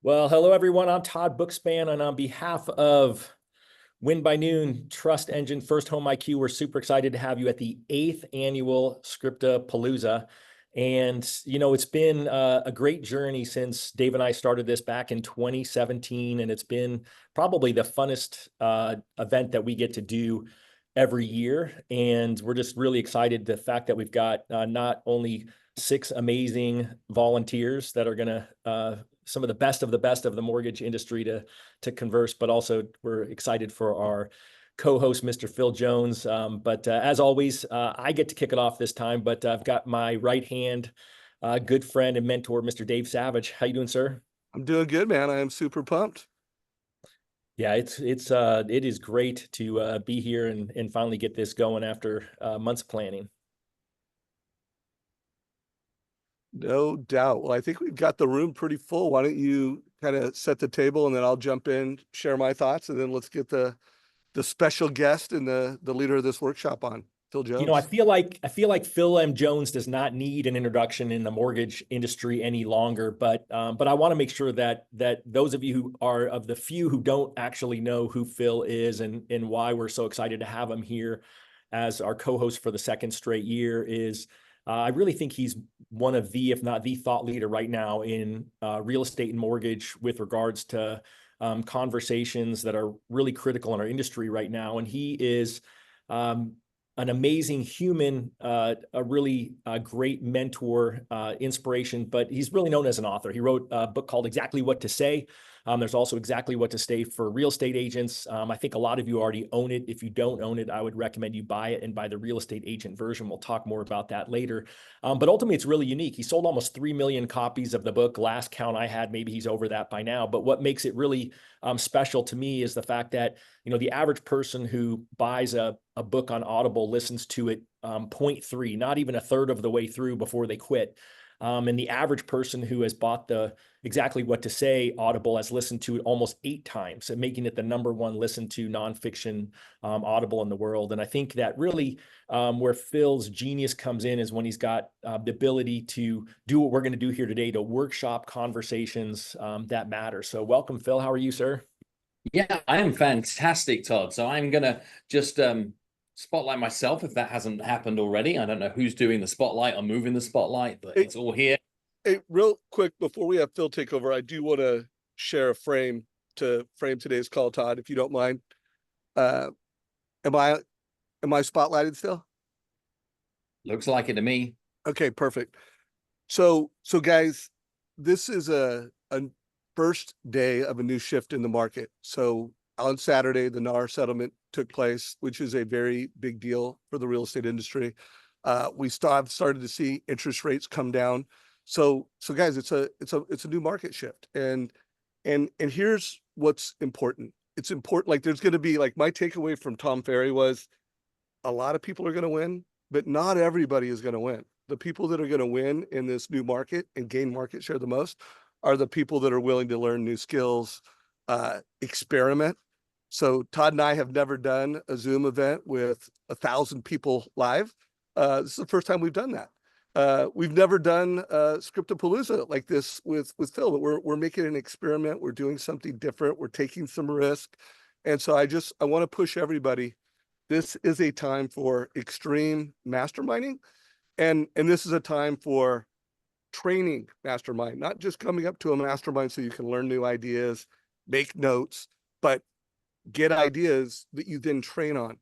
Well, hello everyone. I'm Todd Bookspan, and on behalf of Win by Noon, Trust Engine, First Home IQ, we're super excited to have you at the 8th annual Script-A-Palooza. And, it's been a great journey since Dave and I started this back in 2017, and it's been probably the funnest event that we get to do every year. And we're just really excited the fact that we've got not only 6 amazing volunteers that are going to some of the best of the mortgage industry to converse, but also we're excited for our co-host, Mr. Phil Jones. But as always, I get to kick it off this time, but I've got my right hand good friend and mentor, Mr. Dave Savage. How you doing, sir? I'm doing good, man. I am super pumped. Yeah, it is great to be here and finally get this going after months of planning. No doubt. Well, I think we've got the room pretty full. Why don't you kind of set the table and then I'll jump in, share my thoughts, and then let's get the special guest and the leader of this workshop on, Phil I Jones. feel like Phil M. Jones does not need an introduction in the mortgage industry any longer. But I want to make sure that those of you who are of the few who don't actually know who Phil is and why we're so excited to have him here as our co-host for the second straight year is I really think he's one of the, if not the thought leader right now in real estate and mortgage with regards to conversations that are really critical in our industry right now. And he is um, an amazing human, a really great mentor, inspiration, but he's really known as an author. He wrote a book called Exactly What to Say. There's also Exactly What to Say for real estate agents. I think a lot of you already own it. If you don't own it, I would recommend you buy it and buy the real estate agent version. We'll talk more about that later. But ultimately, it's really unique. He sold almost 3 million copies of the book. Last count I had, maybe he's over that by now. But what makes it really special to me is the fact that, the average person who buys a book on Audible listens to it 0.3, not even a third of the way through before they quit. And the average person who has bought the Exactly What to Say Audible has listened to it almost 8 times, and making it the #1 listened to nonfiction Audible in the world. And I think that really where Phil's genius comes in is when he's got the ability to do what we're going to do here today, to workshop conversations that matter. So welcome, Phil. How are you, sir? Yeah, I am fantastic, Todd. So I'm gonna just spotlight myself if that hasn't happened already. I don't know who's doing the spotlight or moving the spotlight, but Hey, it's all here. hey, real quick before we have Phil take over, I do want to share a frame to frame today's call, Todd, if you don't mind. Uh, am I spotlighted still? Looks like it to me. Okay, perfect. So guys, this is a first day of a new shift in the market. So on Saturday, the NAR settlement took place, which is a very big deal for the real estate industry. We have started to see interest rates come down. So guys, it's a new market shift. And here's what's important. It's important, like there's going to be, like, my takeaway from Tom Ferry was a lot of people are going to win, but not everybody is going to win. The people that are going to win in this new market and gain market share the most are the people that are willing to learn new skills, experiment. So Todd and I have never done a Zoom event with 1,000 people live. This is the first time we've done that. We've never done Script-A-Palooza like this with Phil, but we're making an experiment. We're doing something different. We're taking some risk. And so I want to push everybody. This is a time for extreme masterminding, and this is a time for training mastermind, not just coming up to a mastermind so you can learn new ideas, make notes, but get ideas that you then train on.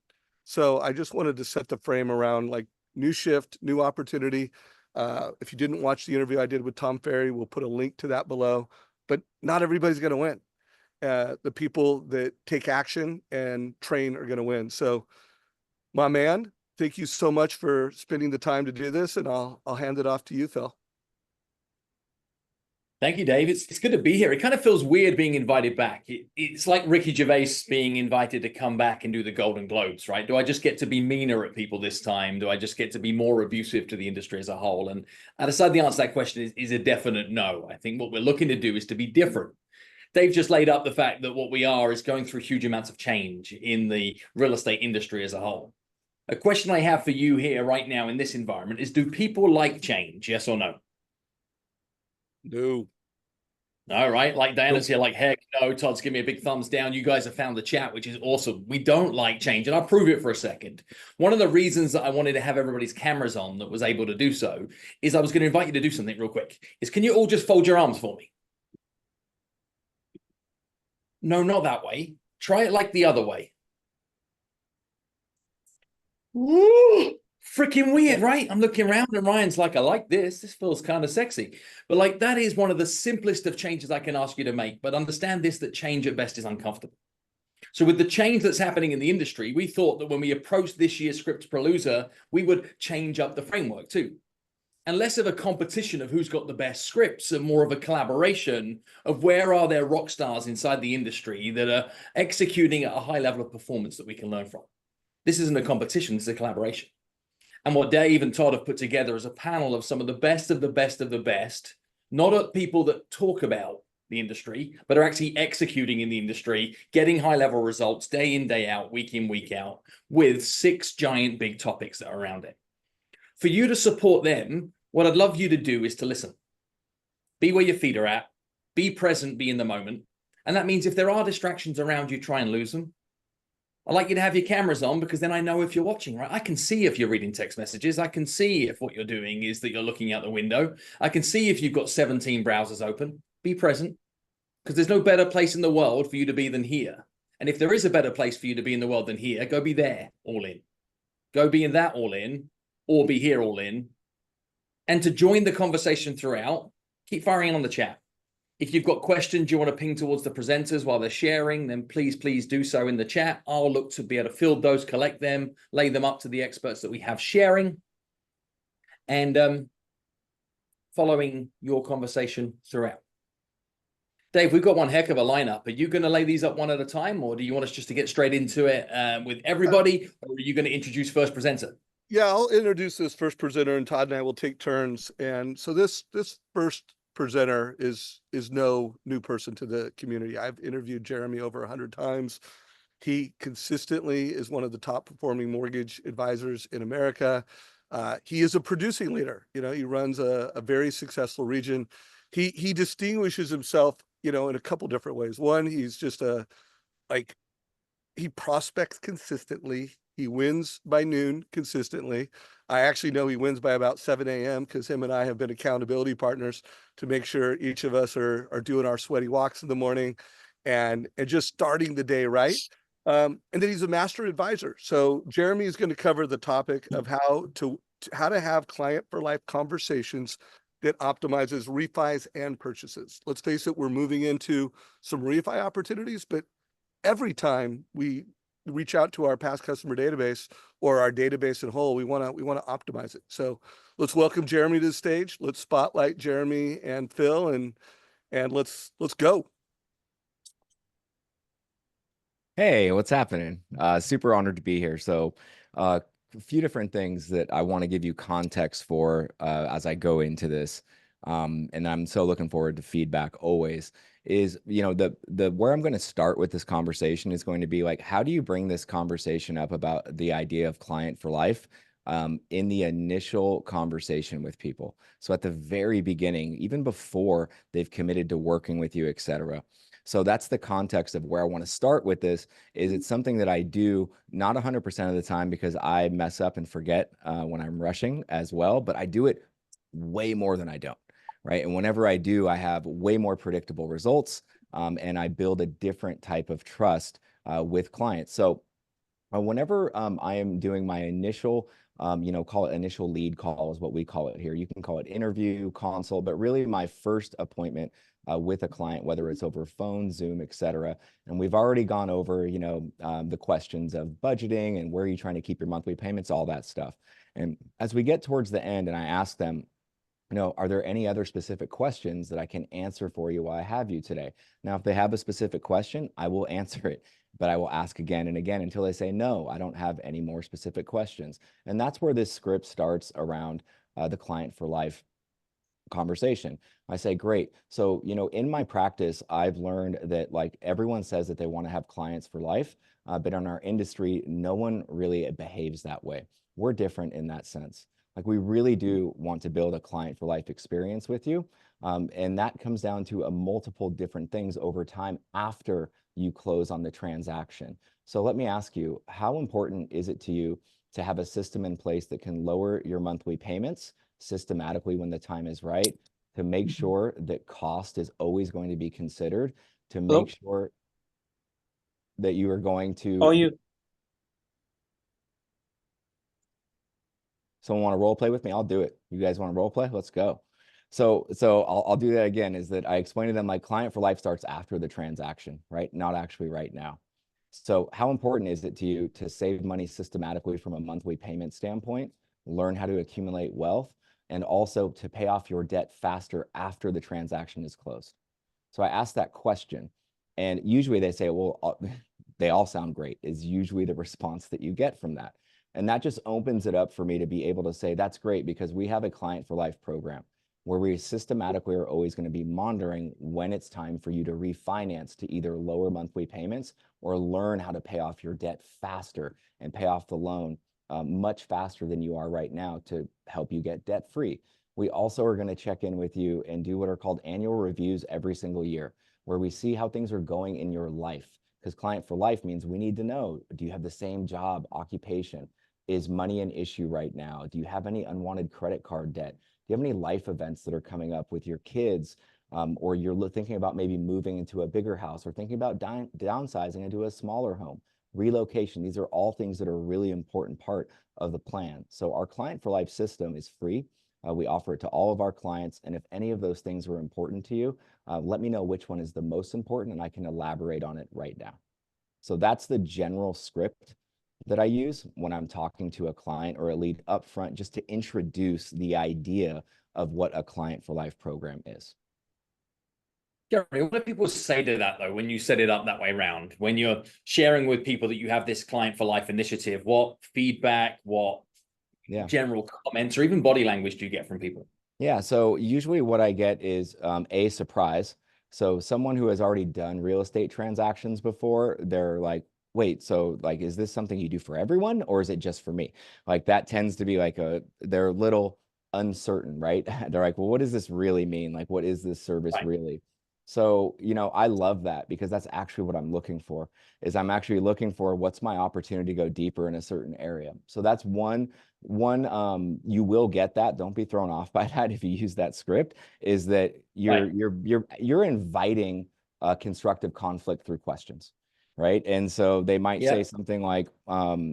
So I just wanted to set the frame around, like, new shift, new opportunity. If you didn't watch the interview I did with Tom Ferry, we'll put a link to that below. But not everybody's going to win. The people that take action and train are going to win. So, my man, thank you so much for spending the time to do this, and I'll hand it off to you, Phil. Thank you, Dave. It's good to be here. It kind of feels weird being invited back. It's like Ricky Gervais being invited to come back and do the Golden Globes, right? Do I just get to be meaner at people this time? Do I just get to be more abusive to the industry as a whole? And I decided the answer to that question is a definite no. I think what we're looking to do is to be different. Dave just laid up the fact that what we are is going through huge amounts of change in the real estate industry as a whole. A question I have for you here right now in this environment is, do people like change? Yes or no? No. All right. Like Diana's here, like, heck no, Todd's giving me a big thumbs down. You guys have found the chat, which is awesome. We don't like change. And I'll prove it for a second. One of the reasons that I wanted to have everybody's cameras on that was able to do so is I was going to invite you to do something real quick. Can you all just fold your arms for me? No, not that way. Try it like the other way. Woo! Freaking weird, right? I'm looking around and Ryan's like, I like this. This feels kind of sexy. But like, that is one of the simplest of changes I can ask you to make. But understand this, that change at best is uncomfortable. So with the change that's happening in the industry, we thought that when we approached this year's Script-A-Palooza, we would change up the framework too. And less of a competition of who's got the best scripts and more of a collaboration of where are there rock stars inside the industry that are executing at a high level of performance that we can learn from. This isn't a competition, this is a collaboration. And what Dave and Todd have put together is a panel of some of the best of the best of the best, not people that talk about the industry, but are actually executing in the industry, getting high-level results day in, day out, week in, week out, with 6 giant big topics that are around it. For you to support them, what I'd love you to do is to listen. Be where your feet are at, be present, be in the moment. And that means if there are distractions around you, try and lose them. I like you to have your cameras on because then I know if you're watching, right? I can see if you're reading text messages. I can see if what you're doing is that you're looking out the window. I can see if you've got 17 browsers open. Be present, because there's no better place in the world for you to be than here. And if there is a better place for you to be in the world than here, go be there all in. Go be in that all in, or be here all in. And to join the conversation throughout, keep firing on the chat. If you've got questions you want to ping towards the presenters while they're sharing, then please do so in the chat. I'll look to be able to field those, collect them, lay them up to the experts that we have sharing, and following your conversation throughout. Dave, we've got one heck of a lineup. Are you going to lay these up one at a time, or do you want us just to get straight into it with everybody, or are you going to introduce first presenter? Yeah, I'll introduce this first presenter, and Todd and I will take turns. And so this first presenter is no new person to the community. I've interviewed Jeremy over 100 times. He consistently is one of the top performing mortgage advisors in America. He is a producing leader. You know, he runs a very successful region. He distinguishes himself, you know, in a couple different ways. One, he's just he prospects consistently. He wins by noon consistently. I actually know he wins by about 7 a.m. because him and I have been accountability partners to make sure each of us are doing our sweaty walks in the morning and just starting the day right. And then he's a master advisor. So Jeremy is going to cover the topic of how to have client for life conversations that optimizes refis and purchases. Let's face it, we're moving into some refi opportunities, but every time we reach out to our past customer database or our database in whole, we want to optimize it. So let's welcome Jeremy to the stage. Let's spotlight Jeremy and Phil, and let's go. Hey, what's happening? Super honored to be here. So a few different things that I want to give you context for as I go into this. And I'm so looking forward to feedback always. Is, you know, the where I'm going to start with this conversation is going to be like, how do you bring this conversation up about the idea of client for life in the initial conversation with people? So at the very beginning, even before they've committed to working with you, et cetera. So that's the context of where I want to start with this. Is it's something that I do not 100% of the time because I mess up and forget when I'm rushing as well, but I do it way more than I don't. Right. And whenever I do, I have way more predictable results and I build a different type of trust with clients. So whenever I am doing my initial, you know, call it initial lead call is what we call it here. You can call it interview, consult, but really my first appointment with a client, whether it's over phone, Zoom, et cetera. And we've already gone over, you know, the questions of budgeting and where are you trying to keep your monthly payments, all that stuff. And as we get towards the end and I ask them, you know, are there any other specific questions that I can answer for you while I have you today? Now, if they have a specific question, I will answer it, but I will ask again and again until they say, no, I don't have any more specific questions. And that's where this script starts around the client for life conversation. I say, great. So, you know, in my practice, I've learned that like everyone says that they want to have clients for life, but in our industry, no one really behaves that way. We're different in that sense. Like we really do want to build a client for life experience with you. And that comes down to a multiple different things over time after you close on the transaction. So let me ask you, how important is it to you to have a system in place that can lower your monthly payments systematically when the time is right, to make sure that cost is always going to be considered, to make sure that you are going to... Oh, you. Someone want to role play with me? I'll do it. You guys want to role play? Let's go. So I'll do that again, is that I explain to them, like, client for life starts after the transaction, right? Not actually right now. So how important is it to you to save money systematically from a monthly payment standpoint, learn how to accumulate wealth, and also to pay off your debt faster after the transaction is closed? So I asked that question, and usually they say, well, they all sound great, is usually the response that you get from that. And that just opens it up for me to be able to say, that's great, because we have a client for life program where we systematically are always going to be monitoring when it's time for you to refinance to either lower monthly payments or learn how to pay off your debt faster and pay off the loan much faster than you are right now to help you get debt free. We also are going to check in with you and do what are called annual reviews every single year, where we see how things are going in your life. Because client for life means we need to know, do you have the same job, occupation? Is money an issue right now? Do you have any unwanted credit card debt? Do you have any life events that are coming up with your kids? Or you're thinking about maybe moving into a bigger house, or thinking about downsizing into a smaller home, relocation. These are all things that are a really important part of the plan. So our client for life system is free. We offer it to all of our clients. And if any of those things are important to you, let me know which one is the most important, and I can elaborate on it right now. So that's the general script that I use when I'm talking to a client or a lead upfront, just to introduce the idea of what a client for life program is. Jeremy, what do people say to that, though, when you set it up that way around? When you're sharing with people that you have this client for life initiative, what feedback, what general comments, or even body language do you get from people? Yeah, so usually what I get is a surprise. So someone who has already done real estate transactions before, they're like, wait, so like, is this something you do for everyone, or is it just for me? Like, that tends to be like they're a little uncertain, right? They're like, well, what does this really mean? Like, what is this service really? So, I love that, because that's actually what I'm looking for, is I'm actually looking for what's my opportunity to go deeper in a certain area. So that's one, you will get that. Don't be thrown off by that if you use that script, is that you're inviting constructive conflict through questions. Right. And so they might say something like,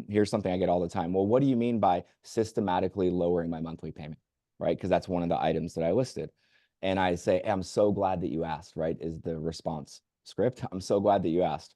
here's something I get all the time. Well, what do you mean by systematically lowering my monthly payment? Right. Because that's one of the items that I listed. And I say, I'm so glad that you asked, right, is the response script. I'm so glad that you asked.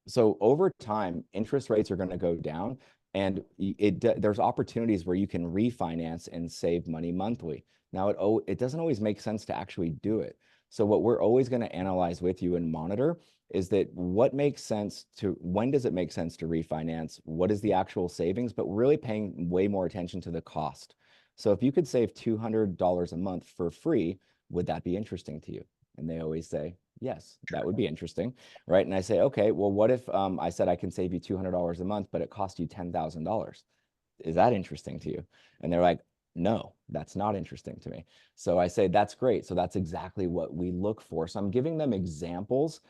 So over time, interest rates are going to go down, and there's opportunities where you can refinance and save money monthly. Now, it doesn't always make sense to actually do it. So what we're always going to analyze with you and monitor is that when does it make sense to refinance? What is the actual savings? But really paying way more attention to the cost. So if you could save $200 a month for free, would that be interesting to you? And they always say, yes, that would be interesting, right? And I say, okay, well, what if I said I can save you $200 a month, but it cost you $10,000? Is that interesting to you? And they're like, no, that's not interesting to me. So I say, that's great. So that's exactly what we look for. So I'm giving them examples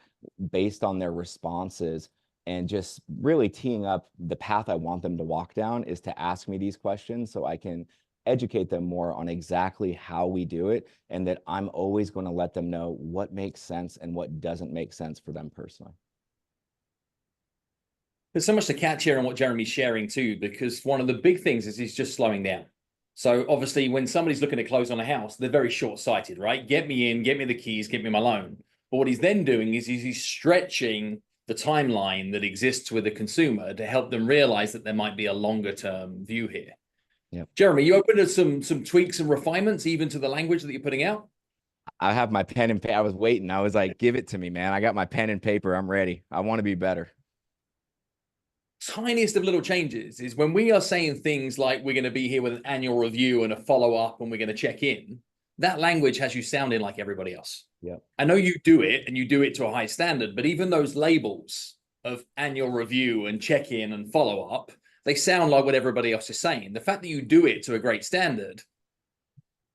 based on their responses, and just really teeing up the path I want them to walk down is to ask me these questions so I can educate them more on exactly how we do it, and that I'm always going to let them know what makes sense and what doesn't make sense for them personally. There's so much to catch here on what Jeremy's sharing too, because one of the big things is he's just slowing down. So obviously when somebody's looking to close on a house, they're very short-sighted, right? Get me in, get me the keys, get me my loan. But what he's then doing is he's stretching the timeline that exists with the consumer to help them realize that there might be a longer-term view here. Yep. Jeremy, you open to some tweaks and refinements even to the language that you're putting out? I have my pen and paper. I was waiting. I was like, give it to me, man. I got my pen and paper. I'm ready. I want to be better. Tiniest of little changes is when we are saying things like we're going to be here with an annual review and a follow-up and we're going to check in, that language has you sounding like everybody else. Yep. I know you do it and you do it to a high standard, but even those labels of annual review and check-in and follow-up, they sound like what everybody else is saying. The fact that you do it to a great standard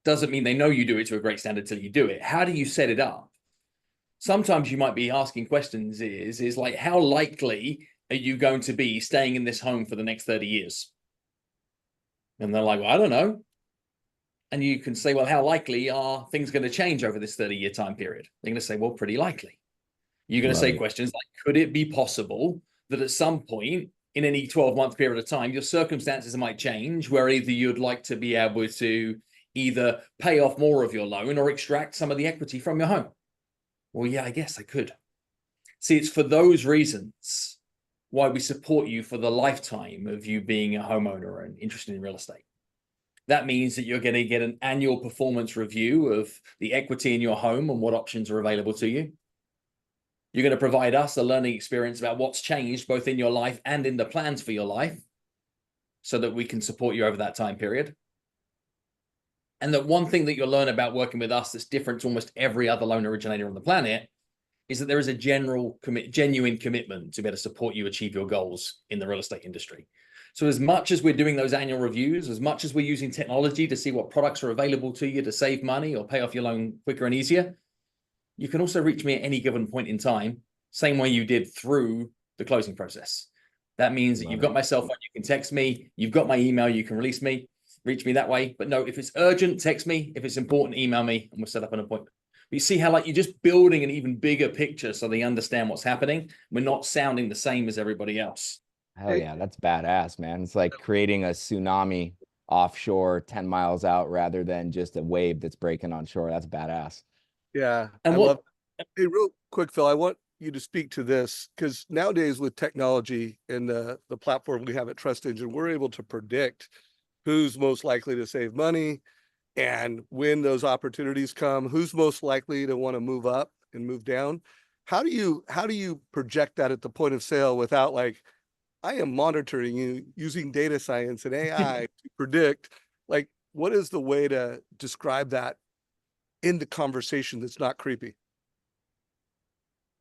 Doesn't mean they know you do it to a great standard till you do it. How do you set it up? Sometimes you might be asking questions is like, how likely are you going to be staying in this home for the next 30 years? And they're like, well, I don't know. And you can say, well, how likely are things going to change over this 30-year time period? They're going to say, well, pretty likely. You're going to say questions like, could it be possible that at some point in any 12-month period of time, your circumstances might change where either you'd like to be able to either pay off more of your loan or extract some of the equity from your home? Well, yeah, I guess I could. See, it's for those reasons why we support you for the lifetime of you being a homeowner and interested in real estate. That means that you're going to get an annual performance review of the equity in your home and what options are available to you. You're going to provide us a learning experience about what's changed both in your life and in the plans for your life so that we can support you over that time period. And that one thing that you'll learn about working with us that's different to almost every other loan originator on the planet is that there is a genuine commitment to be able to support you achieve your goals in the real estate industry. So as much as we're doing those annual reviews, as much as we're using technology to see what products are available to you to save money or pay off your loan quicker and easier, you can also reach me at any given point in time, same way you did through the closing process. That means that you've got my cell phone, you can text me, you've got my email, you can reach me that way. But no, if it's urgent, text me. If it's important, email me and we'll set up an appointment. But you see how like you're just building an even bigger picture so they understand what's happening. We're not sounding the same as everybody else. Hell yeah, that's badass, man. It's like creating a tsunami offshore 10 miles out rather than just a wave that's breaking on shore. That's badass. Yeah. And I love it. Hey, real quick, Phil, I want you to speak to this because nowadays with technology and the platform we have at Trust Engine, we're able to predict who's most likely to save money and when those opportunities come, who's most likely to want to move up and move down. How do you project that at the point of sale without like, I am monitoring you using data science and AI to predict, like, what is the way to describe that in the conversation that's not creepy?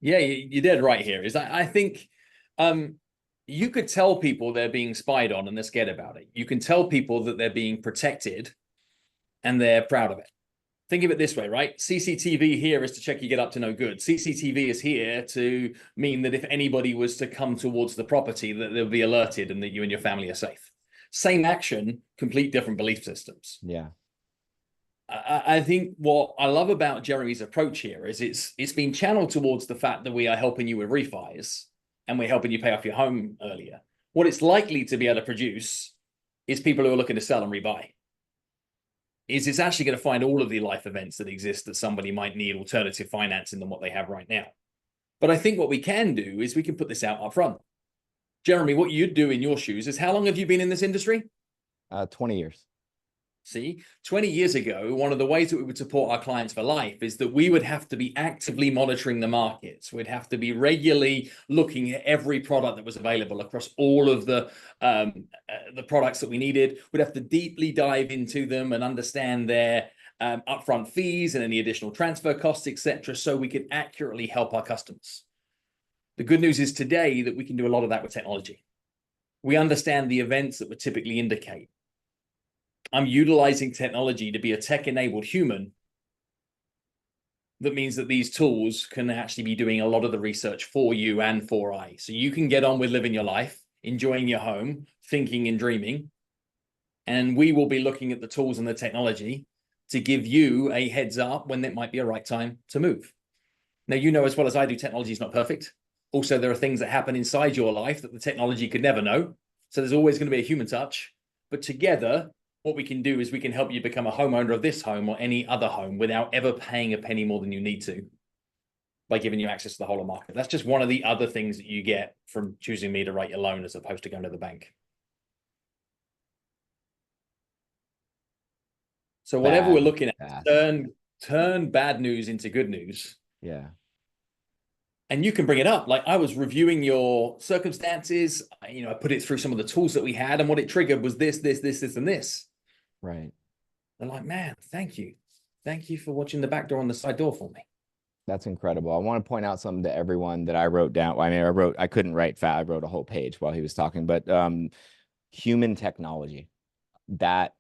Yeah, you're dead right here. I think you could tell people they're being spied on and they're scared about it. You can tell people that they're being protected and they're proud of it. Think of it this way, right? CCTV here is to check you get up to no good. CCTV is here to mean that if anybody was to come towards the property, that they'll be alerted and that you and your family are safe. Same action, complete different belief systems. Yeah. I think what I love about Jeremy's approach here is it's been channeled towards the fact that we are helping you with refis and we're helping you pay off your home earlier. What it's likely to be able to produce is people who are looking to sell and rebuy. It's actually going to find all of the life events that exist that somebody might need alternative financing than what they have right now. But I think what we can do is we can put this out up front. Jeremy, what you'd do in your shoes is how long have you been in this industry? 20 years. See, 20 years ago, one of the ways that we would support our clients for life is that we would have to be actively monitoring the markets. We'd have to be regularly looking at every product that was available across all of the products that we needed. We'd have to deeply dive into them and understand their upfront fees and any additional transfer costs, etc., so we could accurately help our customers. The good news is today that we can do a lot of that with technology. We understand the events that would typically indicate. I'm utilizing technology to be a tech-enabled human. That means that these tools can actually be doing a lot of the research for you and for I. So you can get on with living your life, enjoying your home, thinking and dreaming. And we will be looking at the tools and the technology to give you a heads up when it might be a right time to move. Now, you know as well as I do, technology is not perfect. Also, there are things that happen inside your life that the technology could never know. So there's always going to be a human touch. But together, what we can do is we can help you become a homeowner of this home or any other home without ever paying a penny more than you need to by giving you access to the whole of market. That's just one of the other things that you get from choosing me to write your loan as opposed to going to the bank. So whatever we're looking at, turn bad news into good news. Yeah. And you can bring it up. Like I was reviewing your circumstances, I put it through some of the tools that we had, and what it triggered was this, and this. Right. They're like, man, thank you. Thank you for watching the back door and the side door for me. That's incredible. I want to point out something to everyone that I wrote down. I mean, I couldn't write fast. I wrote a whole page while he was talking, but human technology, that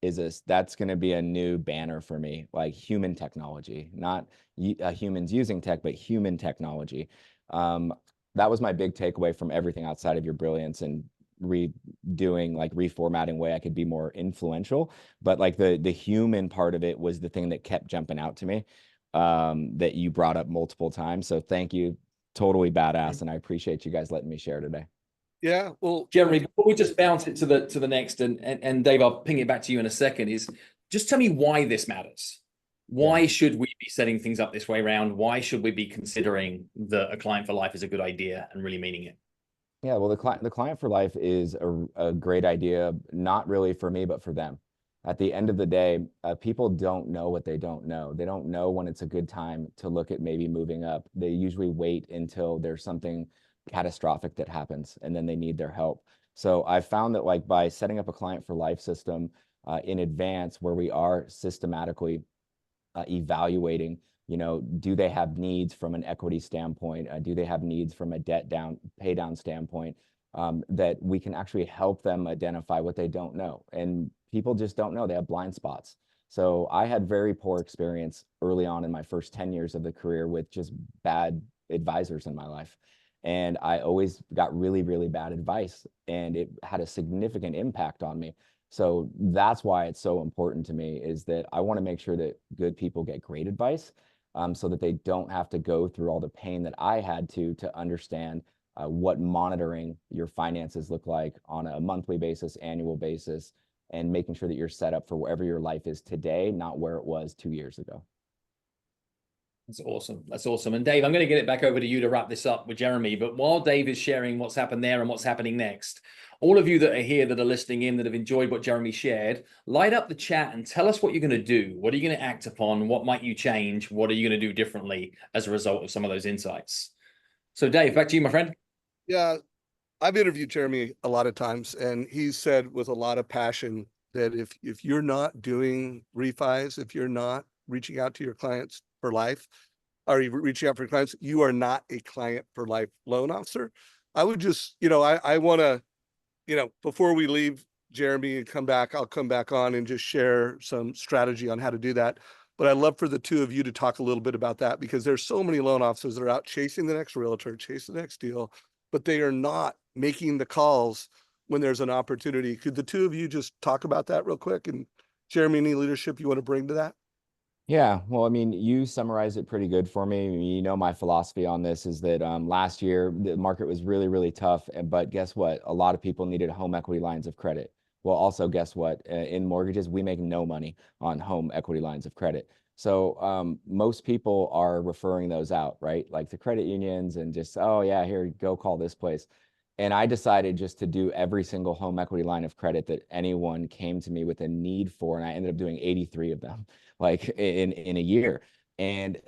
that's going to be a new banner for me, like human technology, not humans using tech, but human technology. That was my big takeaway from everything outside of your brilliance and reformatting way I could be more influential. But like the human part of it was the thing that kept jumping out to me, that you brought up multiple times. So thank you. Totally badass. And I appreciate you guys letting me share today. Yeah, well, Jeremy, before we just bounce it to the next, and Dave, I'll ping it back to you in a second, is just tell me why this matters. Why should we be setting things up this way around? Why should we be considering that a client for life is a good idea and really meaning it? Yeah, well, the client for life is a great idea, not really for me, but for them. At the end of the day, people don't know what they don't know. They don't know when it's a good time to look at maybe moving up. They usually wait until there's something catastrophic that happens and then they need their help. So I found that like by setting up a client for life system in advance where we are systematically evaluating, do they have needs from an equity standpoint? Do they have needs from a pay down standpoint? That we can actually help them identify what they don't know. And people just don't know, they have blind spots. So I had very poor experience early on in my first 10 years of the career with just bad advisors in my life. And I always got really, really bad advice, and it had a significant impact on me. So that's why it's so important to me, is that I want to make sure that good people get great advice, so that they don't have to go through all the pain that I had to understand what monitoring your finances look like on a monthly basis, annual basis, and making sure that you're set up for wherever your life is today, not where it was 2 years ago. That's awesome. That's awesome. And Dave, I'm going to get it back over to you to wrap this up with Jeremy. But while Dave is sharing what's happened there and what's happening next, all of you that are here that are listening in, that have enjoyed what Jeremy shared, light up the chat and tell us what you're going to do. What are you going to act upon? What might you change? What are you going to do differently as a result of some of those insights? So Dave, back to you, my friend. yeah, I've interviewed Jeremy a lot of times, and he said with a lot of passion that if you're not doing refis, if you're not reaching out to your clients for life, or you reaching out for clients, you are not a client for life loan officer. I would just, I want to, before we leave Jeremy and come back, I'll come back on and just share some strategy on how to do that. But I'd love for the two of you to talk a little bit about that, because there's so many loan officers that are out chasing the next realtor, chasing the next deal, but they are not making the calls when there's an opportunity. Could the two of you just talk about that real quick? And Jeremy, any leadership you want to bring to that? Yeah, well, I mean, you summarized it pretty good for me. My philosophy on this is that last year the market was really, really tough. But guess what? A lot of people needed home equity lines of credit. Well, also, guess what? In mortgages, we make no money on home equity lines of credit. So most people are referring those out, right? Like the credit unions, and just, oh, yeah, here, go call this place. And I decided just to do every single home equity line of credit that anyone came to me with a need for. And I ended up doing 83 of them, like in a year. And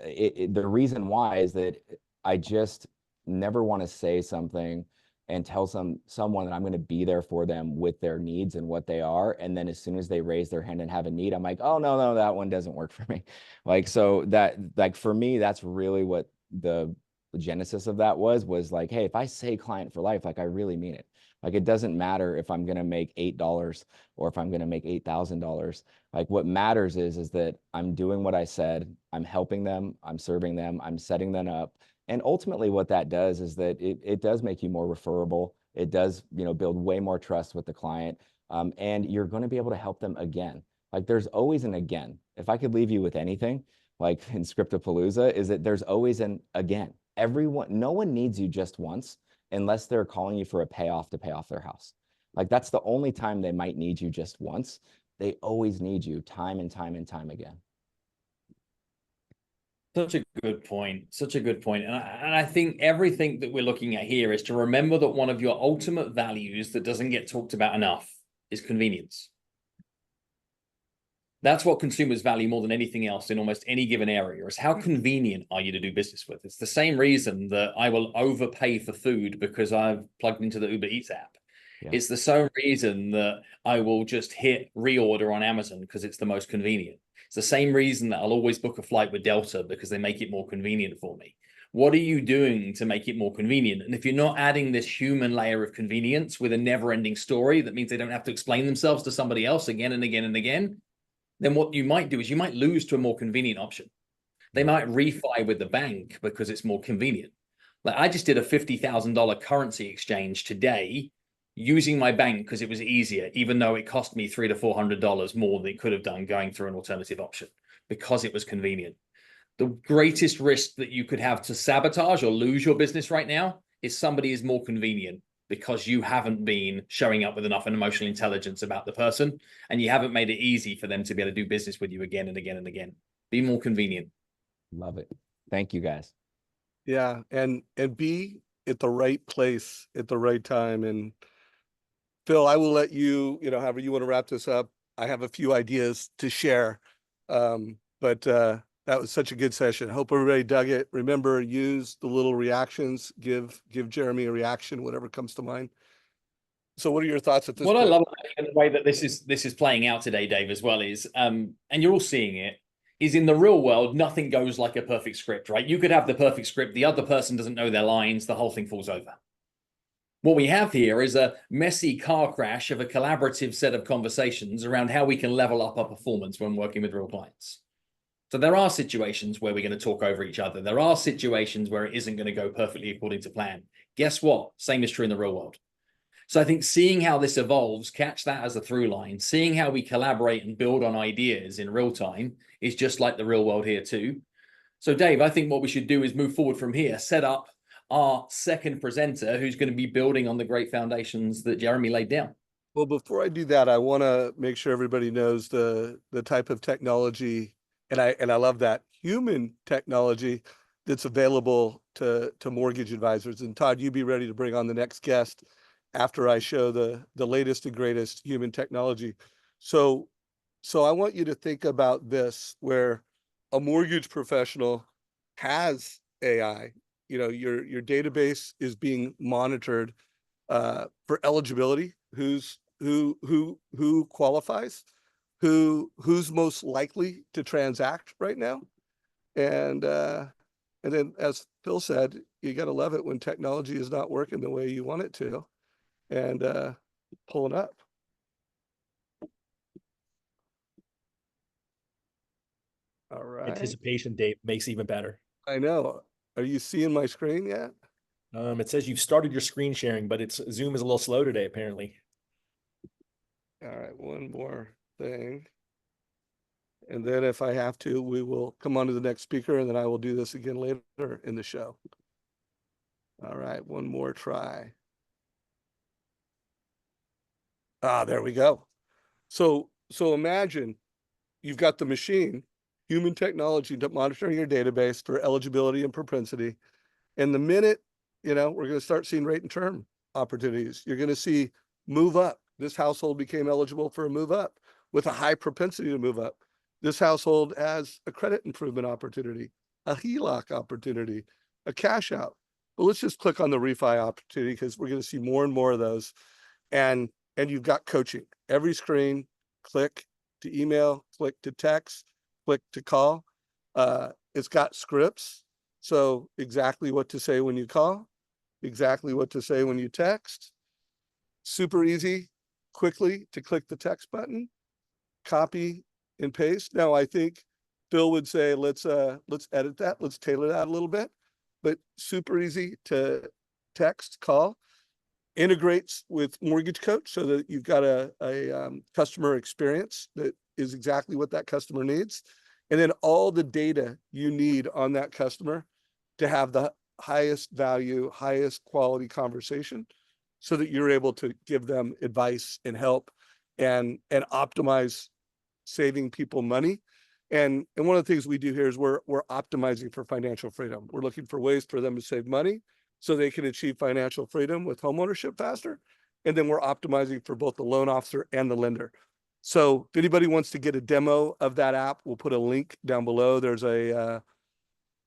the reason why is that I just never want to say something and tell someone that I'm going to be there for them with their needs and what they are. And then as soon as they raise their hand and have a need, I'm like, oh, no, that one doesn't work for me. Like, so that, like, for me, that's really what the genesis of that was like, hey, if I say client for life, like, I really mean it. Like, it doesn't matter if I'm going to make $8 or if I'm going to make $8,000. Like, what matters is that I'm doing what I said, I'm helping them, I'm serving them, I'm setting them up. And ultimately what that does is that it does make you more referable. It does, build way more trust with the client. And you're going to be able to help them again. Like, there's always an again. If I could leave you with anything, like in Script-A-Palooza, is that there's always an again. No one needs you just once unless they're calling you for a payoff to pay off their house. Like, that's the only time they might need you just once. They always need you time and time and time again. Such a good point. Such a good point. And I think everything that we're looking at here is to remember that one of your ultimate values that doesn't get talked about enough is convenience. That's what consumers value more than anything else in almost any given area, is how convenient are you to do business with? It's the same reason that I will overpay for food because I've plugged into the Uber Eats app. Yeah. It's the same reason that I will just hit reorder on Amazon because it's the most convenient. It's the same reason that I'll always book a flight with Delta because they make it more convenient for me. What are you doing to make it more convenient? And if you're not adding this human layer of convenience with a never-ending story, that means they don't have to explain themselves to somebody else again and again and again, then what you might do is you might lose to a more convenient option. They might refi with the bank because it's more convenient. Like I just did a $50,000 currency exchange today using my bank because it was easier, even though it cost me $300 to $400 more than it could have done going through an alternative option because it was convenient. The greatest risk that you could have to sabotage or lose your business right now is somebody is more convenient because you haven't been showing up with enough emotional intelligence about the person, and you haven't made it easy for them to be able to do business with you again and again and again. Be more convenient. Love it. Thank you, guys. Yeah, and be at the right place at the right time. And Phil, I will let you, however you want to wrap this up. I have a few ideas to share. But that was such a good session. Hope everybody dug it. Remember, use the little reactions. Give Jeremy a reaction, whatever comes to mind. So what are your thoughts at this What point? I love about the way that this is playing out today, Dave, as well is, and you're all seeing it, is in the real world, nothing goes like a perfect script, right? You could have the perfect script, the other person doesn't know their lines, the whole thing falls over. What we have here is a messy car crash of a collaborative set of conversations around how we can level up our performance when working with real clients. So there are situations where we're going to talk over each other. There are situations where it isn't going to go perfectly according to plan. Guess what? Same is true in the real world. So I think seeing how this evolves, catch that as a through line, seeing how we collaborate and build on ideas in real time is just like the real world here too. So Dave, I think what we should do is move forward from here, set up our second presenter who's going to be building on the great foundations that Jeremy laid down. Well, before I do that, I want to make sure everybody knows the type of technology, and I love that, human technology that's available to mortgage advisors. And Todd, you be ready to bring on the next guest after I show the latest and greatest human technology. So I want you to think about this, where a mortgage professional has AI. Your database is being monitored for eligibility, who qualifies, who's most likely to transact right now. And then, as Phil said, you got to love it when technology is not working the way you want it to, and pull it up. All right. Anticipation, Dave, makes it even better. I know. Are you seeing my screen yet? It says you've started your screen sharing, but Zoom is a little slow today, apparently. All right, one more thing. And then if I have to, we will come on to the next speaker, and then I will do this again later in the show. All right, one more try. There we go. So imagine you've got the machine, human technology, monitoring your database for eligibility and propensity. And the minute, we're going to start seeing rate and term opportunities. You're going to see move up. This household became eligible for a move up with a high propensity to move up. This household has a credit improvement opportunity, a HELOC opportunity, a cash out. But let's just click on the refi opportunity, because we're going to see more and more of those. And you've got coaching. Every screen, click to email, click to text, click to call. It's got scripts. So exactly what to say when you call, exactly what to say when you text. Super easy, quickly to click the text button, copy and paste. Now, I think Phil would say, let's edit that. Let's tailor that a little bit, but super easy to text, call. Integrates with Mortgage Coach so that you've got a customer experience that is exactly what that customer needs. And then all the data you need on that customer to have the highest value, highest quality conversation, so that you're able to give them advice and help and optimize saving people money. And one of the things we do here is we're optimizing for financial freedom. We're looking for ways for them to save money so they can achieve financial freedom with homeownership faster. And then we're optimizing for both the loan officer and the lender. So if anybody wants to get a demo of that app, we'll put a link down below. There's an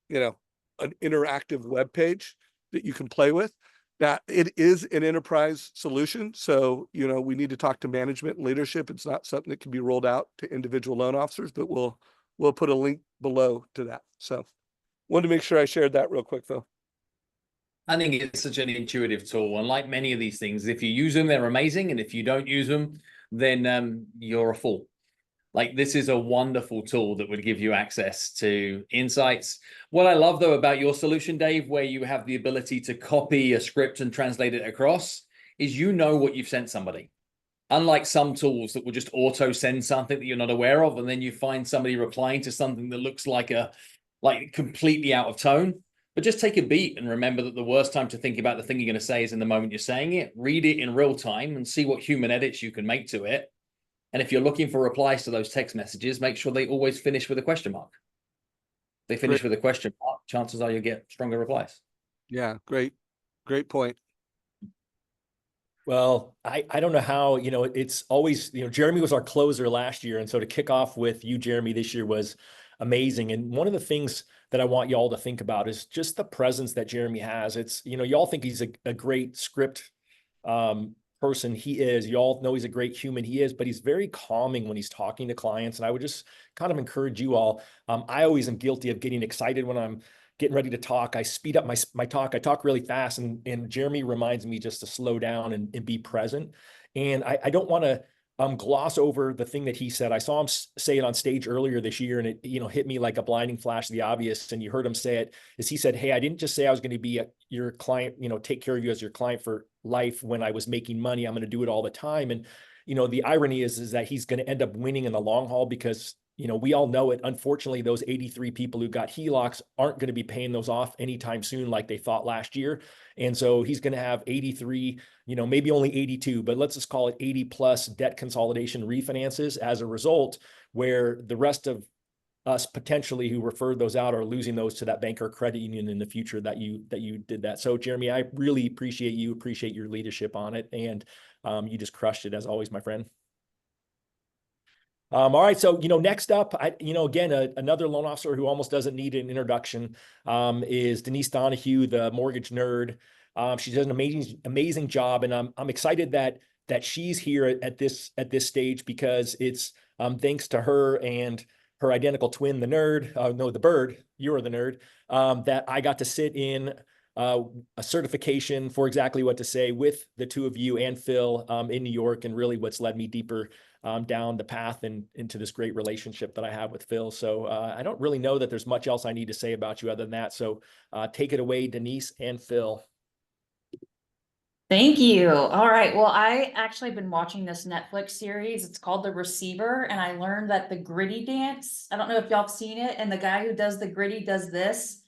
interactive web page that you can play with. Now, it is an enterprise solution. So, we need to talk to management and leadership. It's not something that can be rolled out to individual loan officers, but we'll put a link below to that. So Wanted to make sure I shared that real quick though. I think it's such an intuitive tool. And like many of these things, if you use them, they're amazing. And if you don't use them, then you're a fool. Like this is a wonderful tool that would give you access to insights. What I love though about your solution, Dave, where you have the ability to copy a script and translate it across, is you know what you've sent somebody. Unlike some tools that will just auto send something that you're not aware of, and then you find somebody replying to something that looks like completely out of tone. But just take a beat and remember that the worst time to think about the thing you're going to say is in the moment you're saying it. Read it in real time and see what human edits you can make to it. And if you're looking for replies to those text messages, make sure they always finish with a question mark. If they finish with a question mark, chances are you'll get stronger replies. Yeah, great point. Well, I don't know how, it's always, Jeremy was our closer last year. And so to kick off with you, Jeremy, this year was amazing. And one of the things that I want y'all to think about is just the presence that Jeremy has. It's, y'all think he's a great script person. He is. Y'all know he's a great human. He is, but he's very calming when he's talking to clients. And I would just kind of encourage you all. I always am guilty of getting excited when I'm getting ready to talk. I speed up my talk. I talk really fast, and Jeremy reminds me just to slow down and be present. And I don't want to gloss over the thing that he said. I saw him say it on stage earlier this year, and it hit me like a blinding flash of the obvious. And you heard him say it, is he said, "Hey, I didn't just say I was going to be your client, take care of you as your client for life when I was making money. I'm going to do it all the time." And the irony is that he's going to end up winning in the long haul, because we all know it. Unfortunately, those 83 people who got HELOCs aren't going to be paying those off anytime soon like they thought last year. And so he's going to have 83, maybe only 82, but let's just call it 80 plus debt consolidation refinances as a result, where the rest of us potentially who referred those out are losing those to that bank or credit union in the future that you did that. So Jeremy, I really appreciate your leadership on it. And you just crushed it as always, my friend. All right. So, next up, again, another loan officer who almost doesn't need an introduction is Denise Donoghue, the mortgage nerd. She does an amazing job. And I'm excited that she's here at this stage, because it's thanks to her and her identical twin, the nerd, the bird, you're the nerd, that I got to sit in a certification for exactly what to say with the two of you and Phil in New York, and really what's led me deeper down the path and into this great relationship that I have with Phil. So I don't really know that there's much else I need to say about you other than that. So take it away, Denise and Phil. Thank you. All right. Well, I actually been watching this Netflix series. It's called The Receiver. And I learned that the gritty dance, I don't know if y'all have seen it, and the guy who does the gritty does this.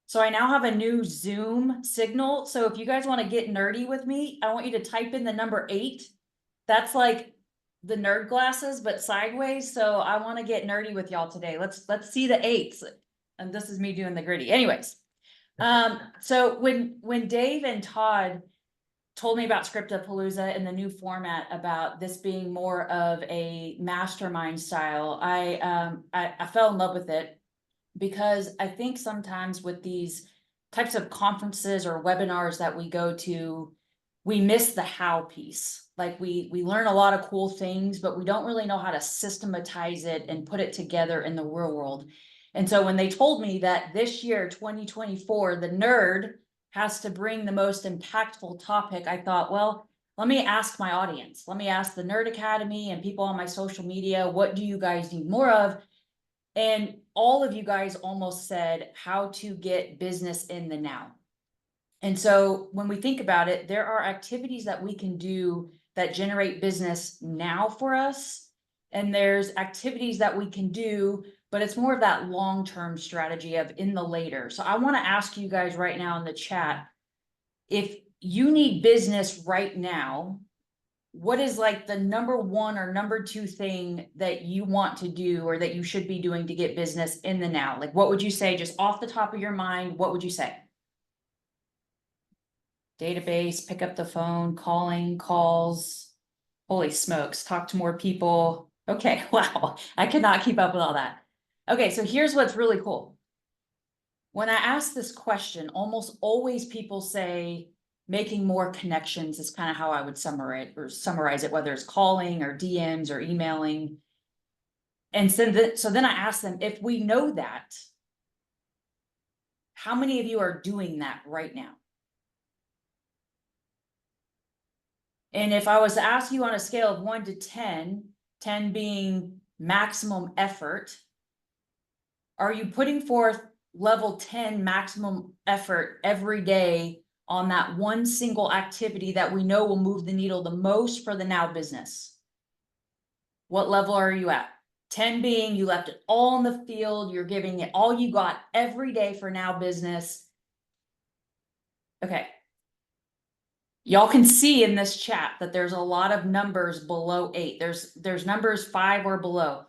So I now have a new Zoom signal. So if you guys want to get nerdy with me, I want you to type in the number 8. That's like the nerd glasses, but sideways. So I want to get nerdy with y'all today. Let's see the 8s. And this is me doing the gritty. Anyways, so when Dave and Todd told me about Script-A-Palooza and the new format, about this being more of a mastermind style, I fell in love with it, because I think sometimes with these types of conferences or webinars that we go to, we miss the how piece. Like we learn a lot of cool things, but we don't really know how to systematize it and put it together in the real world. And so when they told me that this year, 2024, the nerd has to bring the most impactful topic, I thought, well, let me ask my audience. Let me ask the Nerd Academy and people on my social media, what do you guys need more of? And all of you guys almost said how to get business in the now. And so when we think about it, there are activities that we can do that generate business now for us. And there's activities that we can do, but it's more of that long-term strategy of in the later. So I want to ask you guys right now in the chat, if you need business right now, what is like the number 1 or number 2 thing that you want to do or that you should be doing to get business in the now? Like, what would you say, just off the top of your mind? What would you say? Database, pick up the phone, calling, calls. Holy smokes, talk to more people. Okay, wow, I could not keep up with all that. Okay, so here's what's really cool. When I ask this question, almost always people say making more connections is kind of how I would summarize it, whether it's calling or DMs or emailing. And so then I ask them, if we know that, How many of you are doing that right now? And if I was to ask you on a scale of 1 to 10, 10 being maximum effort, are you putting forth level 10 maximum effort every day on that one single activity that we know will move the needle the most for the now business? What level are you at? 10 being you left it all in the field, you're giving it all you got every day for now business. Okay. Y'all can see in this chat that there's a lot of numbers below 8. There's numbers 5 or below.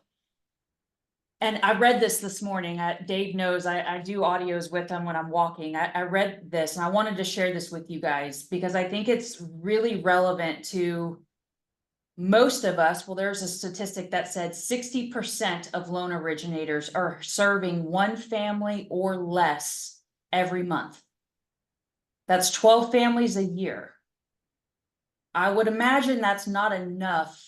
And I read this morning. Dave knows I do audios with him when I'm walking. I read this and I wanted to share this with you guys because I think it's really relevant to most of us. Well, there's a statistic that said 60% of loan originators are serving one family or less every month. That's 12 families a year. I would imagine that's not enough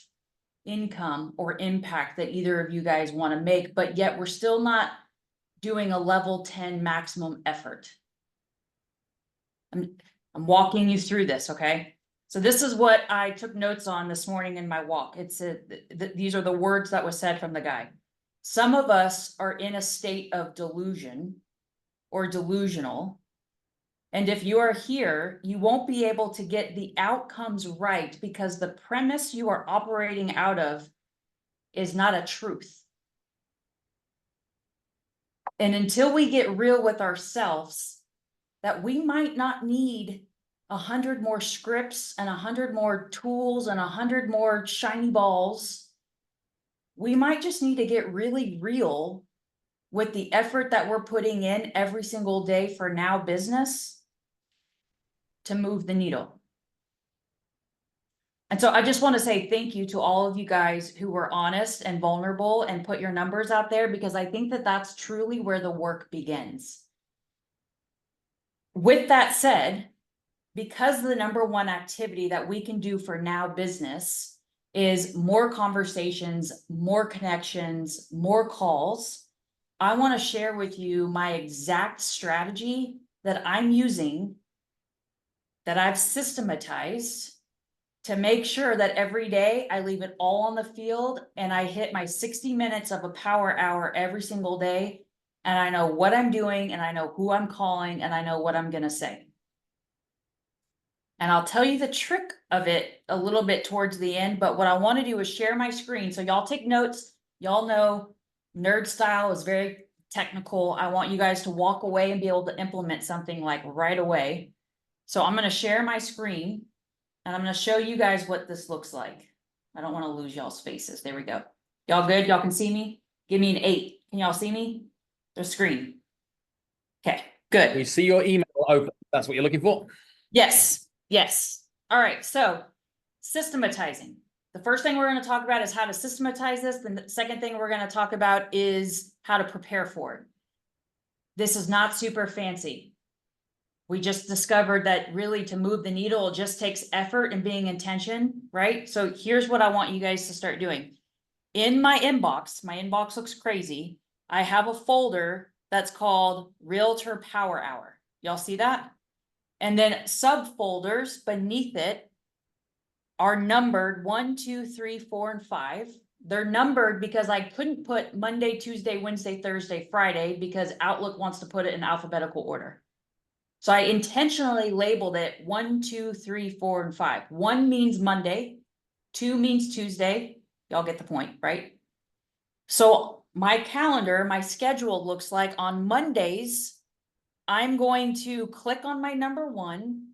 income or impact that either of you guys want to make, but yet we're still not doing a level 10 maximum effort. I'm walking you through this, okay? So this is what I took notes on this morning in my walk. These are the words that was said from the guy. Some of us are in a state of delusion or delusional. And if you are here, you won't be able to get the outcomes right because the premise you are operating out of is not a truth. And until we get real with ourselves, that we might not need 100 more scripts and 100 more tools and 100 more shiny balls. We might just need to get really real with the effort that we're putting in every single day for now business to move the needle. And so I just want to say thank you to all of you guys who were honest and vulnerable and put your numbers out there, because I think that that's truly where the work begins. With that said, because the number one activity that we can do for now business is more conversations, more connections, more calls, I want to share with you my exact strategy that I'm using, that I've systematized to make sure that every day I leave it all on the field and I hit my 60 minutes of a power hour every single day. And I know what I'm doing and I know who I'm calling and I know what I'm going to say. And I'll tell you the trick of it a little bit towards the end, but what I want to do is share my screen. So y'all take notes. Y'all know nerd style is very technical. I want you guys to walk away and be able to implement something like right away. So I'm going to share my screen and I'm going to show you guys what this looks like. I don't want to lose y'all's faces. There we go. Y'all good? Y'all can see me? Give me an 8. Can y'all see me? The screen. Okay, good. We see your email open. That's what you're looking for. Yes. Yes. All right. So systematizing. The first thing we're going to talk about is how to systematize this. The second thing we're going to talk about is how to prepare for it. This is not super fancy. We just discovered that really to move the needle, it just takes effort and being intention, right? So here's what I want you guys to start doing. In my inbox looks crazy. I have a folder that's called Realtor Power Hour. Y'all see that? And then subfolders beneath it are numbered 1, 2, 3, 4, and 5. They're numbered because I couldn't put Monday, Tuesday, Wednesday, Thursday, Friday because Outlook wants to put it in alphabetical order. So I intentionally labeled it 1, 2, 3, 4, and 5. 1 means Monday. 2 means Tuesday. Y'all get the point, right? So my calendar, my schedule looks like on Mondays, I'm going to click on my number 1.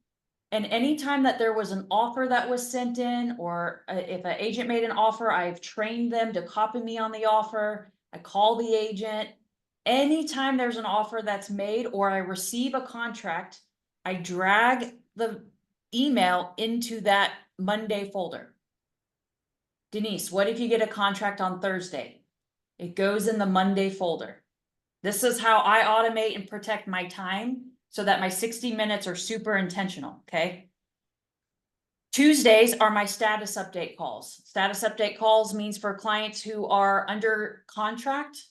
And anytime that there was an offer that was sent in, or if an agent made an offer, I've trained them to copy me on the offer. I call the agent. Anytime there's an offer that's made or I receive a contract, I drag the email into that Monday folder. Denise, what if you get a contract on Thursday? It goes in the Monday folder. This is how I automate and protect my time so that my 60 minutes are super intentional, okay? Tuesdays are my status update calls. Status update calls means for clients who are under contract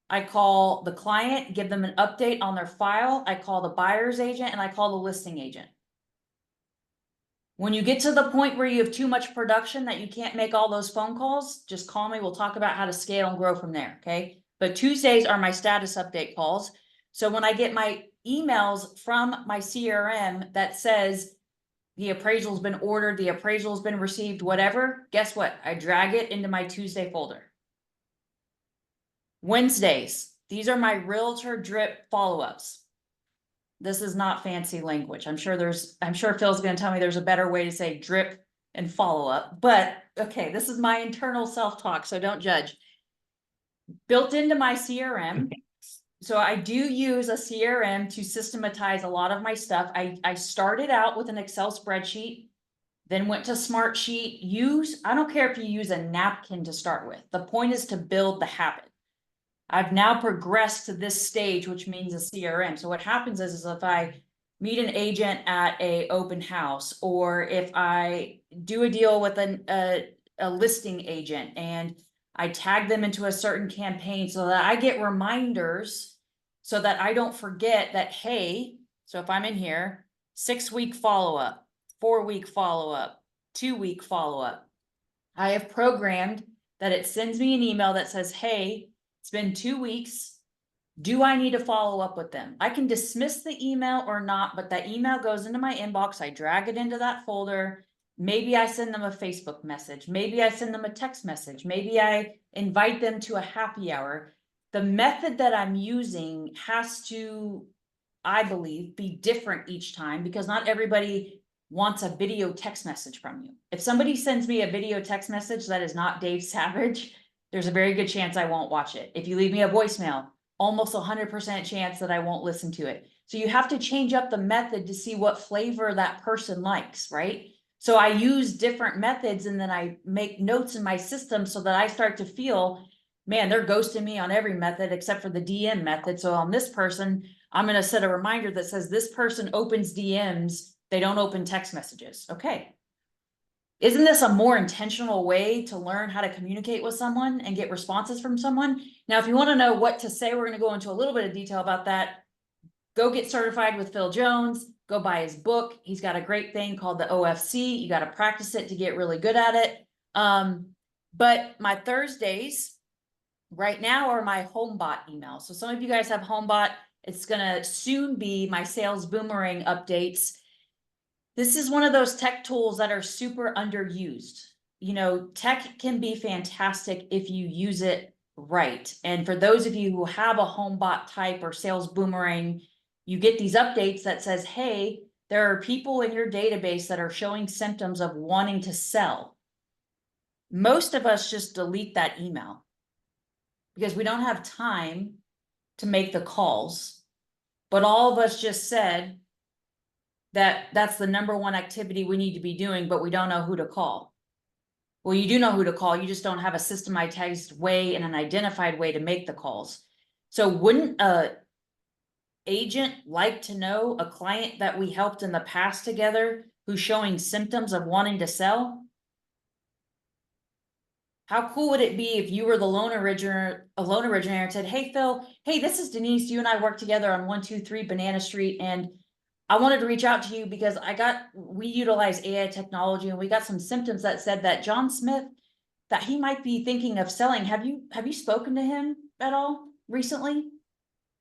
I call the client, give them an update on their file. I call the buyer's agent and I call the listing agent. When you get to the point where you have too much production that you can't make all those phone calls, just call me. We'll talk about how to scale and grow from there. Okay. But Tuesdays are my status update calls. So when I get my emails from my CRM that says the appraisal's been ordered, the appraisal's been received, whatever, guess what? I drag it into my Tuesday folder. Wednesdays, these are my realtor drip follow-ups. This is not fancy language. I'm sure Phil's gonna tell me there's a better way to say drip and follow-up, but okay, this is my internal self-talk, so don't judge. Built into my CRM. So I do use a CRM to systematize a lot of my stuff. I started out with an Excel spreadsheet, then went to Smartsheet. I don't care if you use a napkin to start with. The point is to build the habit. I've now progressed to this stage, which means a CRM. So what happens is if I meet an agent at a open house, or if I do a deal with a listing agent and I tag them into a certain campaign so that I get reminders so that I don't forget that, hey, so if I'm in here, 6-week follow-up, 4-week follow-up, 2-week follow-up, I have programmed that it sends me an email that says, hey, it's been 2 weeks. Do I need to follow up with them? I can dismiss the email or not, but that email goes into my inbox. I drag it into that folder. Maybe I send them a Facebook message. Maybe I send them a text message. Maybe I invite them to a happy hour. The method that I'm using has to, I believe, be different each time because not everybody wants a video text message from you. If somebody sends me a video text message that is not Dave Savage, there's a very good chance I won't watch it. If you leave me a voicemail, almost 100% chance that I won't listen to it. So you have to change up the method to see what flavor that person likes, right? So I use different methods and then I make notes in my system so that I start to feel, man, they're ghosting me on every method except for the DM method. So on this person, I'm going to set a reminder that says this person opens DMs. They don't open text messages. Okay. Isn't this a more intentional way to learn how to communicate with someone and get responses from someone? Now, if you want to know what to say, we're going to go into a little bit of detail about that. Go get certified with Phil Jones. Go buy his book. He's got a great thing called the OFC. You got to practice it to get really good at it. But my Thursdays right now are my HomeBot emails. So some of you guys have HomeBot. It's going to soon be my sales boomerang updates. This is one of those tech tools that are super underused. You know, tech can be fantastic if you use it right. And for those of you who have a HomeBot type or sales boomerang, you get these updates that says, hey, there are people in your database that are showing symptoms of wanting to sell. Most of us just delete that email because we don't have time to make the calls. But all of us just said, that's the number one activity we need to be doing, but we don't know who to call. Well, you do know who to call. You just don't have a systematized way and an identified way to make the calls. So wouldn't a agent like to know a client that we helped in the past together who's showing symptoms of wanting to sell? How cool would it be if you were the loan originator and said, hey, Phil, hey, this is Denise. You and I work together on 123 Banana Street. And I wanted to reach out to you because we utilize AI technology and we got some symptoms that said that John Smith, that he might be thinking of selling. Have you spoken to him at all recently?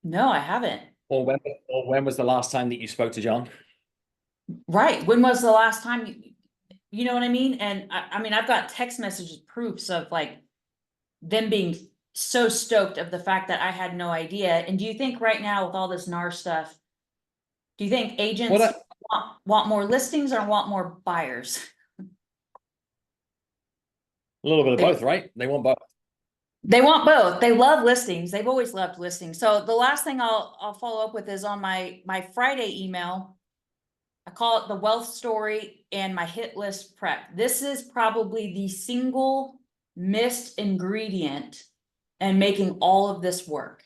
No, I haven't. Or when was the last time that you spoke to John? Right. When was the last time you know what I mean? And I mean, I've got text messages, proofs of like them being so stoked of the fact that I had no idea. And do you think right now with all this NAR stuff, do you think agents want more listings or want more buyers? A little bit of both, right? They want both. They want both. They love listings. They've always loved listings. So the last thing I'll follow up with is on my Friday email. I call it the wealth story and my hit list prep. This is probably the single missed ingredient in making all of this work.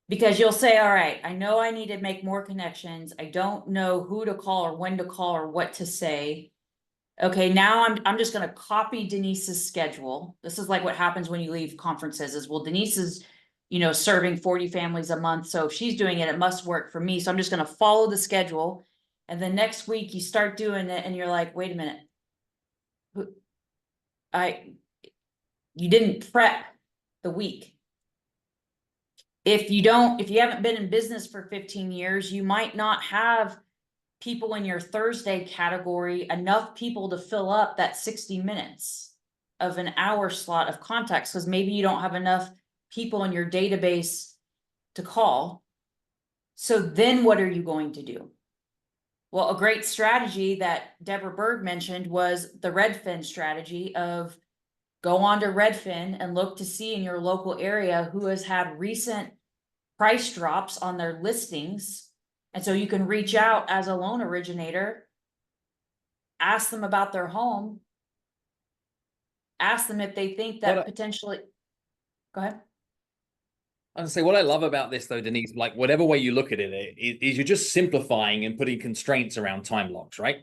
Because you'll say, all right, I know I need to make more connections. I don't know who to call or when to call or what to say. Okay, now I'm just gonna copy Denise's schedule. This is like what happens when you leave conferences is, well, Denise is, serving 40 families a month. So if she's doing it, it must work for me. So I'm just gonna follow the schedule. And then next week you start doing it and you're like, wait a minute. You didn't prep the week. If you haven't been in business for 15 years, you might not have people in your Thursday category, enough people to fill up that 60 minutes of an hour slot of contacts, because maybe you don't have enough people in your database to call. So then what are you going to do? Well, a great strategy that Deborah Berg mentioned was the Redfin strategy of go on to Redfin and look to see in your local area who has had recent price drops on their listings. And so you can reach out as a loan originator, ask them about their home, ask them if they think that potentially, go ahead. I was gonna say, what I love about this though, Denise, like whatever way you look at it, is you're just simplifying and putting constraints around time blocks, right?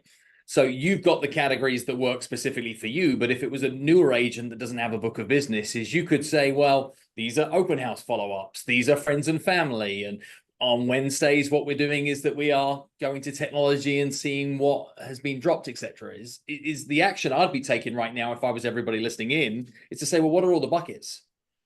So you've got the categories that work specifically for you, but if it was a newer agent that doesn't have a book of business, is you could say, well, these are open house follow-ups, these are friends and family, and on Wednesdays, what we're doing is that we are going to technology and seeing what has been dropped, etc. Is the action I'd be taking right now if I was everybody listening in, is to say, well, what are all the buckets?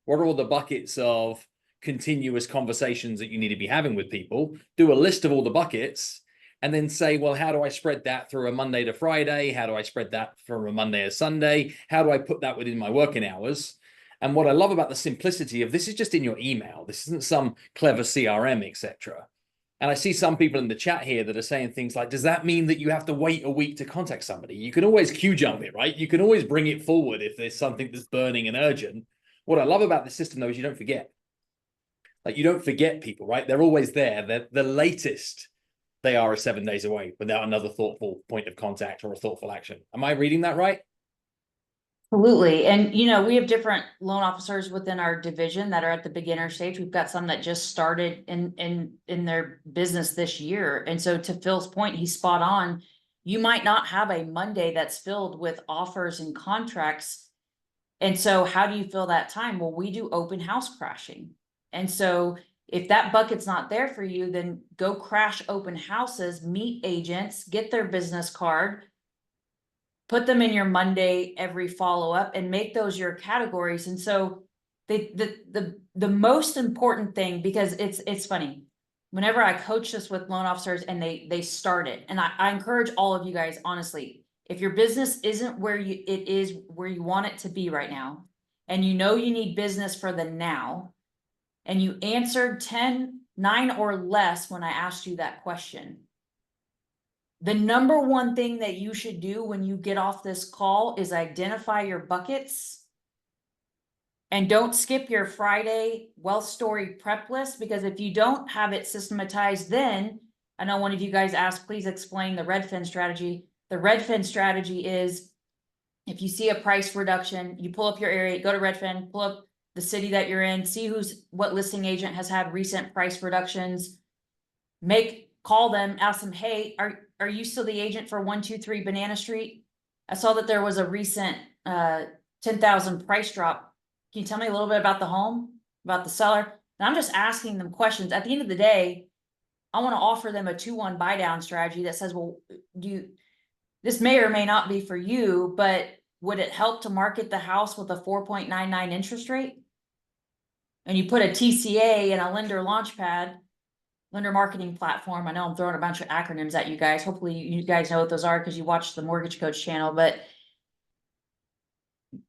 What are all the buckets of continuous conversations that you need to be having with people? Do a list of all the buckets and then say, well, how do I spread that through a Monday to Friday? How do I spread that from a Monday to Sunday? How do I put that within my working hours? And what I love about the simplicity of this is just in your email. This isn't some clever CRM, etc. And I see some people in the chat here that are saying things like, does that mean that you have to wait a week to contact somebody? You can always queue jump it, right? You can always bring it forward if there's something that's burning and urgent. What I love about the system, though, is you don't forget. Like, you don't forget people, right? They're always there. They're the latest they are 7 days away without another thoughtful point of contact or a thoughtful action. Am I reading that right? Absolutely. And, we have different loan officers within our division that are at the beginner stage. We've got some that just started in their business this year. And so to Phil's point, he's spot on. You might not have a Monday that's filled with offers and contracts. And so how do you fill that time? Well, we do open house crashing. And so if that bucket's not there for you, then go crash open houses, meet agents, get their business card, put them in your Monday every follow-up and make those your categories. And so the most important thing, because it's funny, whenever I coach this with loan officers and they start it, and I encourage all of you guys, honestly, if your business isn't where it is where you want it to be right now, and you need business for the now, and you answered 10, 9 or less when I asked you that question, the number one thing that you should do when you get off this call is identify your buckets. And don't skip your Friday wealth story prep list, because if you don't have it systematized, then I know one of you guys asked, please explain the Redfin strategy. The Redfin strategy is if you see a price reduction, you pull up your area, go to Redfin, pull up the city that you're in, see what listing agent has had recent price reductions, call them, ask them, hey, are you still the agent for 123 Banana Street? I saw that there was a recent 10,000 price drop. Can you tell me a little bit about the home, about the seller? And I'm just asking them questions. At the end of the day, I want to offer them a 2-1 buy down strategy that says, well, this may or may not be for you, but would it help to market the house with a 4.99 interest rate? And you put a TCA and a lender launchpad, lender marketing platform. I know I'm throwing a bunch of acronyms at you guys. Hopefully you guys know what those are because you watched the Mortgage Coach channel, but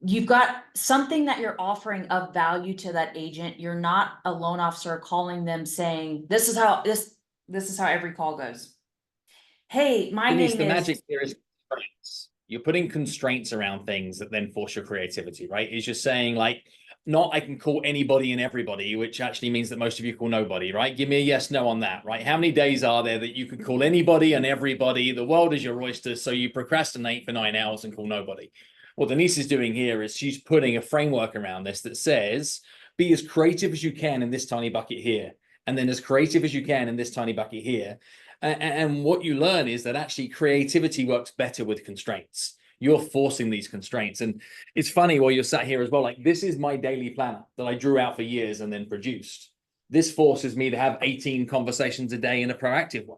you've got something that you're offering of value to that agent. You're not a loan officer calling them saying, this is how every call goes. Hey, my Denise, name the is magic here is constraints. You're putting constraints around things that then force your creativity, right? It's just saying like, not I can call anybody and everybody, which actually means that most of you call nobody, right? Give me a yes, no on that, right? How many days are there that you could call anybody and everybody? The world is your oyster, so you procrastinate for 9 hours and call nobody. What Denise is doing here is she's putting a framework around this that says, be as creative as you can in this tiny bucket here, and then as creative as you can in this tiny bucket here. And what you learn is that actually creativity works better with constraints. You're forcing these constraints. And it's funny while you're sat here as well, like this is my daily planner that I drew out for years and then produced. This forces me to have 18 conversations a day in a proactive way.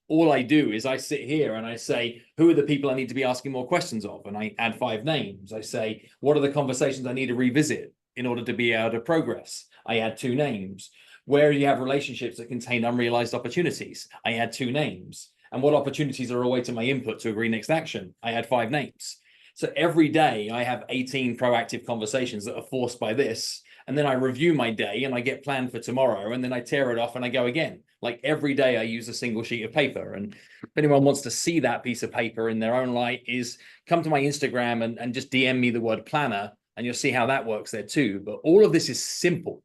All I do is I sit here and I say, who are the people I need to be asking more questions of? And I add 5 names. I say, what are the conversations I need to revisit in order to be able to progress? I add 2 names. Where you have relationships that contain unrealized opportunities, I add 2 names. And what opportunities are awaiting my input to agree next action? I add 5 names. So every day I have 18 proactive conversations that are forced by this. And then I review my day and I get planned for tomorrow, and then I tear it off and I go again. Like every day I use a single sheet of paper. And if anyone wants to see that piece of paper in their own light, is come to my Instagram and just DM me the word planner, and you'll see how that works there too. But all of this is simple.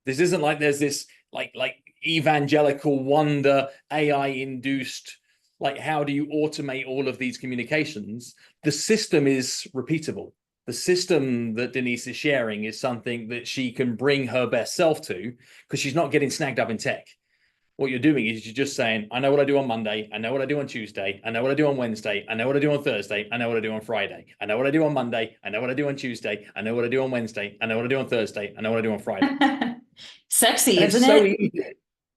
This isn't like there's this like evangelical wonder, AI induced, like how do you automate all of these communications? The system is repeatable. The system that Denise is sharing is something that she can bring her best self to, because she's not getting snagged up in tech. What you're doing is you're just saying, I know what I do on Monday. I know what I do on Tuesday. I know what I do on Wednesday. I know what I do on Thursday. I know what I do on Friday. I know what I do on Monday. I know what I do on Tuesday. I know what I do on Wednesday. I know what I do on Thursday. I know what I do on Friday. Sexy, And it's isn't so it? easy.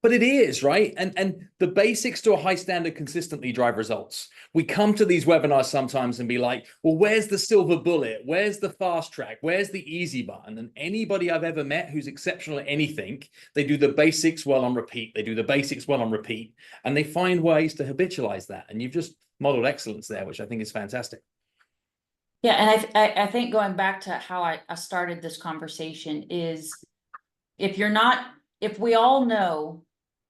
But it is, right? And the basics to a high standard consistently drive results. We come to these webinars sometimes and be like, well, where's the silver bullet? Where's the fast track? Where's the easy button? And anybody I've ever met who's exceptional at anything, they do the basics well on repeat. They do the basics well on repeat, and they find ways to habitualize that. And you've just modeled excellence there, which I think is fantastic. Yeah, and I think going back to how I started this conversation is, if we all know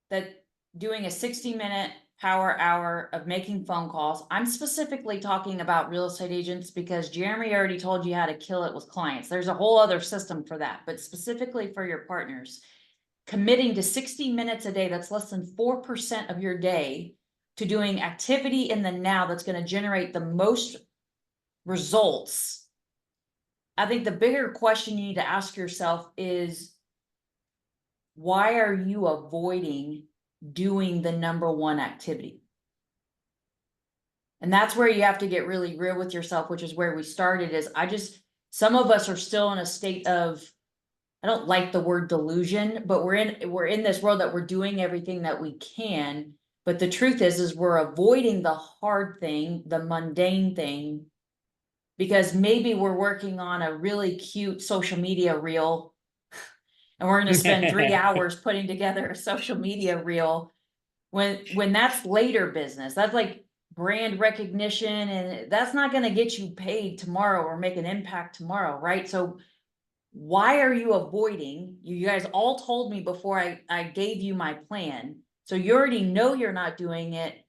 that doing a 60-minute power hour of making phone calls, I'm specifically talking about real estate agents because Jeremy already told you how to kill it with clients. There's a whole other system for that, but specifically for your partners, committing to 60 minutes a day, that's less than 4% of your day, to doing activity in the now that's going to generate the most results. I think the bigger question you need to ask yourself is, why are you avoiding doing the number one activity? And that's where you have to get really real with yourself, which is where we started. Is some of us are still in a state of, I don't like the word delusion, but we're in this world that we're doing everything that we can. But the truth is we're avoiding the hard thing, the mundane thing, because maybe we're working on a really cute social media reel, and we're going to spend 3 hours putting together a social media reel, when that's later business. That's like brand recognition, and that's not going to get you paid tomorrow or make an impact tomorrow, right? So why are you avoiding? You guys all told me before I gave you my plan, so you already know you're not doing it.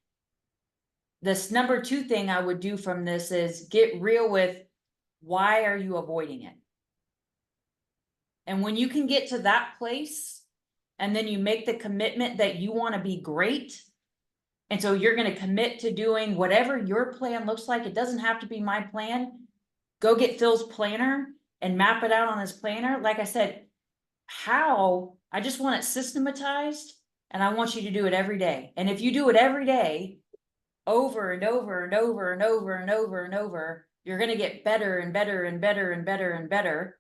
This number 2 thing I would do from this is get real with, why are you avoiding it? And when you can get to that place, and then you make the commitment that you want to be great, and so you're going to commit to doing whatever your plan looks like. It doesn't have to be my plan. Go get Phil's planner and map it out on his planner. Like I said, I just want it systematized, and I want you to do it every day. And if you do it every day, over and over and over and over and over and over, you're going to get better and better and better and better and better.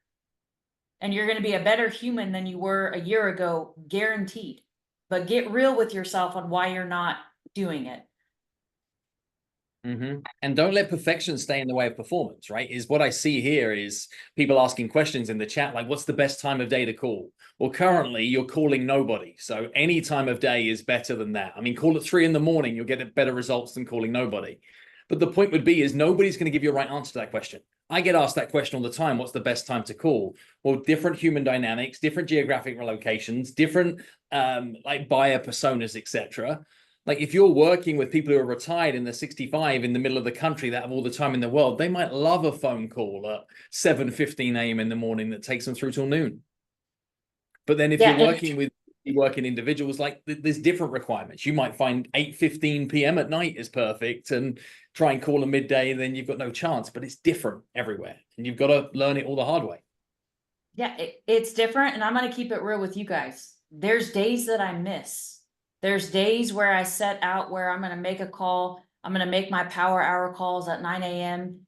And you're going to be a better human than you were a year ago, guaranteed. But get real with yourself on why you're not doing it. And don't let perfection stay in the way of performance, right? Is what I see here is people asking questions in the chat, like, what's the best time of day to call? Well, currently you're calling nobody. So any time of day is better than that. I mean, call at 3 a.m, you'll get better results than calling nobody. But the point would be is nobody's going to give you a right answer to that question. I get asked that question all the time. What's the best time to call? Well, different human dynamics, different geographic locations, different like buyer personas, etc. Like if you're working with people who are retired and they're 65 in the middle of the country that have all the time in the world, they might love a phone call at 7:15 a.m. in the morning that takes them through till noon. But then if you're working with individuals, like there's different requirements. You might find 8:15 p.m. at night is perfect and try and call a midday, and then you've got no chance. But it's different everywhere, and you've got to learn it all the hard way. Yeah, it's different, and I'm going to keep it real with you guys. There's days that I miss. There's days where I set out where I'm going to make a call. I'm going to make my power hour calls at 9 a.m.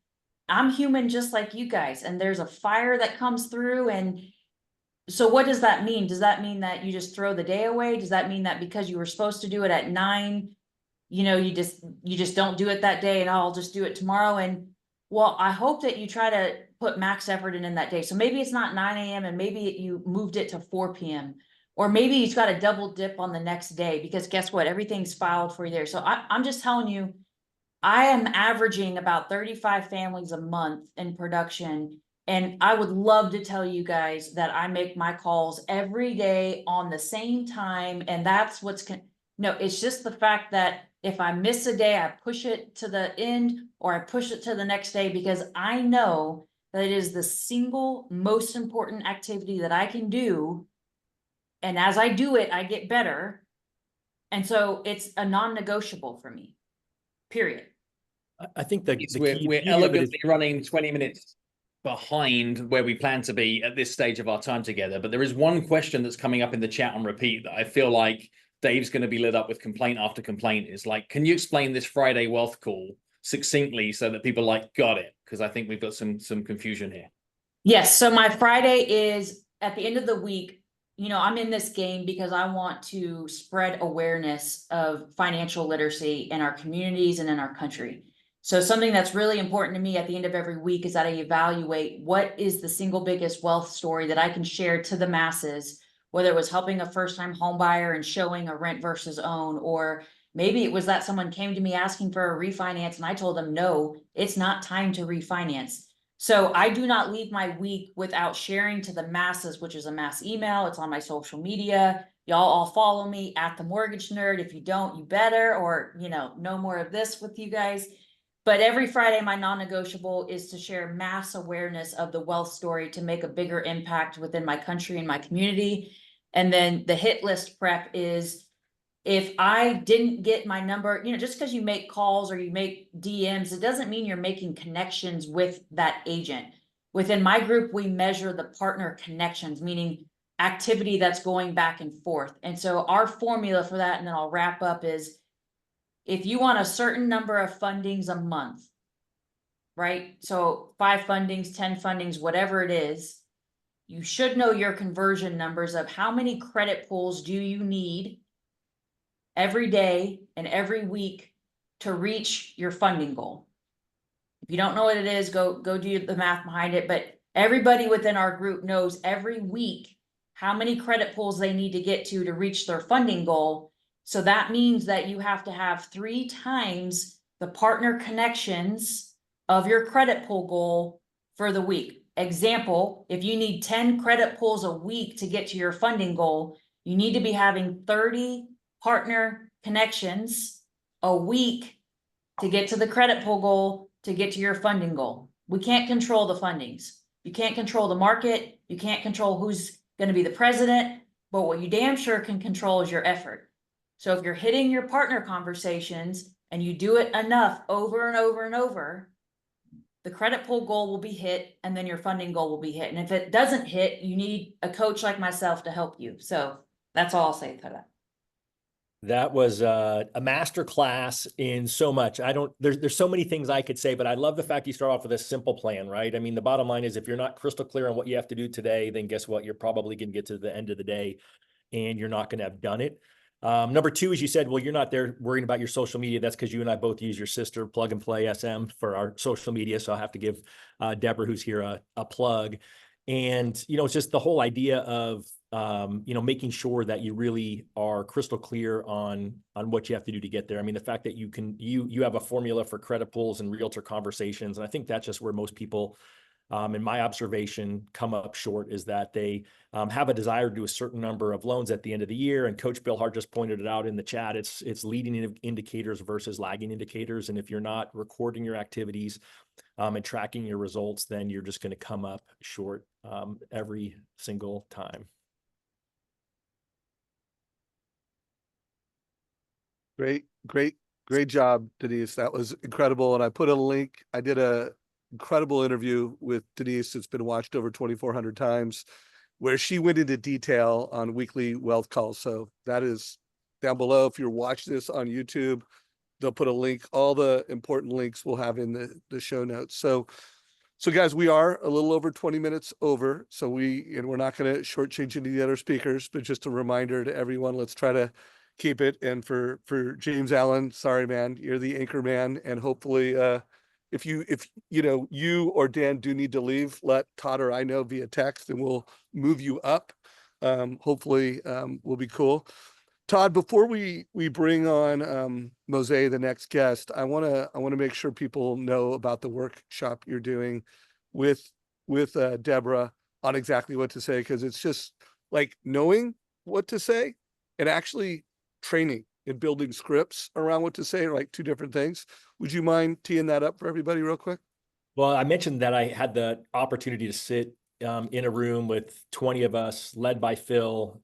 I'm human just like you guys, and there's a fire that comes through. And so what does that mean? Does that mean that you just throw the day away? Does that mean that because you were supposed to do it at 9, you just don't do it that day and I'll just do it tomorrow? And well, I hope that you try to put max effort in that day. So maybe it's not 9 a.m. and maybe you moved it to 4 p.m. Or maybe you've got a double dip on the next day, because guess what? Everything's filed for you there. So I'm just telling you, I am averaging about 35 families a month in production. And I would love to tell you guys that I make my calls every day on the same time. And that's no, it's just the fact that if I miss a day, I push it to the end or I push it to the next day, because I know that it is the single most important activity that I can do. And as I do it, I get better. And so it's a non-negotiable for me, period. I think the We're beauty of it is, elegantly running 20 minutes behind where we plan to be at this stage of our time together. But there is one question that's coming up in the chat on repeat that I feel like Dave's going to be lit up with complaint after complaint. Is like, can you explain this Friday wealth call succinctly so that people got it? Because I think we've got some confusion here. Yes, so my Friday is at the end of the week. I'm in this game because I want to spread awareness of financial literacy in our communities and in our country. So something that's really important to me at the end of every week is that I evaluate what is the single biggest wealth story that I can share to the masses, whether it was helping a first-time home buyer and showing a rent versus own, or maybe it was that someone came to me asking for a refinance and I told them, no, it's not time to refinance. So I do not leave my week without sharing to the masses, which is a mass email. It's on my social media. Y'all all follow me at The Mortgage Nerd. If you don't, you better, or, no more of this with you guys. But every Friday, my non-negotiable is to share mass awareness of the wealth story to make a bigger impact within my country and my community. And then the hit list prep is, if I didn't get my number, just because you make calls or you make DMs, it doesn't mean you're making connections with that agent. Within my group, we measure the partner connections, meaning activity that's going back and forth. And so our formula for that, and then I'll wrap up, is if you want a certain number of fundings a month, right? So 5 fundings, 10 fundings, whatever it is, you should know your conversion numbers of how many credit pulls do you need every day and every week to reach your funding goal. If you don't know what it is, go do the math behind it. But everybody within our group knows every week how many credit pulls they need to get to reach their funding goal. So that means that you have to have 3 times the partner connections of your credit pull goal for the week. Example, if you need 10 credit pulls a week to get to your funding goal, you need to be having 30 partner connections a week to get to the credit pull goal, to get to your funding goal. We can't control the fundings. You can't control the market. You can't control who's going to be the president, but what you damn sure can control is your effort. So if you're hitting your partner conversations and you do it enough over and over and over, the credit pull goal will be hit, and then your funding goal will be hit. And if it doesn't hit, you need a coach like myself to help you. So that's all I'll say for that. That was a master class in so much. There's so many things I could say, but I love the fact you start off with a simple plan, right? I mean, the bottom line is, if you're not crystal clear on what you have to do today, then guess what? You're probably going to get to the end of the day and you're not going to have done it. Number 2, as you said, well, you're not there worrying about your social media. That's because you and I both use your sister, Plug and Play SM, for our social media. So I'll have to give Deborah, who's here, a plug. And, it's just the whole idea of, making sure that you really are crystal clear on what you have to do to get there. I mean, the fact that you have a formula for credit pulls and realtor conversations. And I think that's just where most people, in my observation, come up short, is that they have a desire to do a certain number of loans at the end of the year. And Coach Bill Hart just pointed it out in the chat. It's leading indicators versus lagging indicators. And if you're not recording your activities and tracking your results, then you're just going to come up short every single time. Great job, Denise. That was incredible. And I put a link. I did a incredible interview with Denise. It's been watched over 2,400 times, where she went into detail on weekly wealth calls. So that is down below. If you're watching this on YouTube, they'll put a link. All the important links we'll have in the show notes. So So guys, we are a little over 20 minutes over. So we're not going to shortchange any of the other speakers, but just a reminder to everyone, let's try to keep it. And for James Allen, sorry, man, you're the anchor man. And hopefully, if you or Dan do need to leave, let Todd or I know via text and we'll move you up. Hopefully, we'll be cool. Todd, before we bring on Mosi, the next guest, I want to make sure people know about the workshop you're doing with Deborah on exactly what to say, because it's just like knowing what to say and actually training and building scripts around what to say are like two different things. Would you mind teeing that up for everybody real quick? Well, I mentioned that I had the opportunity to sit in a room with 20 of us, led by Phil,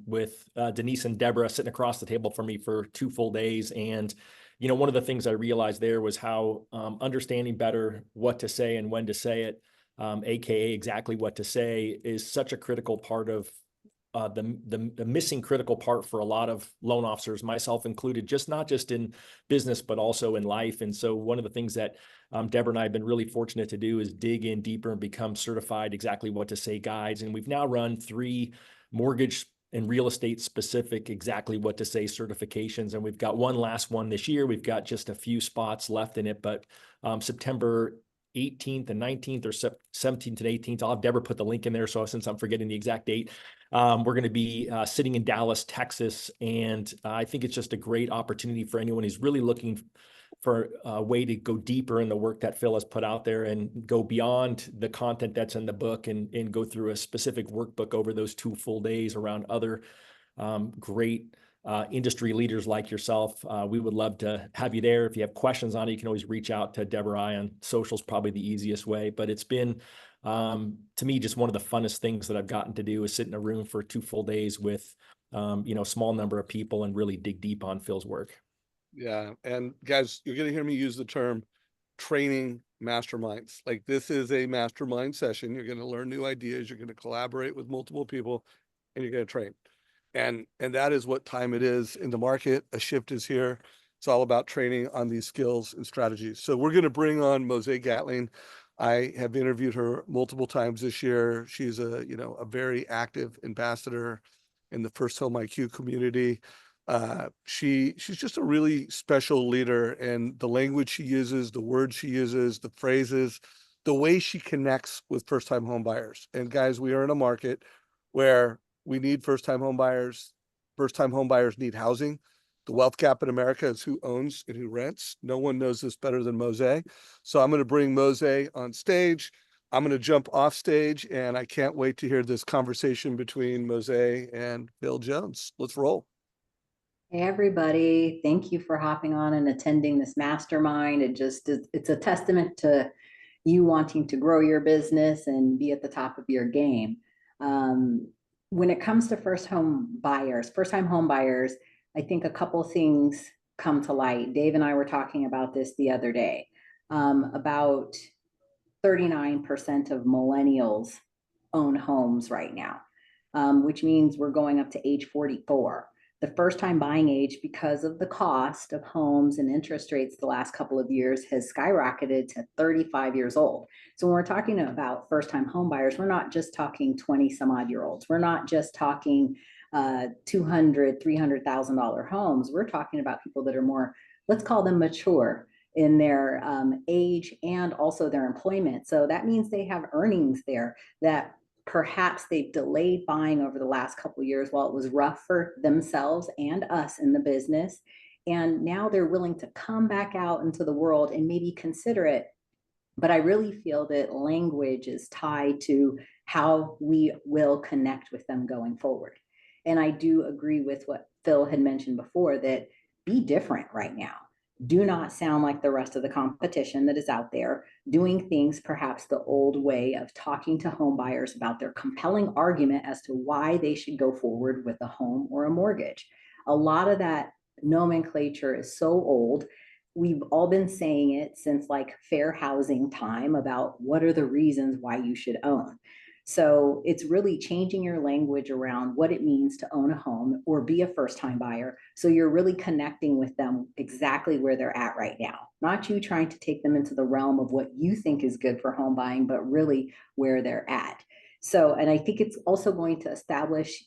with Denise and Deborah sitting across the table from me for 2 full days. And, one of the things I realized there was how understanding better what to say and when to say it, AKA exactly what to say, is such a critical part of the missing critical part for a lot of loan officers, myself included, not just in business, but also in life. And so one of the things that Deborah and I have been really fortunate to do is dig in deeper and become certified exactly what to say guides. And we've now run 3 mortgage and real estate specific exactly what to say certifications. And we've got one last one this year. We've got just a few spots left in it, but September 18th and 19th, or 17th and 18th. I'll have Deborah put the link in there. So since I'm forgetting the exact date, we're going to be sitting in Dallas, Texas. And I think it's just a great opportunity for anyone who's really looking for a way to go deeper in the work that Phil has put out there and go beyond the content that's in the book and go through a specific workbook over those 2 full days around other great industry leaders like yourself. We would love to have you there. If you have questions on it, you can always reach out to Deborah on socials, probably the easiest way. But it's been, to me, just one of the funnest things that I've gotten to do is sit in a room for 2 full days with, a small number of people and really dig deep on Phil's work. Yeah. And guys, you're going to hear me use the term training masterminds. Like, this is a mastermind session. You're going to learn new ideas. You're going to collaborate with multiple people and you're going to train. And that is what time it is in the market. A shift is here. It's all about training on these skills and strategies. So we're going to bring on Mosi Gatling. I have interviewed her multiple times this year. She's a very active ambassador in the First Home IQ community. She's just a really special leader, and the language she uses, the words she uses, the phrases, the way she connects with first-time home buyers. And guys, we are in a market where we need first-time home buyers. First-time home buyers need housing. The wealth gap in America is who owns and who rents. No one knows this better than Mosi. So I'm going to bring Mosi on stage. I'm going to jump off stage, and I can't wait to hear this conversation between Mosi and Phil Jones. Let's roll. Hey, everybody. Thank you for hopping on and attending this mastermind. It's a testament to you wanting to grow your business and be at the top of your game. When it comes to first-time home buyers, I think a couple things come to light. Dave and I were talking about this the other day. About 39% of millennials own homes right now, which means we're going up to age 44. The first time buying age, because of the cost of homes and interest rates the last couple of years, has skyrocketed to 35 years old. So when we're talking about first time home buyers, we're not just talking 20 some odd year olds. We're not just talking $200,000, $300,000 homes. We're talking about people that are more, let's call them mature in their age and also their employment. So that means they have earnings there that perhaps they've delayed buying over the last couple of years while it was rough for themselves and us in the business. And now they're willing to come back out into the world and maybe consider it. But I really feel that language is tied to how we will connect with them going forward. And I do agree with what Phil had mentioned before, that be different right now. Do not sound like the rest of the competition that is out there, doing things perhaps the old way of talking to home buyers about their compelling argument as to why they should go forward with a home or a mortgage. A lot of that nomenclature is so old. We've all been saying it since like fair housing time about what are the reasons why you should own. So it's really changing your language around what it means to own a home or be a first-time buyer. So you're really connecting with them exactly where they're at right now. Not you trying to take them into the realm of what you think is good for home buying, but really where they're at. So, and I think it's also going to establish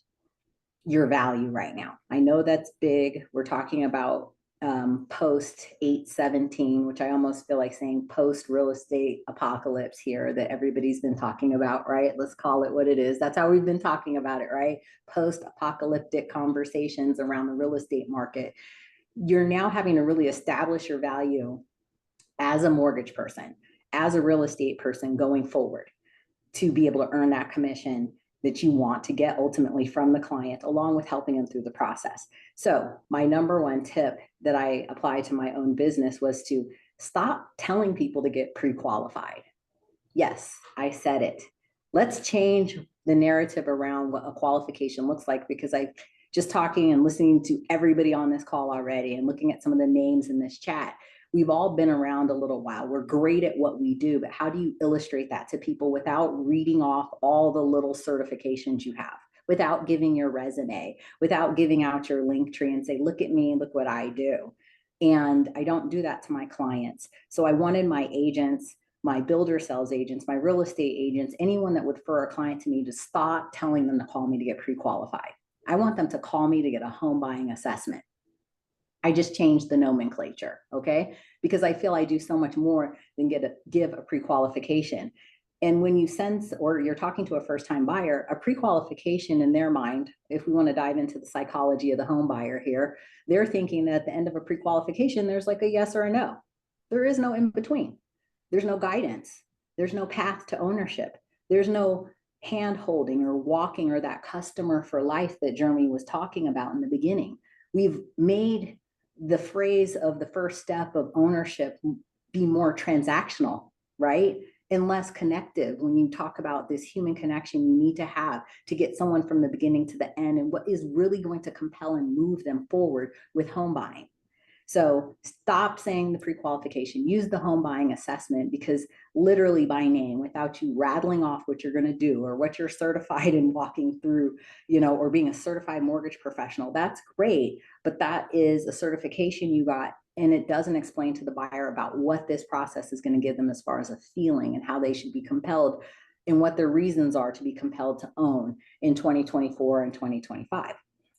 your value right now. I know that's big. We're talking about post 8/17, which I almost feel like saying post real estate apocalypse here that everybody's been talking about, right? Let's call it what it is. That's how we've been talking about it, right? Post apocalyptic conversations around the real estate market. You're now having to really establish your value as a mortgage person, as a real estate person going forward to be able to earn that commission that you want to get ultimately from the client, along with helping them through the process. So my number one tip that I applied to my own business was to stop telling people to get pre-qualified. Yes, I said it. Let's change the narrative around what a qualification looks like, because I just talking and listening to everybody on this call already and looking at some of the names in this chat, we've all been around a little while. We're great at what we do, but how do you illustrate that to people without reading off all the little certifications you have, without giving your resume, without giving out your link tree and say, look at me, look what I do. And I don't do that to my clients. So I wanted my agents, my builder sales agents, my real estate agents, anyone that would refer a client to me to stop telling them to call me to get pre-qualified. I want them to call me to get a home buying assessment. I just changed the nomenclature, okay? Because I feel I do so much more than give a pre-qualification. And when you sense, or you're talking to a first-time buyer, a pre-qualification in their mind, if we want to dive into the psychology of the home buyer here, they're thinking that at the end of a pre-qualification, there's like a yes or a no. There is no in between. There's no guidance. There's no path to ownership. There's no hand holding or walking or that customer for life that Jeremy was talking about in the beginning. We've made the phrase of the first step of ownership be more transactional, right? And less connective when you talk about this human connection you need to have to get someone from the beginning to the end and what is really going to compel and move them forward with home buying. So stop saying the pre-qualification, use the home buying assessment, because literally by name, without you rattling off what you're going to do or what you're certified in walking through, or being a certified mortgage professional, that's great. But that is a certification you got, and it doesn't explain to the buyer about what this process is going to give them as far as a feeling and how they should be compelled and what their reasons are to be compelled to own in 2024 and 2025.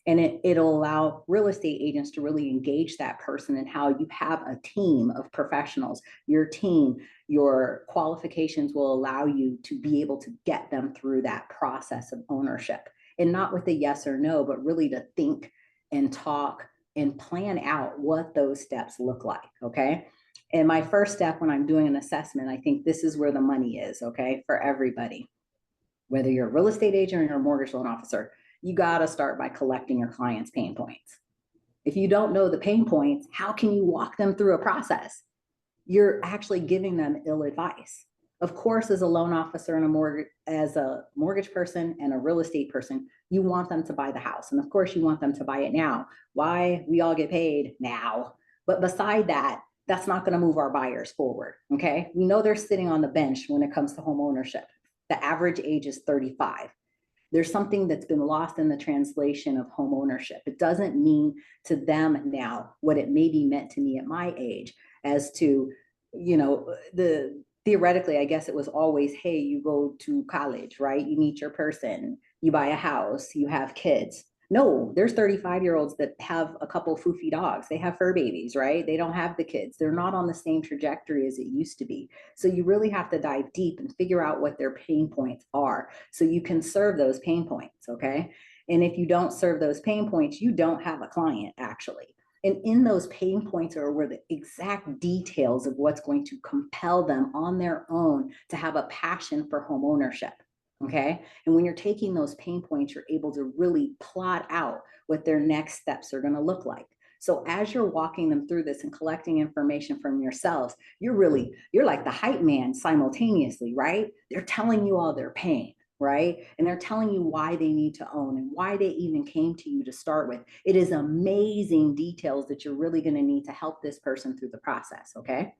And it'll allow real estate agents to really engage that person and how you have a team of professionals. Your team, your qualifications will allow you to be able to get them through that process of ownership, and not with a yes or no, but really to think and talk and plan out what those steps look like, okay? And my first step when I'm doing an assessment, I think this is where the money is, okay, for everybody. Whether you're a real estate agent or you're a mortgage loan officer, you got to start by collecting your clients' pain points. If you don't know the pain points, how can you walk them through a process? You're actually giving them ill advice. Of course, as a loan officer and as a mortgage person and a real estate person, you want them to buy the house. And of course, you want them to buy it now. Why? We all get paid now. But beside that, that's not going to move our buyers forward, okay? We know they're sitting on the bench when it comes to home ownership. The average age is 35. There's something that's been lost in the translation of home ownership. It doesn't mean to them now what it maybe meant to me at my age, as to, theoretically, I guess it was always, hey, you go to college, right? You meet your person, you buy a house, you have kids. No, there's 35-year-olds that have a couple foofy dogs. They have fur babies, right? They don't have the kids. They're not on the same trajectory as it used to be. So you really have to dive deep and figure out what their pain points are so you can serve those pain points, okay? And if you don't serve those pain points, you don't have a client, actually. And in those pain points are where the exact details of what's going to compel them on their own to have a passion for home ownership. Okay. And when you're taking those pain points, you're able to really plot out what their next steps are going to look like. So as you're walking them through this and collecting information from yourselves, you're like the hype man simultaneously, right? They're telling you all their pain, right? And they're telling you why they need to own and why they even came to you to start with. It is amazing details that you're really going to need to help this person through the process. Okay.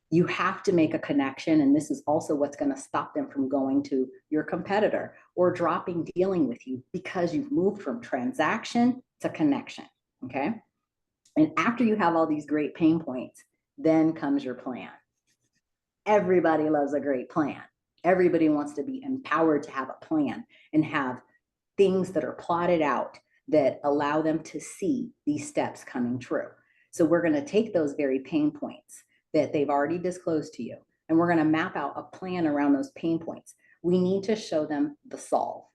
You have to make a connection. And this is also what's going to stop them from going to your competitor or dropping dealing with you, because you've moved from transaction to connection. Okay. And after you have all these great pain points, then comes your plan. Everybody loves a great plan. Everybody wants to be empowered to have a plan and have things that are plotted out that allow them to see these steps coming true. So we're going to take those very pain points that they've already disclosed to you, and we're going to map out a plan around those pain points. We need to show them the solve.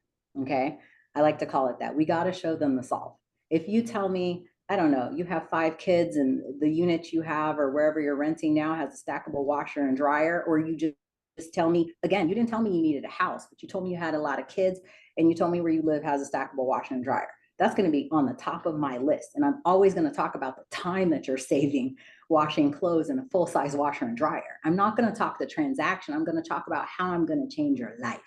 Okay. I like to call it that. We got to show them the solve. If you tell me, I don't know, you have 5 kids and the unit you have or wherever you're renting now has a stackable washer and dryer, or you just tell me, again, you didn't tell me you needed a house, but you told me you had a lot of kids and you told me where you live has a stackable washer and dryer. That's going to be on the top of my list. And I'm always going to talk about the time that you're saving washing clothes in a full-size washer and dryer. I'm not going to talk the transaction. I'm going to talk about how I'm going to change your life.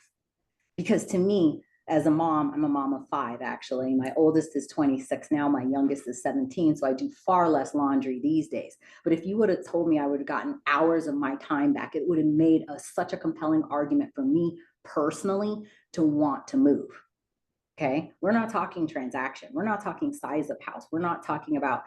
Because to me, as a mom, I'm a mom of 5, actually. My oldest is 26 now. My youngest is 17. So I do far less laundry these days. But if you would have told me I would have gotten hours of my time back, it would have made such a compelling argument for me personally to want to move. Okay. We're not talking transaction. We're not talking size of house. We're not talking about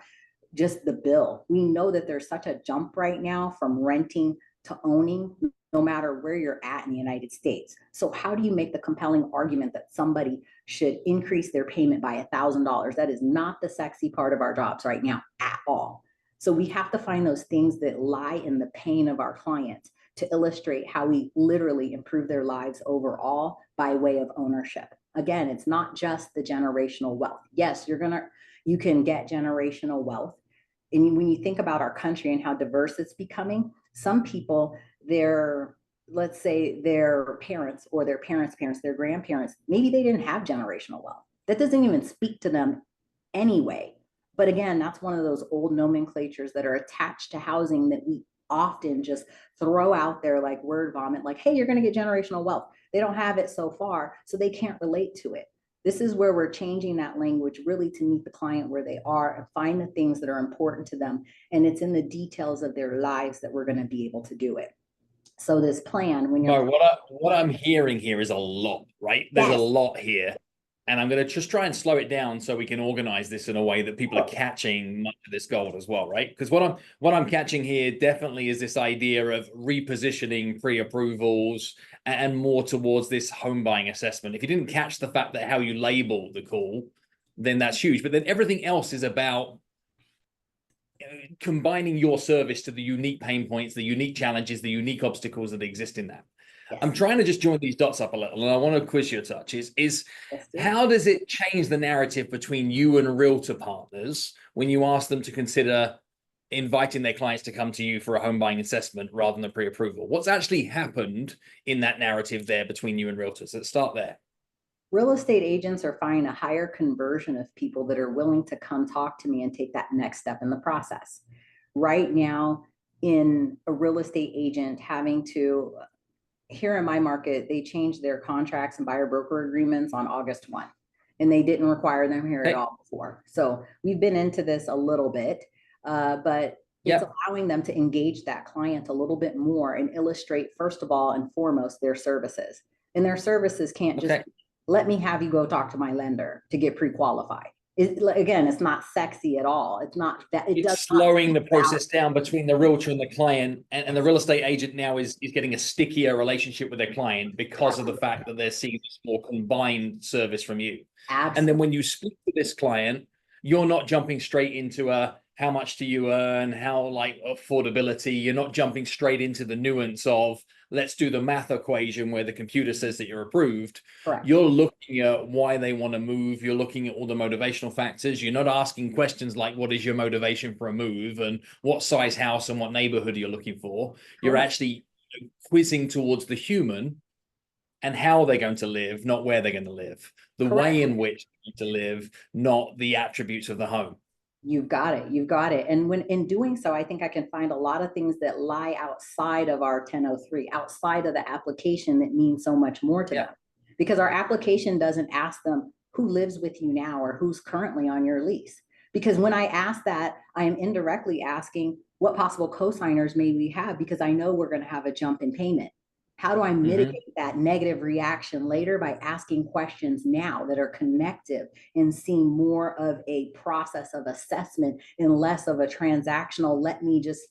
just the bill. We know that there's such a jump right now from renting to owning, no matter where you're at in the United States. So how do you make the compelling argument that somebody should increase their payment by $1,000? That is not the sexy part of our jobs right now at all. So we have to find those things that lie in the pain of our clients to illustrate how we literally improve their lives overall by way of ownership. Again, it's not just the generational wealth. Yes, you can get generational wealth. And when you think about our country and how diverse it's becoming, some people, let's say their parents or their parents' parents, their grandparents, maybe they didn't have generational wealth. That doesn't even speak to them anyway. But again, that's one of those old nomenclatures that are attached to housing that we often just throw out there like word vomit, like, hey, you're going to get generational wealth. They don't have it so far, so they can't relate to it. This is where we're changing that language really to meet the client where they are and find the things that are important to them. And it's in the details of their lives that we're going to be able to do it. So this plan, when you're— No, what I'm hearing here is a lot, right? There's a lot here. And I'm going to just try and slow it down so we can organize this in a way that people are catching much of this gold as well, right? Because what I'm catching here definitely is this idea of repositioning pre-approvals and more towards this home buying assessment. If you didn't catch the fact that how you label the call, then that's huge. But then everything else is about combining your service to the unique pain points, the unique challenges, the unique obstacles that exist in that. Yes. I'm trying to just join these dots up a little, and I want to quiz you a touch. How does it change the narrative between you and realtor partners when you ask them to consider inviting their clients to come to you for a home buying assessment rather than a pre-approval? What's actually happened in that narrative there between you and realtors? Let's start there. Real estate agents are finding a higher conversion of people that are willing to come talk to me and take that next step in the process. Right now, in a real estate agent having to— here in my market, they changed their contracts and buyer broker agreements on August 1, and they didn't require them here at all before. So we've been into this a little bit, but it's allowing them to engage that client a little bit more and illustrate, first of all and foremost, their services. And their services can't just let me have you go talk to my lender to get pre-qualified. Again, it's not sexy at all. It's not that. It's slowing the process down between the realtor and the client, and the real estate agent now is getting a stickier relationship with their client because of the fact that they're seeing this more combined service from you. Absolutely. And then when you speak to this client, you're not jumping straight into how much do you earn, how like affordability. You're not jumping straight into the nuance of let's do the math equation where the computer says that you're approved. Correct. You're looking at why they want to move. You're looking at all the motivational factors. You're not asking questions like what is your motivation for a move and what size house and what neighborhood you're looking for. You're actually quizzing towards the human and how they're going to live, not where they're going to live. The way in which they're going to live, not the attributes of the home. You've got it. You've got it. And when in doing so, I think I can find a lot of things that lie outside of our 1003, outside of the application that means so much more to them. Because our application doesn't ask them who lives with you now or who's currently on your lease. Because when I ask that, I am indirectly asking, what possible cosigners may we have? Because I know we're going to have a jump in payment. How do I mitigate that negative reaction later by asking questions now that are connective and seeing more of a process of assessment and less of a transactional, let me just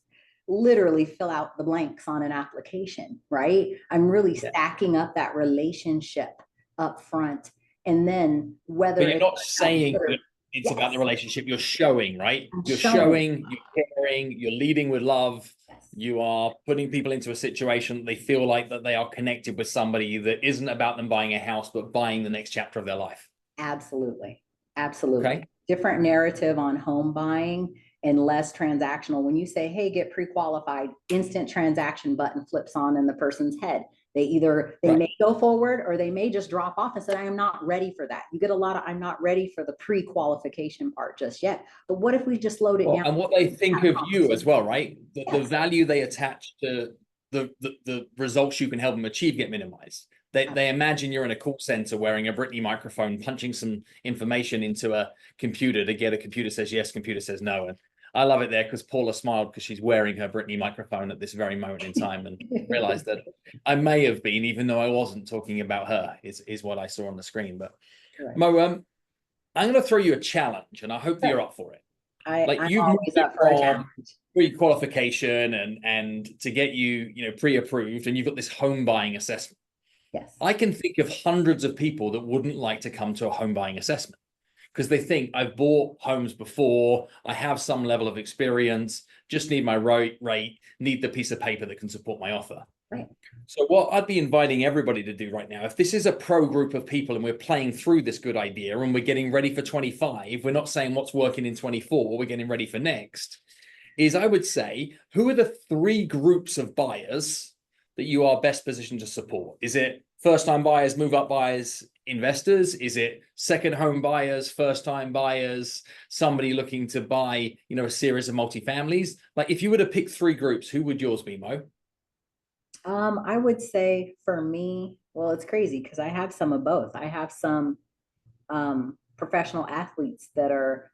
literally fill out the blanks on an application, right? I'm really stacking up that relationship up front. And then whether But you're not saying that it's about the relationship, you're showing, right? You're showing, you're caring, you're leading with love. You are putting people into a situation that they feel like that they are connected with somebody that isn't about them buying a house, but buying the next chapter of their life. Absolutely. Absolutely. Okay. Different narrative on home buying and less transactional. When you say, hey, get pre-qualified, instant transaction button flips on in the person's head. They may go forward or they may just drop off and say, I am not ready for that. You get a lot of, I'm not ready for the pre-qualification part just yet. But what if we just load it down? And what they think of you as well, right? The value they attach to the results you can help them achieve get minimized. They imagine you're in a call center wearing a Britney microphone, punching some information into a computer to get a computer says yes, computer says no. And I love it there because Paula smiled because she's wearing her Britney microphone at this very moment in time and realized that I may have been, even though I wasn't talking about her, is what I saw on the screen. But Mo, I'm going to throw you a challenge and I hope that you're up for it. I'm always up for a challenge. Pre-qualification and to get you, pre-approved, and you've got this home buying assessment. Yes. I can think of hundreds of people that wouldn't like to come to a home buying assessment because they think I've bought homes before, I have some level of experience, just need my rate, need the piece of paper that can support my offer. Right. So what I'd be inviting everybody to do right now, if this is a pro group of people and we're playing through this good idea and we're getting ready for 25, we're not saying what's working in 24, we're getting ready for next, is I would say, who are the 3 groups of buyers that you are best positioned to support? Is it first-time buyers, move-up buyers, investors? Is it second home buyers, first-time buyers, somebody looking to buy, a series of multifamilies? Like if you were to pick 3 groups, who would yours be, Mo? I would say for me, well, it's crazy because I have some of both. I have some professional athletes that are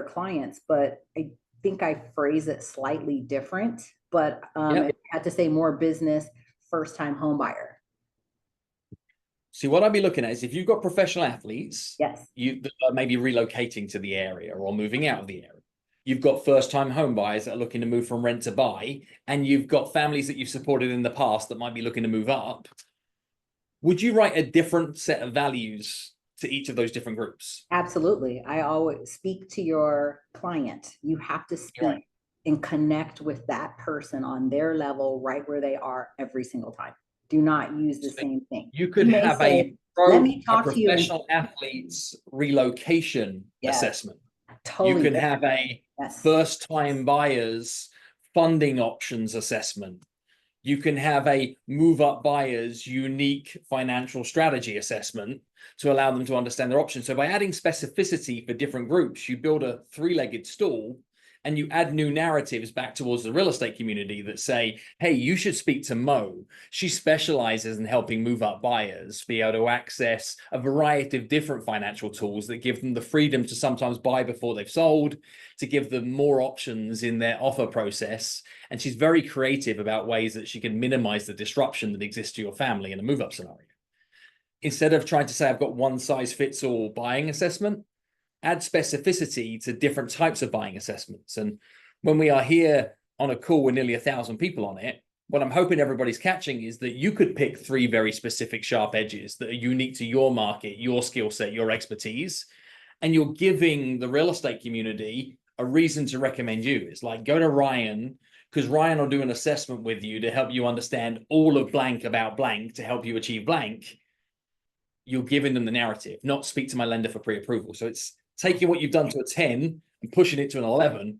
clients, but I think I phrase it slightly different. But I had to say more business, first-time home buyer. See, what I'd be looking at is if you've got professional athletes, yes, you maybe relocating to the area or moving out of the area. You've got first-time home buyers that are looking to move from rent to buy, and you've got families that you've supported in the past that might be looking to move up. Would you write a different set of values to each of those different groups? Absolutely. I always speak to your client. You have to speak and connect with that person on their level, right where they are every single time. Do not use the same thing. You could have a professional athlete's relocation assessment. Totally. You can have a first-time buyers funding options assessment. You can have a move-up buyers unique financial strategy assessment to allow them to understand their options. So by adding specificity for different groups, you build a 3-legged stool and you add new narratives back towards the real estate community that say, hey, you should speak to Mo. She specializes in helping move up buyers be able to access a variety of different financial tools that give them the freedom to sometimes buy before they've sold, to give them more options in their offer process. And she's very creative about ways that she can minimize the disruption that exists to your family in a move up scenario. Instead of trying to say, I've got one size fits all buying assessment, add specificity to different types of buying assessments. And when we are here on a call with nearly 1,000 people on it, what I'm hoping everybody's catching is that you could pick 3 very specific sharp edges that are unique to your market, your skill set, your expertise. And you're giving the real estate community a reason to recommend you. It's like, go to Ryan, because Ryan will do an assessment with you to help you understand all of blank about blank to help you achieve blank. You're giving them the narrative, not speak to my lender for pre-approval. So it's taking what you've done to a 10 and pushing it to an 11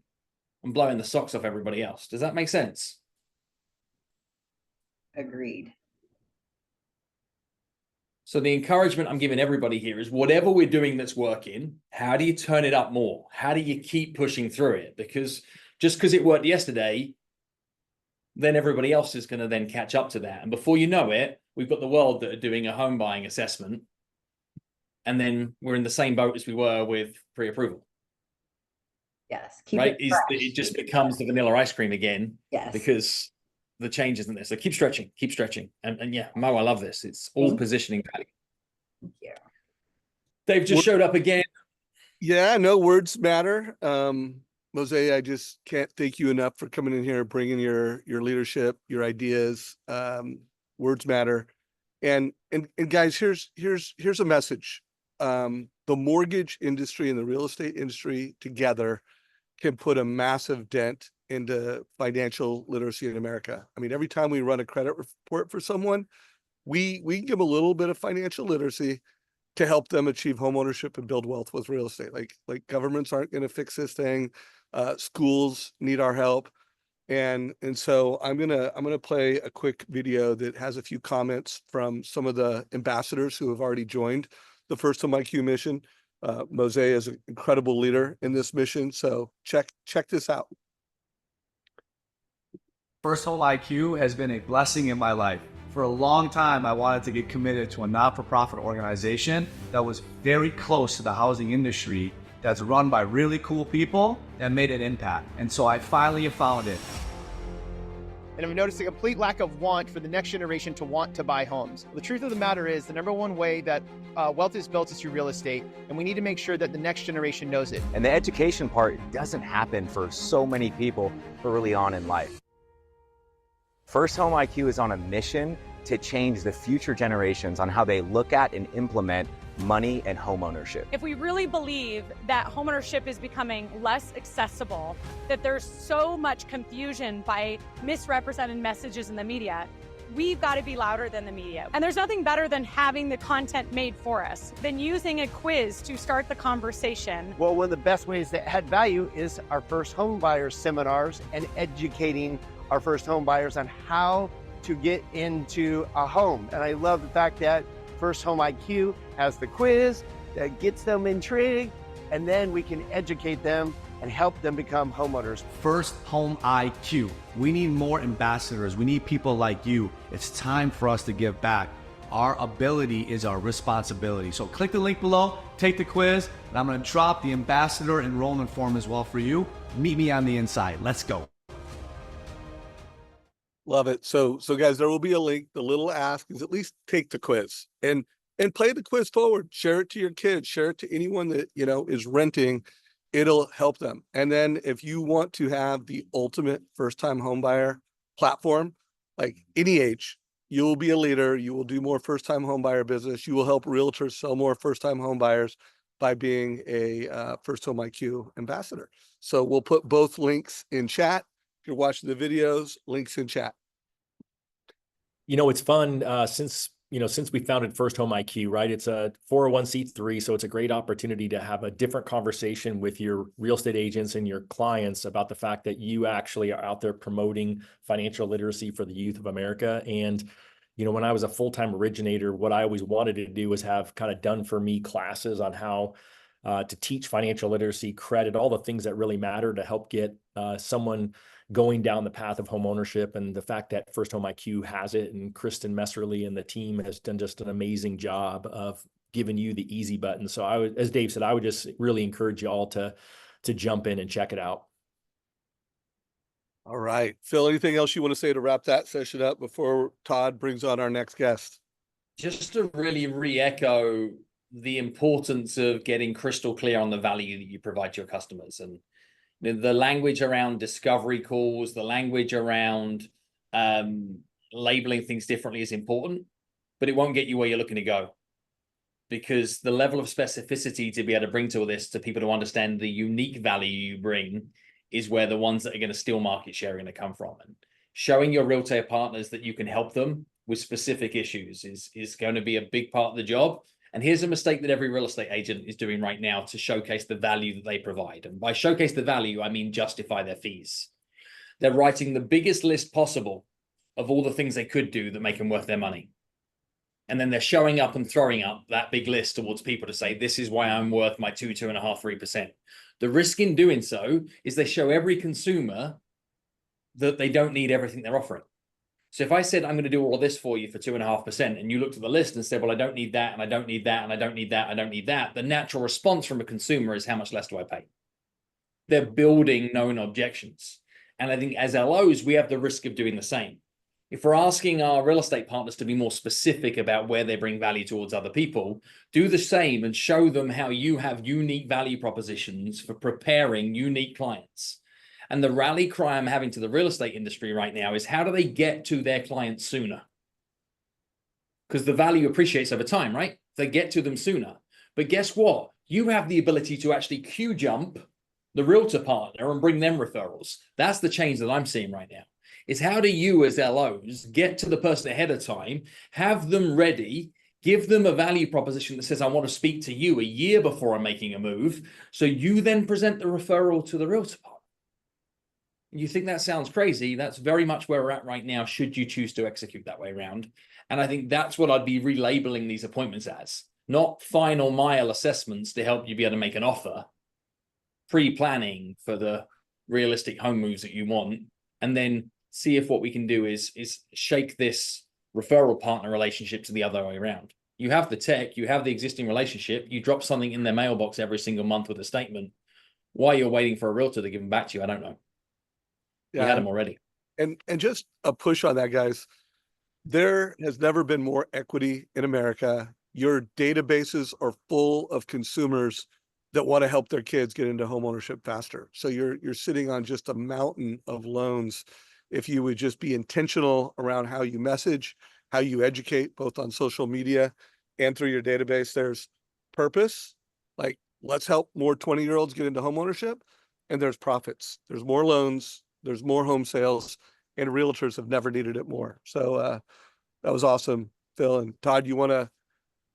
and blowing the socks off everybody else. Does that make sense? Agreed. So the encouragement I'm giving everybody here is whatever we're doing that's working, how do you turn it up more? How do you keep pushing through it? Because just because it worked yesterday, then everybody else is going to then catch up to that. And before you know it, we've got the world that are doing a home buying assessment. And then we're in the same boat as we were with pre-approval. Yes. Keep right? it Is that fresh. it just becomes the vanilla ice cream again Yes. because the change isn't there. So keep stretching. And yeah, Mo, I love this. It's all Thank positioning value. you. They've just showed up again. Yeah, no, words matter. Mosi, I just can't thank you enough for coming in here, bringing your leadership, your ideas. Words matter. And guys, here's a message. The mortgage industry and the real estate industry together can put a massive dent into financial literacy in America. I mean, every time we run a credit report for someone, we give them a little bit of financial literacy to help them achieve homeownership and build wealth with real estate. Like governments aren't going to fix this thing. Schools need our help. And so I'm gonna play a quick video that has a few comments from some of the ambassadors who have already joined the First Home IQ mission. Mosi is an incredible leader in this mission. So check this out. First Home IQ has been a blessing in my life. For a long time, I wanted to get committed to a not-for-profit organization that was very close to the housing industry, that's run by really cool people that made an impact. And so I finally have found it. And I've noticed a complete lack of want for the next generation to want to buy homes. The truth of the matter is the number one way that wealth is built is through real estate, and we need to make sure that the next generation knows it. And the education part doesn't happen for so many people early on in life. First Home IQ is on a mission to change the future generations on how they look at and implement money and home ownership. If we really believe that homeownership is becoming less accessible, that there's so much confusion by misrepresented messages in the media, we've got to be louder than the media. And there's nothing better than having the content made for us, than using a quiz to start the conversation. Well, one of the best ways to add value is our first home buyers seminars and educating our first home buyers on how to get into a home. And I love the fact that First Home IQ has the quiz that gets them intrigued, and then we can educate them and help them become homeowners. First Home IQ. We need more ambassadors. We need people like you. It's time for us to give back. Our ability is our responsibility. So click the link below, take the quiz, and I'm going to drop the ambassador enrollment form as well for you. Meet me on the inside. Let's go. Love it. So guys, there will be a link. The little ask is at least take the quiz and play the quiz forward. Share it to your kids. Share it to anyone that, you know, is renting. It'll help them. And then if you want to have the ultimate first-time homebuyer platform, like any age, you will be a leader. You will do more first-time homebuyer business. You will help realtors sell more first-time homebuyers by being a First Home IQ ambassador. So we'll put both links in chat. If you're watching the videos, links in chat. You know, it's fun since we founded First Home IQ, right? It's a 401c3, so it's a great opportunity to have a different conversation with your real estate agents and your clients about the fact that you actually are out there promoting financial literacy for the youth of America. And, you know, when I was a full-time originator, what I always wanted to do was have kind of done for me classes on how to teach financial literacy, credit, all the things that really matter to help get someone going down the path of home ownership. And the fact that First Home IQ has it, and Kristen Messerly and the team has done just an amazing job of giving you the easy button. So I would, as Dave said, I would just really encourage you all to jump in and check it out. All right, Phil, anything else you want to say to wrap that session up before Todd brings on our next guest? Just to really re-echo the importance of getting crystal clear on the value that you provide to your customers. And the language around discovery calls, the language around labeling things differently is important, but it won't get you where you're looking to go, because the level of specificity to be able to bring to this to people to understand the unique value you bring is where the ones that are going to steal market share are going to come from. And showing your realtor partners that you can help them with specific issues is going to be a big part of the job. And here's a mistake that every real estate agent is doing right now to showcase the value that they provide. And by showcase the value, I mean justify their fees. They're writing the biggest list possible of all the things they could do that make them worth their money. And then they're showing up and throwing up that big list towards people to say, this is why I'm worth my 2.5%, 3%. The risk in doing so is they show every consumer that they don't need everything they're offering. So if I said, I'm going to do all of this for you for 2.5%, and you looked at the list and said, well, I don't need that, and I don't need that, and I don't need that, I don't need that, the natural response from a consumer is, how much less do I pay? they're building known objections. And I think as LOs, we have the risk of doing the same. If we're asking our real estate partners to be more specific about where they bring value towards other people, do the same and show them how you have unique value propositions for preparing unique clients. And the rally cry I'm having to the real estate industry right now is, how do they get to their clients sooner? Because the value appreciates over time, right? They get to them sooner. But guess what? You have the ability to actually queue jump the realtor partner and bring them referrals. That's the change that I'm seeing right now. Is how do you as LOs get to the person ahead of time, have them ready, give them a value proposition that says, I want to speak to you a year before I'm making a move. So you then present the referral to the realtor partner. You think that sounds crazy? That's very much where we're at right now, should you choose to execute that way around. And I think that's what I'd be relabeling these appointments as, not final mile assessments to help you be able to make an offer, pre-planning for the realistic home moves that you want, and then see if what we can do is shake this referral partner relationship to the other way around. You have the tech, you have the existing relationship, you drop something in their mailbox every single month with a statement. Why you're waiting for a realtor to give them back to you, I don't know. Yeah. You had them already. And just a push on that, guys. There has never been more equity in America. Your databases are full of consumers that want to help their kids get into homeownership faster. So you're sitting on just a mountain of loans. If you would just be intentional around how you message, how you educate, both on social media and through your database, there's purpose, like let's help more 20-year-olds get into homeownership, and there's profits. There's more loans, there's more home sales, and realtors have never needed it more. So that was awesome, Phil. And Todd, you want to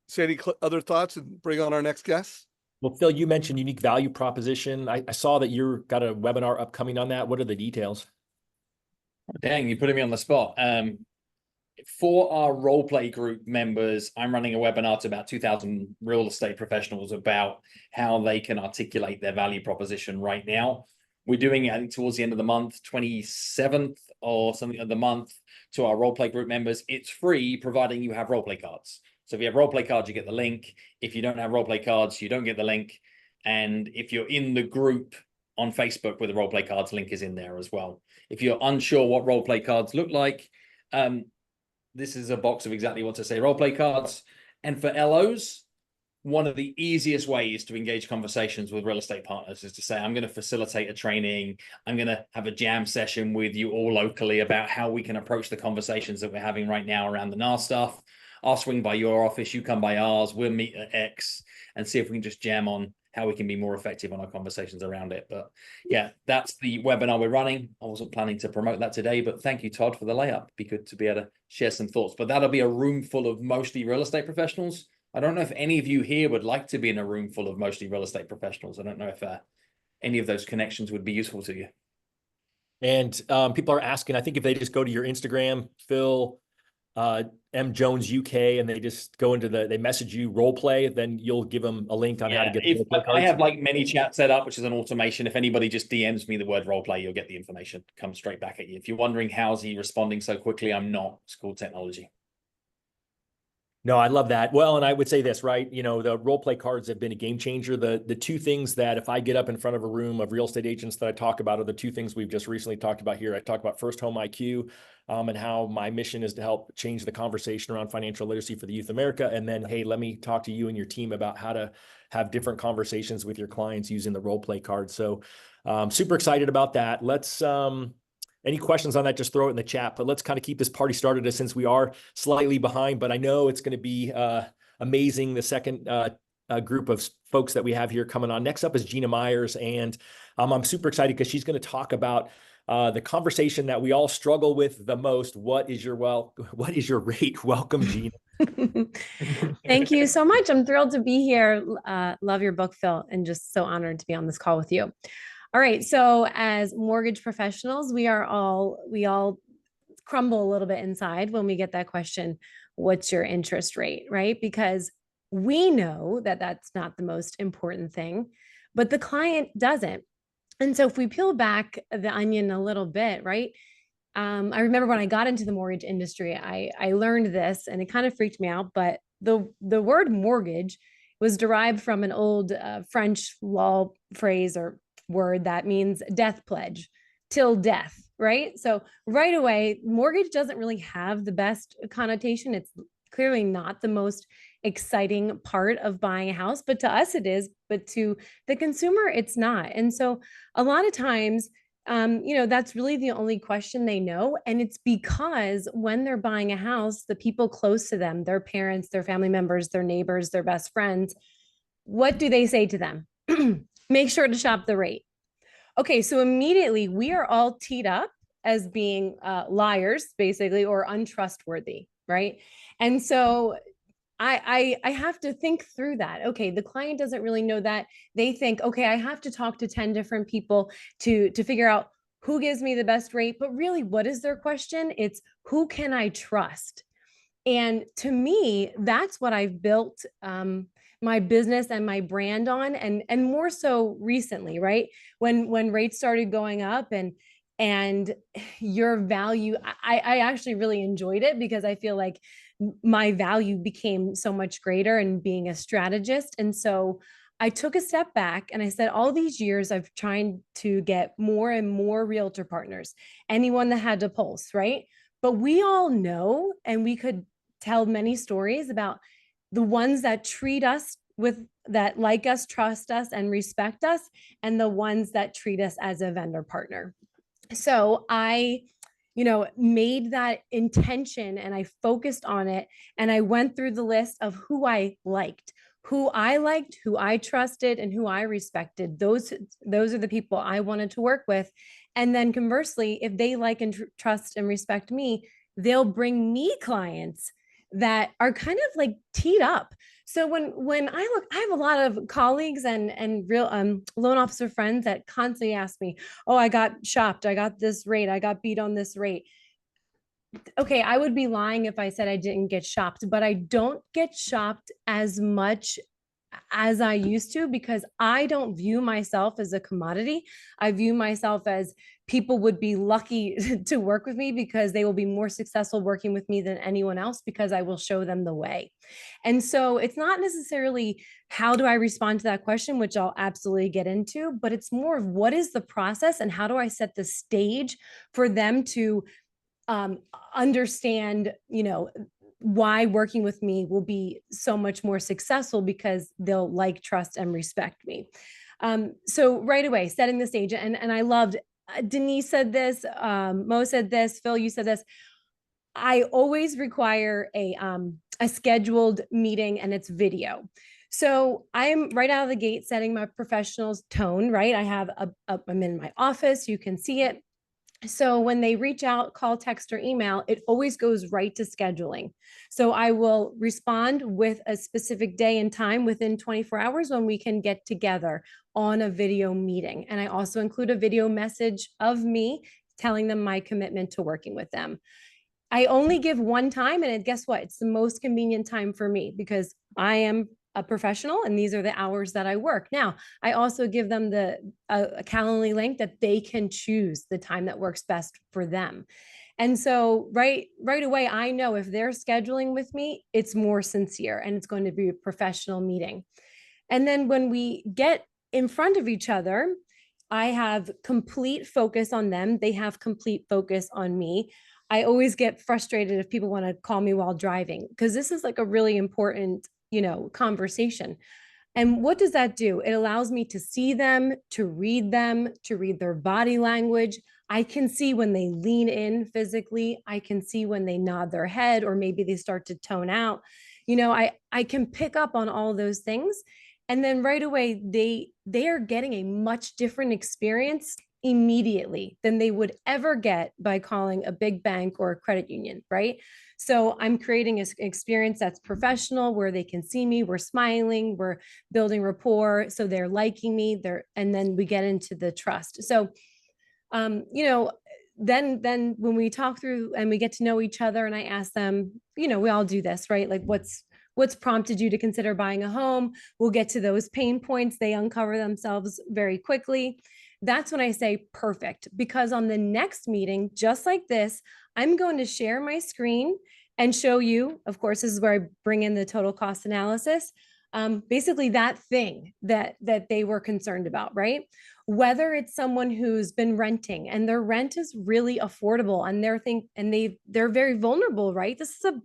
say any other thoughts and bring on our next guest? Well, Phil, you mentioned unique value proposition. I saw that you've got a webinar upcoming on that. What are the details? Dang, you're putting me on the spot. For our role play group members, I'm running a webinar to about 2,000 real estate professionals about how they can articulate their value proposition right now. We're doing it, I think, towards the end of the month, 27th or something of the month, to our role play group members. It's free, providing you have role play cards. So if you have role play cards, you get the link. If you don't have role play cards, you don't get the link. And if you're in the group on Facebook with the role play cards, link is in there as well. If you're unsure what role play cards look like, this is a box of exactly what to say role play cards. And for LOs, one of the easiest ways to engage conversations with real estate partners is to say, I'm going to facilitate a training. I'm going to have a jam session with you all locally about how we can approach the conversations that we're having right now around the NAR stuff. I'll swing by your office, you come by ours, we'll meet at X and see if we can just jam on how we can be more effective on our conversations around it. But yeah, that's the webinar we're running. I wasn't planning to promote that today, but thank you, Todd, for the layup. Be good to be able to share some thoughts. But that'll be a room full of mostly real estate professionals. I don't know if any of you here would like to be in a room full of mostly real estate professionals. I don't know if any of those connections would be useful to you. And people are asking, I think if they just go to your Instagram, Phil, M Jones UK, and they just go into they message you role play, then you'll give them a link on how to get the role play cards. I have like ManyChat set up, which is an automation. If anybody just DMs me the word role play, you'll get the information come straight back at you. If you're wondering how's he responding so quickly, I'm not. It's called technology. No, I love that. Well, and I would say this, right? You know, the role play cards have been a game changer. The two things that if I get up in front of a room of real estate agents that I talk about are the two things we've just recently talked about here. I talked about First Home IQ and how my mission is to help change the conversation around financial literacy for the youth of America. And then, hey, let me talk to you and your team about how to have different conversations with your clients using the role play card. So super excited about that. Let's any questions on that, just throw it in the chat, but let's kind of keep this party started since we are slightly behind, but I know it's going to be amazing. The second group of folks that we have here coming on. Next up is Gina Myers. And I'm super excited because she's going to talk about the conversation that we all struggle with the most. What is your rate? Welcome, Gina. Thank you so much. I'm thrilled to be here. Love your book, Phil, and just so honored to be on this call with you. All right. So as mortgage professionals, we all crumble a little bit inside when we get that question, what's your interest rate, right? Because we know that that's not the most important thing, but the client doesn't. And so if we peel back the onion a little bit, right? I remember when I got into the mortgage industry, I learned this and it kind of freaked me out, but the word mortgage was derived from an old French law phrase or word that means death pledge, till death, right? So right away, mortgage doesn't really have the best connotation. It's clearly not the most exciting part of buying a house, but to us it is, but to the consumer, it's not. And so a lot of times, that's really the only question they know. And it's because when they're buying a house, the people close to them, their parents, their family members, their neighbors, their best friends, what do they say to them? Make sure to shop the rate. Okay, so immediately we are all teed up as being liars, basically, or untrustworthy, right? And so I have to think through that. Okay, the client doesn't really know that. They think, okay, I have to talk to 10 different people to figure out who gives me the best rate. But really, what is their question? It's who can I trust? And to me, that's what I've built my business and my brand on, and more so recently, right? When rates started going up and your value, I actually really enjoyed it because I feel like my value became so much greater in being a strategist. And so I took a step back and I said, all these years I've tried to get more and more realtor partners, anyone that had a pulse, right? But we all know, and we could tell many stories about the ones that treat us that like us, trust us, and respect us, and the ones that treat us as a vendor partner. So I, made that intention and I focused on it, and I went through the list of who I liked, who I trusted, and who I respected. Those are the people I wanted to work with. And then conversely, if they like and trust and respect me, they'll bring me clients that are kind of like teed up. So when I look, I have a lot of colleagues and real loan officer friends that constantly ask me, oh, I got shopped, I got this rate, I got beat on this rate. Okay, I would be lying if I said I didn't get shopped, but I don't get shopped as much as I used to because I don't view myself as a commodity. I view myself as people would be lucky to work with me because they will be more successful working with me than anyone else because I will show them the way. And so it's not necessarily how do I respond to that question, which I'll absolutely get into, but it's more of what is the process and how do I set the stage for them to understand, why working with me will be so much more successful because they'll like, trust, and respect me. So right away, setting the stage, and I loved, Denise said this, Mo said this, Phil, you said this. I always require a scheduled meeting, and it's video. So I'm right out of the gate setting my professional tone, right? I have I'm in my office, you can see it. So when they reach out, call, text, or email, it always goes right to scheduling. So I will respond with a specific day and time within 24 hours when we can get together on a video meeting. And I also include a video message of me telling them my commitment to working with them. I only give one time, and guess what? It's the most convenient time for me because I am a professional and these are the hours that I work. Now, I also give them a Calendly link that they can choose the time that works best for them. And so right away, I know if they're scheduling with me, it's more sincere and it's going to be a professional meeting. And then when we get in front of each other, I have complete focus on them. They have complete focus on me. I always get frustrated if people want to call me while driving because this is like a really important conversation. And what does that do? It allows me to see them, to read their body language. I can see when they lean in physically. I can see when they nod their head or maybe they start to tone out. I can pick up on all those things. And then right away, they are getting a much different experience immediately than they would ever get by calling a big bank or a credit union, right? So I'm creating an experience that's professional where they can see me, we're smiling, we're building rapport. So they're liking me and then we get into the trust. So, then when we talk through and we get to know each other and I ask them, we all do this, right? Like what's prompted you to consider buying a home? We'll get to those pain points. They uncover themselves very quickly. That's when I say perfect, because on the next meeting, just like this, I'm going to share my screen and show you, of course, this is where I bring in the total cost analysis. basically that thing that they were concerned about, right? Whether it's someone who's been renting and their rent is really affordable and they're very vulnerable, right? This is a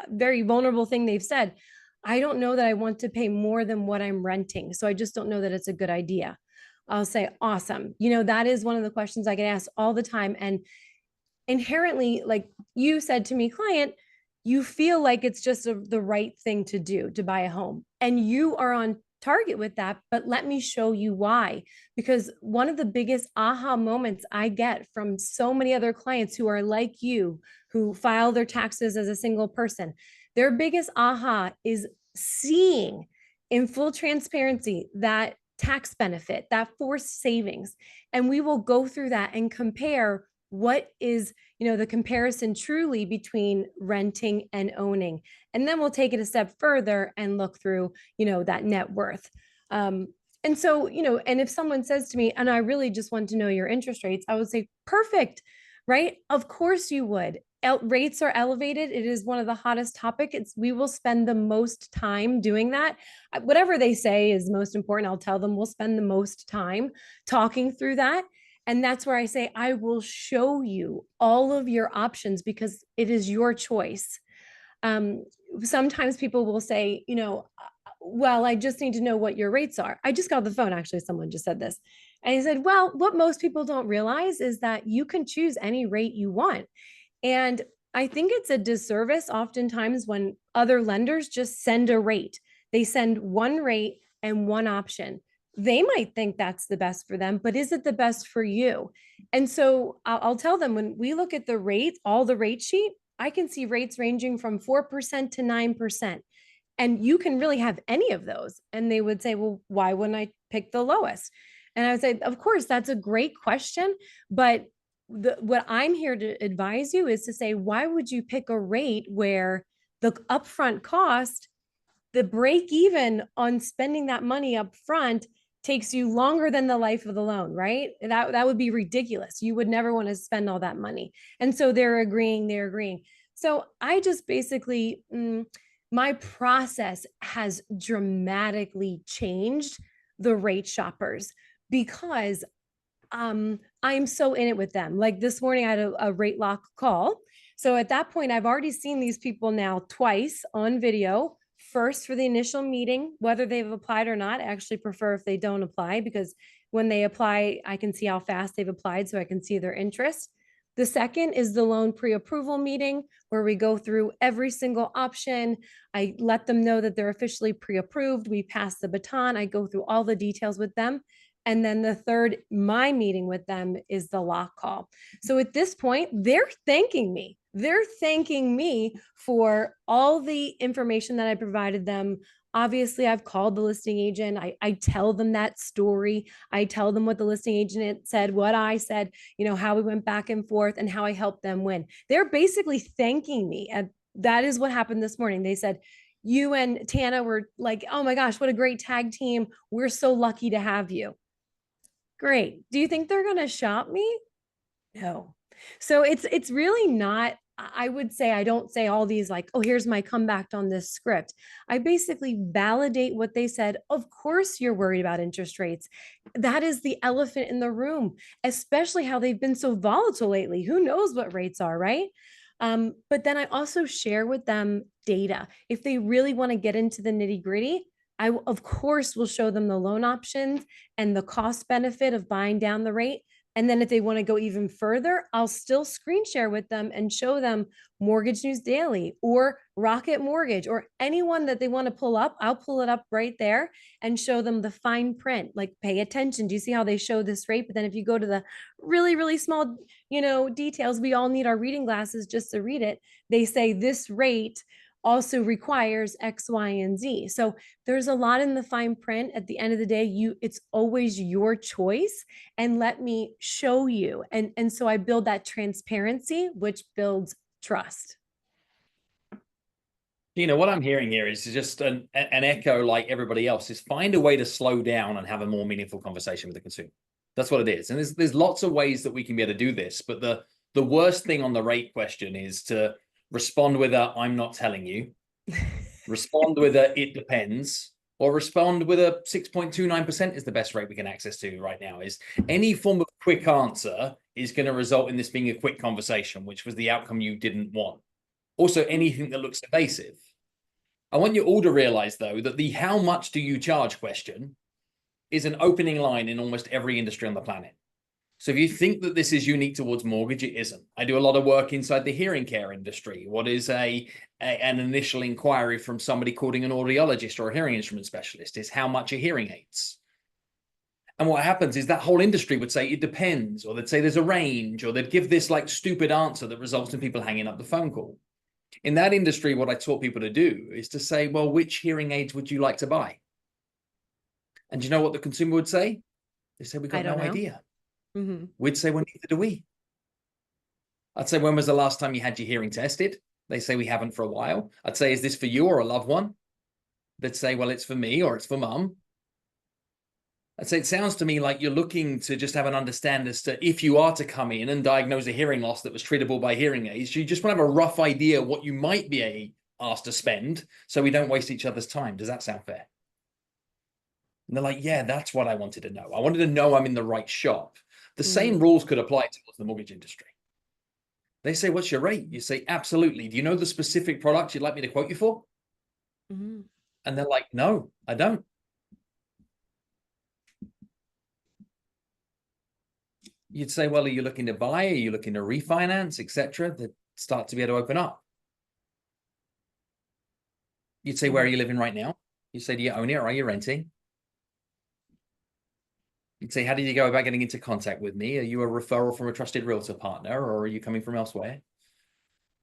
very vulnerable thing they've said. I don't know that I want to pay more than what I'm renting, so I just don't know that it's a good idea. I'll say, awesome. That is one of the questions I get asked all the time. And inherently, like you said to me, client, you feel like it's just the right thing to do to buy a home. And you are on target with that, but let me show you why. Because one of the biggest aha moments I get from so many other clients who are like you, who file their taxes as a single person, their biggest aha is seeing in full transparency that tax benefit, that forced savings. And we will go through that and compare what is, the comparison truly between renting and owning. And then we'll take it a step further and look through, that net worth. And so, and if someone says to me, and I really just want to know your interest rates, I would say, perfect, right? Of course you would. Rates are elevated. It is one of the hottest topics. We will spend the most time doing that. Whatever they say is most important, I'll tell them we'll spend the most time talking through that. And that's where I say, I will show you all of your options because it is your choice. Sometimes people will say, well, I just need to know what your rates are. I just got off the phone. Actually, someone just said this. And he said, well, what most people don't realize is that you can choose any rate you want. And I think it's a disservice oftentimes when other lenders just send a rate. They send one rate and one option. They might think that's the best for them, but is it the best for you? And so I'll tell them when we look at the rate, all the rate sheet, I can see rates ranging from 4% to 9%. And you can really have any of those. And they would say, well, why wouldn't I pick the lowest? And I would say, of course, that's a great question. But what I'm here to advise you is to say, why would you pick a rate where the upfront cost, the break even on spending that money up front takes you longer than the life of the loan, right? That would be ridiculous. You would never want to spend all that money. And so they're agreeing. So I just basically, my process has dramatically changed the rate shoppers because I'm so in it with them. Like this morning, I had a rate lock call. So at that point, I've already seen these people now twice on video. First for the initial meeting, whether they've applied or not. I actually prefer if they don't apply because when they apply, I can see how fast they've applied so I can see their interest. The second is the loan pre-approval meeting where we go through every single option. I let them know that they're officially pre-approved. We pass the baton. I go through all the details with them. And then the third, my meeting with them is the lock call. So at this point, they're thanking me. They're thanking me for all the information that I provided them. Obviously, I've called the listing agent. I tell them that story. I tell them what the listing agent said, what I said, how we went back and forth and how I helped them win. They're basically thanking me. And that is what happened this morning. They said, you and Tana were like, oh my gosh, what a great tag team. We're so lucky to have you. Great. Do you think they're going to shop me? No. So it's really not, I would say, I don't say all these like, oh, here's my comeback on this script. I basically validate what they said. Of course, you're worried about interest rates. That is the elephant in the room, especially how they've been so volatile lately. Who knows what rates are, right? But then I also share with them data. If they really want to get into the nitty gritty, I, of course, will show them the loan options and the cost benefit of buying down the rate. And then if they want to go even further, I'll still screen share with them and show them Mortgage News Daily or Rocket Mortgage or anyone that they want to pull up. I'll pull it up right there and show them the fine print, like pay attention. Do you see how they show this rate? But then if you go to the really, really small, details, we all need our reading glasses just to read it. They say this rate also requires X, Y, and Z. So there's a lot in the fine print. At the end of the day, it's always your choice. And let me show you. And so I build that transparency, which builds trust. What I'm hearing here is just an echo like everybody else is find a way to slow down and have a more meaningful conversation with the consumer. That's what it is. And there's lots of ways that we can be able to do this. But the worst thing on the rate question is to respond with a, I'm not telling you. Respond with a, it depends. or respond with a 6.29% is the best rate we can access to right now. Is any form of quick answer is going to result in this being a quick conversation, which was the outcome you didn't want. Also, anything that looks evasive. I want you all to realize, though, that the how much do you charge question is an opening line in almost every industry on the planet. So if you think that this is unique towards mortgage, it isn't. I do a lot of work inside the hearing care industry. What is an initial inquiry from somebody calling an audiologist or a hearing instrument specialist is how much are hearing aids? And what happens is that whole industry would say it depends, or they'd say there's a range, or they'd give this like stupid answer that results in people hanging up the phone call. In that industry, what I taught people to do is to say, well, which hearing aids would you like to buy? And do you know what the consumer would say? They say, we got no idea. Mm-hmm. We'd say, well, neither do we. I'd say, when was the last time you had your hearing tested? They say, we haven't for a while. I'd say, is this for you or a loved one? They'd say, well, it's for me or it's for mum. I'd say, it sounds to me like you're looking to just have an understanding as to if you are to come in and diagnose a hearing loss that was treatable by hearing aids, you just want to have a rough idea what you might be asked to spend so we don't waste each other's time. Does that sound fair? And they're like, yeah, that's what I wanted to know. I wanted to know I'm in the right shop. The same rules could apply to the mortgage industry. They say, what's your rate? You say, absolutely. Do you know the specific product you'd like me to quote you for? Mm-hmm. And they're like, no, I don't. You'd say, well, are you looking to buy? Are you looking to refinance, etc.? That start to be able to open up. You'd say, where are you living right now? You say, do you own it or are you renting? You'd say, how did you go about getting into contact with me? Are you a referral from a trusted realtor partner, or are you coming from elsewhere?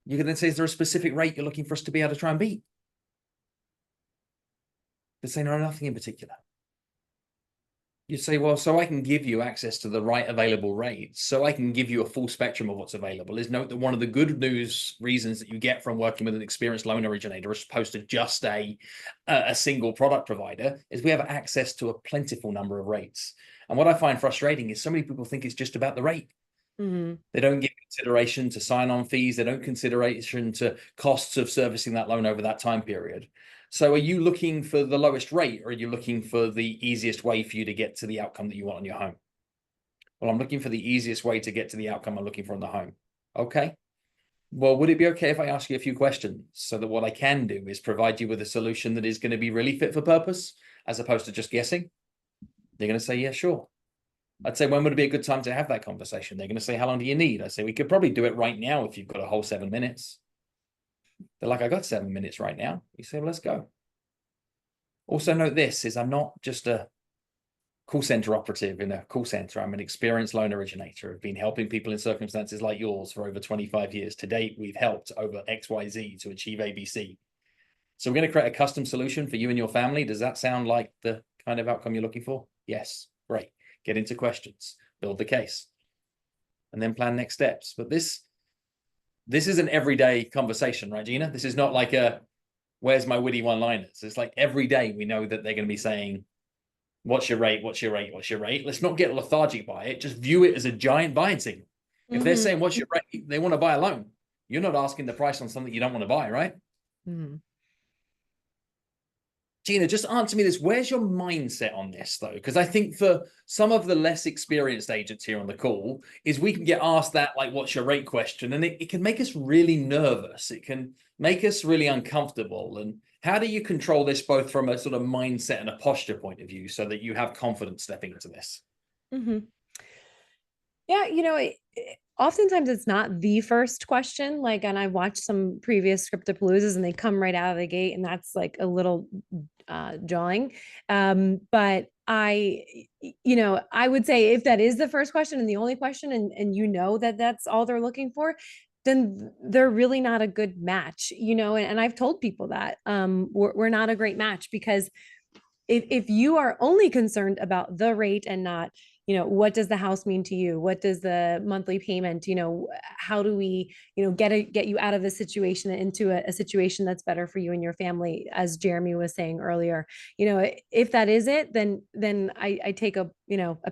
You can then say, is there a specific rate you're looking for us to be able to try and beat? They say, no, nothing in particular. You'd say, well, so I can give you access to the right available rates, so I can give you a full spectrum of what's available. Is note that one of the good news reasons that you get from working with an experienced loan originator as opposed to just a single product provider is we have access to a plentiful number of rates. And what I find frustrating is so many people think it's just about the rate. Mm-hmm. They don't give consideration to sign-on fees. They don't consideration to costs of servicing that loan over that time period. So are you looking for the lowest rate, or are you looking for the easiest way for you to get to the outcome that you want on your home? Well, I'm looking for the easiest way to get to the outcome I'm looking for on the home. Okay. Well, would it be okay if I ask you a few questions so that what I can do is provide you with a solution that is going to be really fit for purpose as opposed to just guessing? They're going to say, yeah, sure. I'd say, when would it be a good time to have that conversation? They're going to say, how long do you need? I say, we could probably do it right now if you've got a whole 7 minutes. They're like, I got 7 minutes right now. You say, well, let's go. Also note this is I'm not just a call center operative in a call center. I'm an experienced loan originator. I've been helping people in circumstances like yours for over 25 years. To date, we've helped over XYZ to achieve ABC. So we're going to create a custom solution for you and your family. Does that sound like the kind of outcome you're looking for? Yes. Great. Get into questions, build the case, and then plan next steps. But this is an everyday conversation, right, Gina? This is not like a, where's my witty one-liners? It's like every day we know that they're going to be saying, what's your rate? What's your rate? What's your rate? Let's not get lethargic by it. Just view it as a giant buying signal. If they're saying, what's your rate? They want to buy a loan. You're not asking the price on something you don't want to buy, right? Mm-hmm. Gina, just answer me this. Where's your mindset on this, though? Because I think for some of the less experienced agents here on the call is we can get asked that, like, what's your rate question? And it can make us really nervous. It can make us really uncomfortable. And how do you control this both from a sort of mindset and a posture point of view so that you have confidence stepping into this? Mm-hmm. Yeah, oftentimes it's not the first question. Like, and I've watched some previous Script-A-Paloozas and they come right out of the gate, and that's like a little jarring. But I would say if that is the first question and the only question, and that that's all they're looking for, then they're really not a good match, and I've told people that we're not a great match, because if you are only concerned about the rate and not, what does the house mean to you? What does the monthly payment, how do we, get you out of this situation into a situation that's better for you and your family, as Jeremy was saying earlier. If that is it, then I take a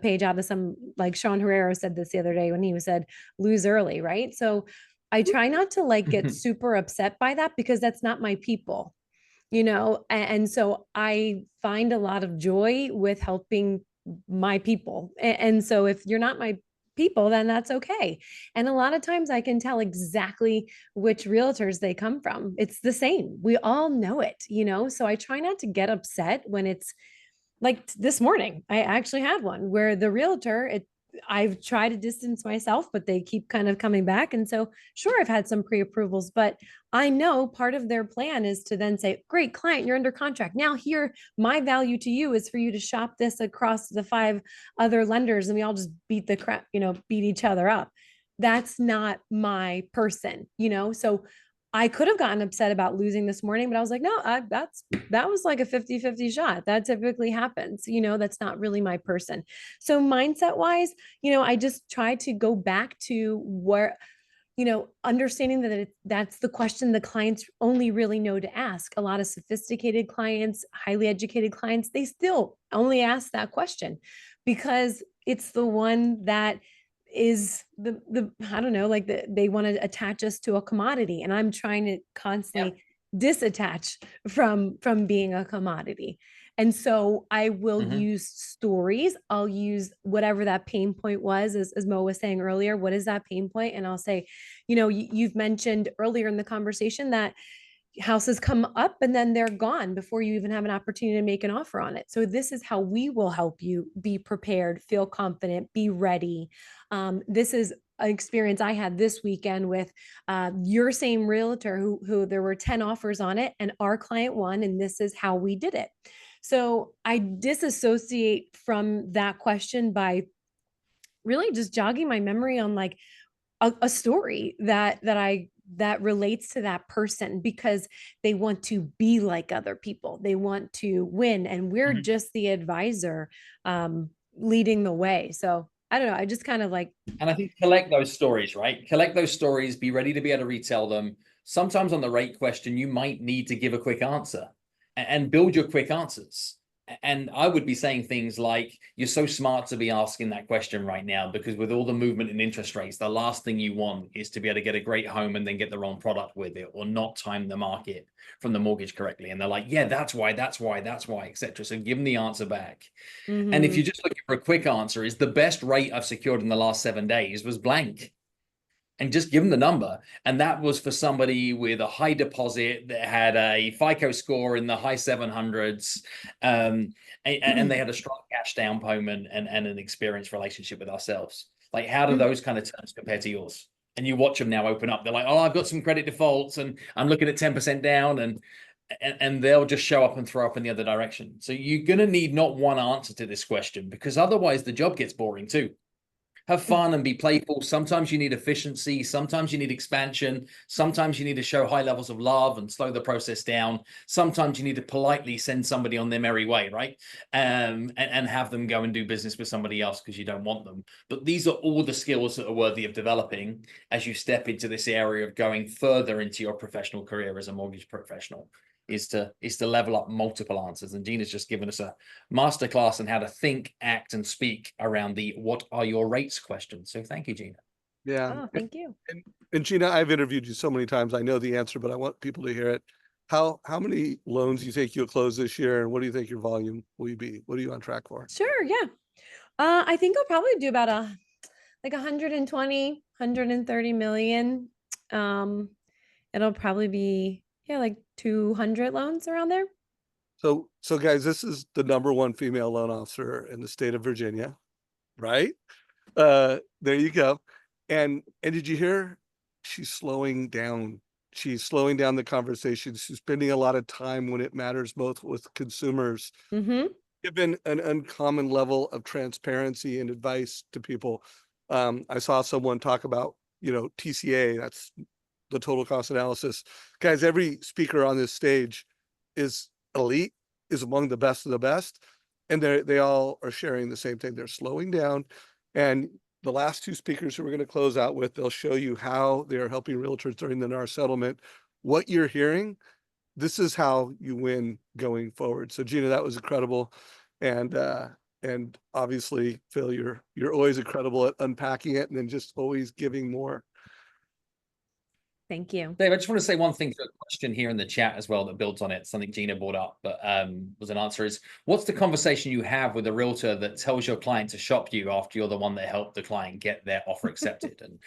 page out of some, like Sean Herrera said this the other day when he said, lose early, right? So I try not to get super upset by that, because that's not my people. and so I find a lot of joy with helping my people. And so if you're not my people, then that's okay. And a lot of times I can tell exactly which realtors they come from. It's the same. We all know it, so I try not to get upset when it's like this morning. I actually had one where the realtor, I've tried to distance myself, but they keep kind of coming back. And so, sure, I've had some pre-approvals, but I know part of their plan is to then say, great client, you're under contract. Now here, my value to you is for you to shop this across the 5 other lenders and we all just beat the crap, beat each other up. That's not my person, So I could have gotten upset about losing this morning, but I was like, no, that was like a 50-50 shot. That typically happens, that's not really my person. So mindset wise, I just try to go back to where, understanding that that's the question the clients only really know to ask. A lot of sophisticated clients, highly educated clients, they still only ask that question because it's the one that is the I don't know, like they want to attach us to a commodity, and I'm trying to constantly disattach from being a commodity. And so I will use stories. I'll use whatever that pain point was, as Mo was saying earlier. What is that pain point? And I'll say, you've mentioned earlier in the conversation that houses come up and then they're gone before you even have an opportunity to make an offer on it. So this is how we will help you be prepared, feel confident, be ready. This is an experience I had this weekend with your same realtor who there were 10 offers on it and our client won, and this is how we did it. So I disassociate from that question by really just jogging my memory on like a story that relates to that person, because they want to be like other people. They want to win, and we're just the advisor leading the way. So I don't know. I just kind of like. And I think collect those stories, right? Collect those stories, be ready to be able to retell them. Sometimes on the rate question, you might need to give a quick answer and build your quick answers. And I would be saying things like, you're so smart to be asking that question right now, because with all the movement in interest rates, the last thing you want is to be able to get a great home and then get the wrong product with it, or not time the market from the mortgage correctly. And they're like, yeah, that's why, etc. So give them the answer back. And if you're just looking for a quick answer, is the best rate I've secured in the last 7 days was blank. And just give them the number. And that was for somebody with a high deposit that had a FICO score in the high 700s. And they had a strong cash down payment and an experienced relationship with ourselves. Like, how do those kind of terms compare to yours? And you watch them now open up. They're like, oh, I've got some credit defaults and I'm looking at 10% down, and they'll just show up and throw up in the other direction. So you're going to need not one answer to this question, because otherwise the job gets boring too. Have fun and be playful. Sometimes you need efficiency. Sometimes you need expansion. Sometimes you need to show high levels of love and slow the process down. Sometimes you need to politely send somebody on their merry way, right? And have them go and do business with somebody else because you don't want them. But these are all the skills that are worthy of developing as you step into this area of going further into your professional career as a mortgage professional. Is to level up multiple answers. And Gina's just given us a masterclass on how to think, act, and speak around the "what are your rates" question. So thank you, Gina. Yeah. Oh, thank you. And Gina, I've interviewed you so many times. I know the answer, but I want people to hear it. How many loans do you think you'll close this year, and what do you think your volume will be? What are you on track for? Sure. Yeah. I think I'll probably do about 120, 130 million. It'll probably be like 200 loans around there. So guys, this is the #1 female loan officer in the state of Virginia, right? There you go. And did you hear? She's slowing down. She's slowing down the conversation. She's spending a lot of time when it matters, both with consumers, given an uncommon level of transparency and advice to people. I saw someone talk about, TCA, that's the total cost analysis. Guys, every speaker on this stage is elite, is among the best of the best. And they all are sharing the same thing. They're slowing down. And the last 2 speakers who we're going to close out with, they'll show you how they're helping realtors during the NAR settlement. What you're hearing, this is how you win going forward. So Gina, that was incredible. And obviously, Phil, you're always incredible at unpacking it and then just always giving more. Thank you. Dave, I just want to say one thing to a question here in the chat as well that builds on it. Something Gina brought up, but was an answer is, what's the conversation you have with a realtor that tells your client to shop you after you're the one that helped the client get their offer accepted? And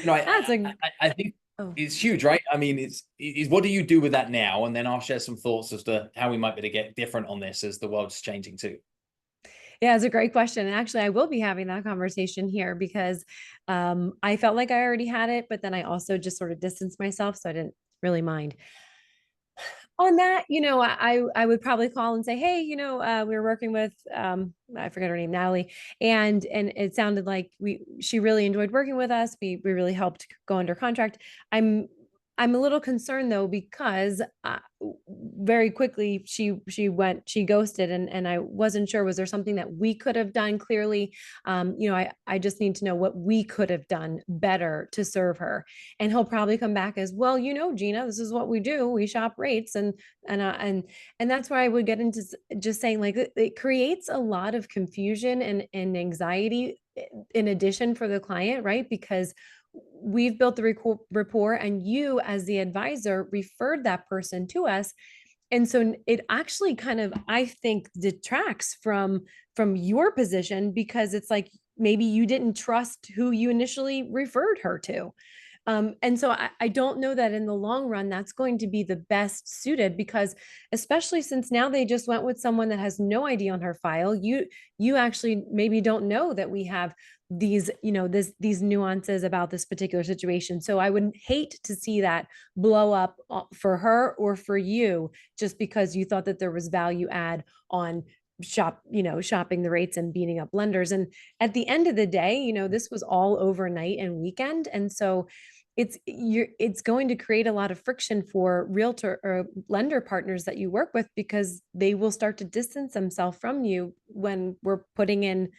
I think it's huge, right? I mean, it's what do you do with that now? And then I'll share some thoughts as to how we might be able to get different on this as the world's changing too. Yeah, it's a great question. And actually, I will be having that conversation here because I felt like I already had it, but then I also just sort of distanced myself, so I didn't really mind. On that, I would probably call and say, hey, we were working with I forget her name, Natalie, and it sounded like she really enjoyed working with us. We really helped go under contract. I'm a little concerned though, because very quickly she ghosted, and I wasn't sure, was there something that we could have done? Clearly, I just need to know what we could have done better to serve her. And he'll probably come back as, well, Gina, this is what we do. We shop rates. And that's where I would get into just saying, like, it creates a lot of confusion and anxiety in addition for the client, right? Because we've built the rapport, and you as the advisor referred that person to us. And so it actually kind of, I think, detracts from your position, because it's like, maybe you didn't trust who you initially referred her to. And so I don't know that in the long run, that's going to be the best suited, because especially since now they just went with someone that has no ID on her file. You actually maybe don't know that we have these, these nuances about this particular situation. So I would hate to see that blow up for her or for you, just because you thought that there was value add on shopping the rates and beating up lenders. And at the end of the day, this was all overnight and weekend. And so it's going to create a lot of friction for realtor or lender partners that you work with, because they will start to distance themselves from you when we're putting in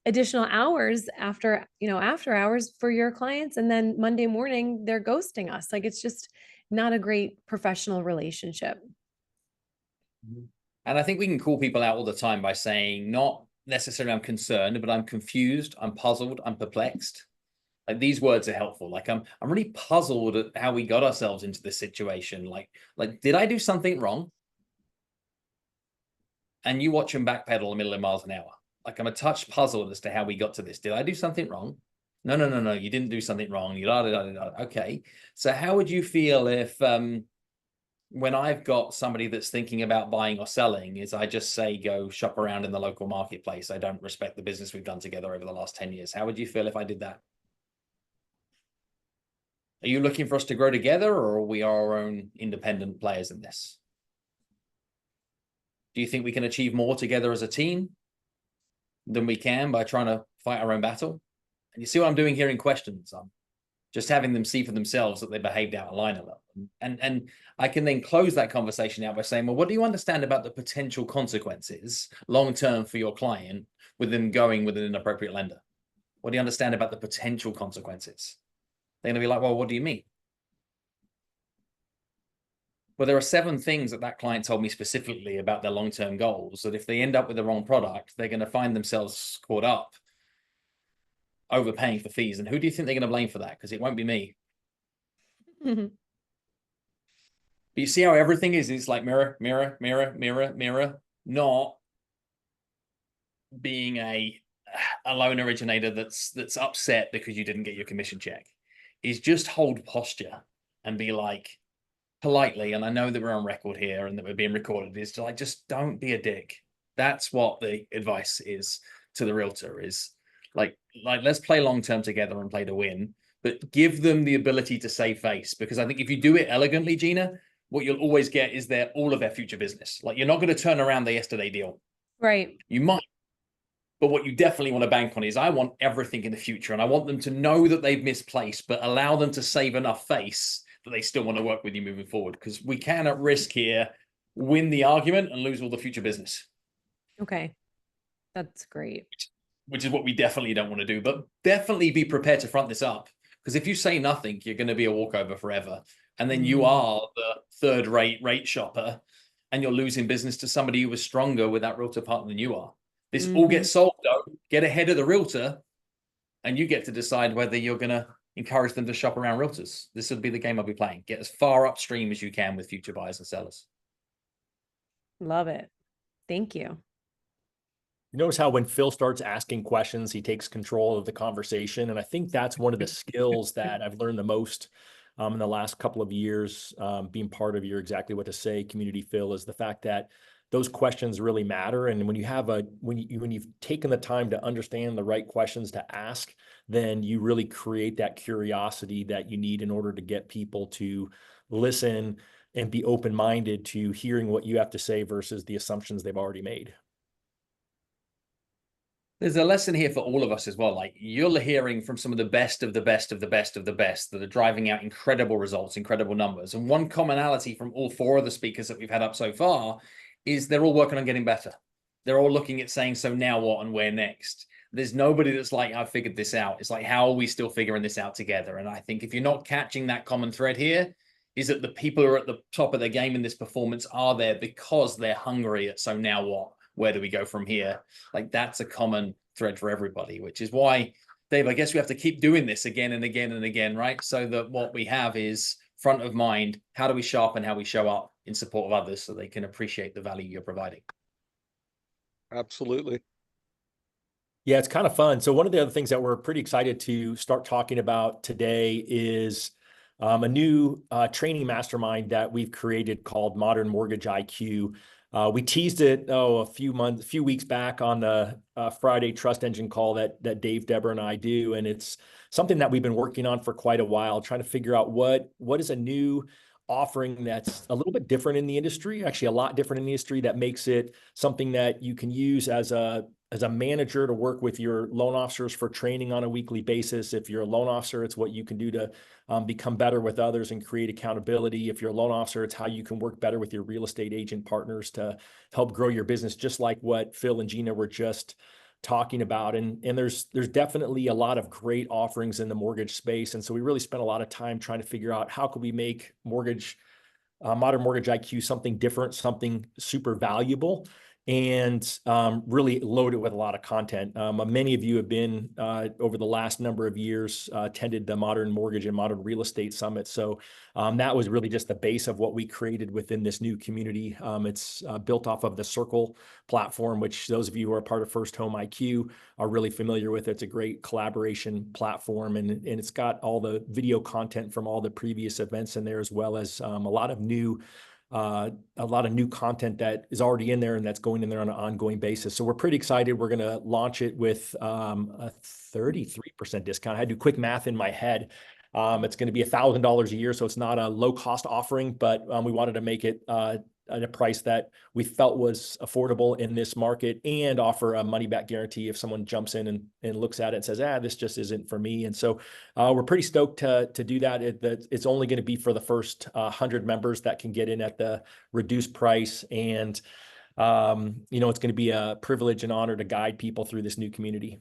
additional hours after hours for your clients. And then Monday morning, they're ghosting us. Like, it's just not a great professional relationship. And I think we can call people out all the time by saying, not necessarily I'm concerned, but I'm confused, I'm puzzled, I'm perplexed. Like, these words are helpful. Like, I'm really puzzled at how we got ourselves into this situation. Like, did I do something wrong? And you watch them backpedal a million miles an hour. Like, I'm a touch puzzled as to how we got to this. Did I do something wrong? No, you didn't do something wrong. Okay. So how would you feel if when I've got somebody that's thinking about buying or selling, is I just say, go shop around in the local marketplace. I don't respect the business we've done together over the last 10 years. How would you feel if I did that? Are you looking for us to grow together, or are we our own independent players in this? Do you think we can achieve more together as a team than we can by trying to fight our own battle? And you see what I'm doing here in questions? I'm just having them see for themselves that they behaved out of line a little. And I can then close that conversation out by saying, well, what do you understand about the potential consequences long-term for your client with them going with an inappropriate lender? What do you understand about the potential consequences? They're going to be like, well, what do you mean? Well, there are 7 things that client told me specifically about their long-term goals, that if they end up with the wrong product, they're going to find themselves caught up overpaying for fees. And who do you think they're going to blame for that? Because it won't be me. But you see how everything is, it's like mirror, mirror, mirror, mirror, mirror, not being a loan originator that's upset because you didn't get your commission check. Is just hold posture and be like, politely, and I know that we're on record here and that we're being recorded, is to, like, just don't be a dick. That's what the advice is to the realtor, is like let's play long-term together and play to win, but give them the ability to save face. Because I think if you do it elegantly, Gina, what you'll always get is all of their future business. Like, you're not going to turn around the yesterday deal. Right. You might. But what you definitely want to bank on is, I want everything in the future, and I want them to know that they've misplaced, but allow them to save enough face that they still want to work with you moving forward. Because we can, at risk here, win the argument and lose all the future business. Okay. That's great. Which is what we definitely don't want to do. But definitely be prepared to front this up. Because if you say nothing, you're going to be a walkover forever. And then you are the third-rate rate shopper, and you're losing business to somebody who was stronger with that realtor partner than you are. This all gets solved, though. Get ahead of the realtor, and you get to decide whether you're going to encourage them to shop around realtors. This would be the game I'll be playing. Get as far upstream as you can with future buyers and sellers. Love it. Thank you. You notice how when Phil starts asking questions, he takes control of the conversation. And I think that's one of the skills that I've learned the most in the last couple of years, being part of your Exactly What to Say community, Phil, is the fact that those questions really matter. And when you have when you've taken the time to understand the right questions to ask, then you really create that curiosity that you need in order to get people to listen and be open-minded to hearing what you have to say versus the assumptions they've already made. There's a lesson here for all of us as well. Like, you're hearing from some of the best of the best of the best of the best that are driving out incredible results, incredible numbers. And one commonality from all four of the speakers that we've had up so far is they're all working on getting better. They're all looking at saying, so now what and where next? There's nobody that's like, I've figured this out. It's like, how are we still figuring this out together? And I think if you're not catching that common thread here, is that the people who are at the top of their game in this performance are there because they're hungry at, so now what? Where do we go from here? Like, that's a common thread for everybody, which is why, Dave, I guess we have to keep doing this again and again and again, right? So that what we have is front of mind. How do we sharpen how we show up in support of others so they can appreciate the value you're providing? Absolutely. Yeah, it's kind of fun. So one of the other things that we're pretty excited to start talking about today is a new training mastermind that we've created called Modern Mortgage IQ. We teased it a few weeks back on the Friday Trust Engine call that Dave, Deborah, and I do, and it's something that we've been working on for quite a while, trying to figure out what is a new offering that's a little bit different in the industry, actually a lot different in the industry, that makes it something that you can use as a manager to work with your loan officers for training on a weekly basis. If you're a loan officer, it's what you can do to become better with others and create accountability. If you're a loan officer, it's how you can work better with your real estate agent partners to help grow your business, just like what Phil and Gina were just talking about. And there's definitely a lot of great offerings in the mortgage space. And so we really spent a lot of time trying to figure out how could we make Modern Mortgage IQ something different, something super valuable, and really load it with a lot of content. Many of you have been, over the last number of years, attended the Modern Mortgage and Modern Real Estate Summit. So that was really just the base of what we created within this new community. It's built off of the Circle platform, which those of you who are part of First Home IQ are really familiar with. It's a great collaboration platform, and it's got all the video content from all the previous events in there, as well as a lot of new content that is already in there and that's going in there on an ongoing basis. So we're pretty excited. We're going to launch it with a 33% discount. I had to do quick math in my head. It's going to be $1,000 a year, so it's not a low cost offering, but we wanted to make it at a price that we felt was affordable in this market and offer a money back guarantee if someone jumps in and looks at it and says, this just isn't for me. And so we're pretty stoked to do that. It's only going to be for the first 100 members that can get in at the reduced price. And, it's going to be a privilege and honor to guide people through this new community.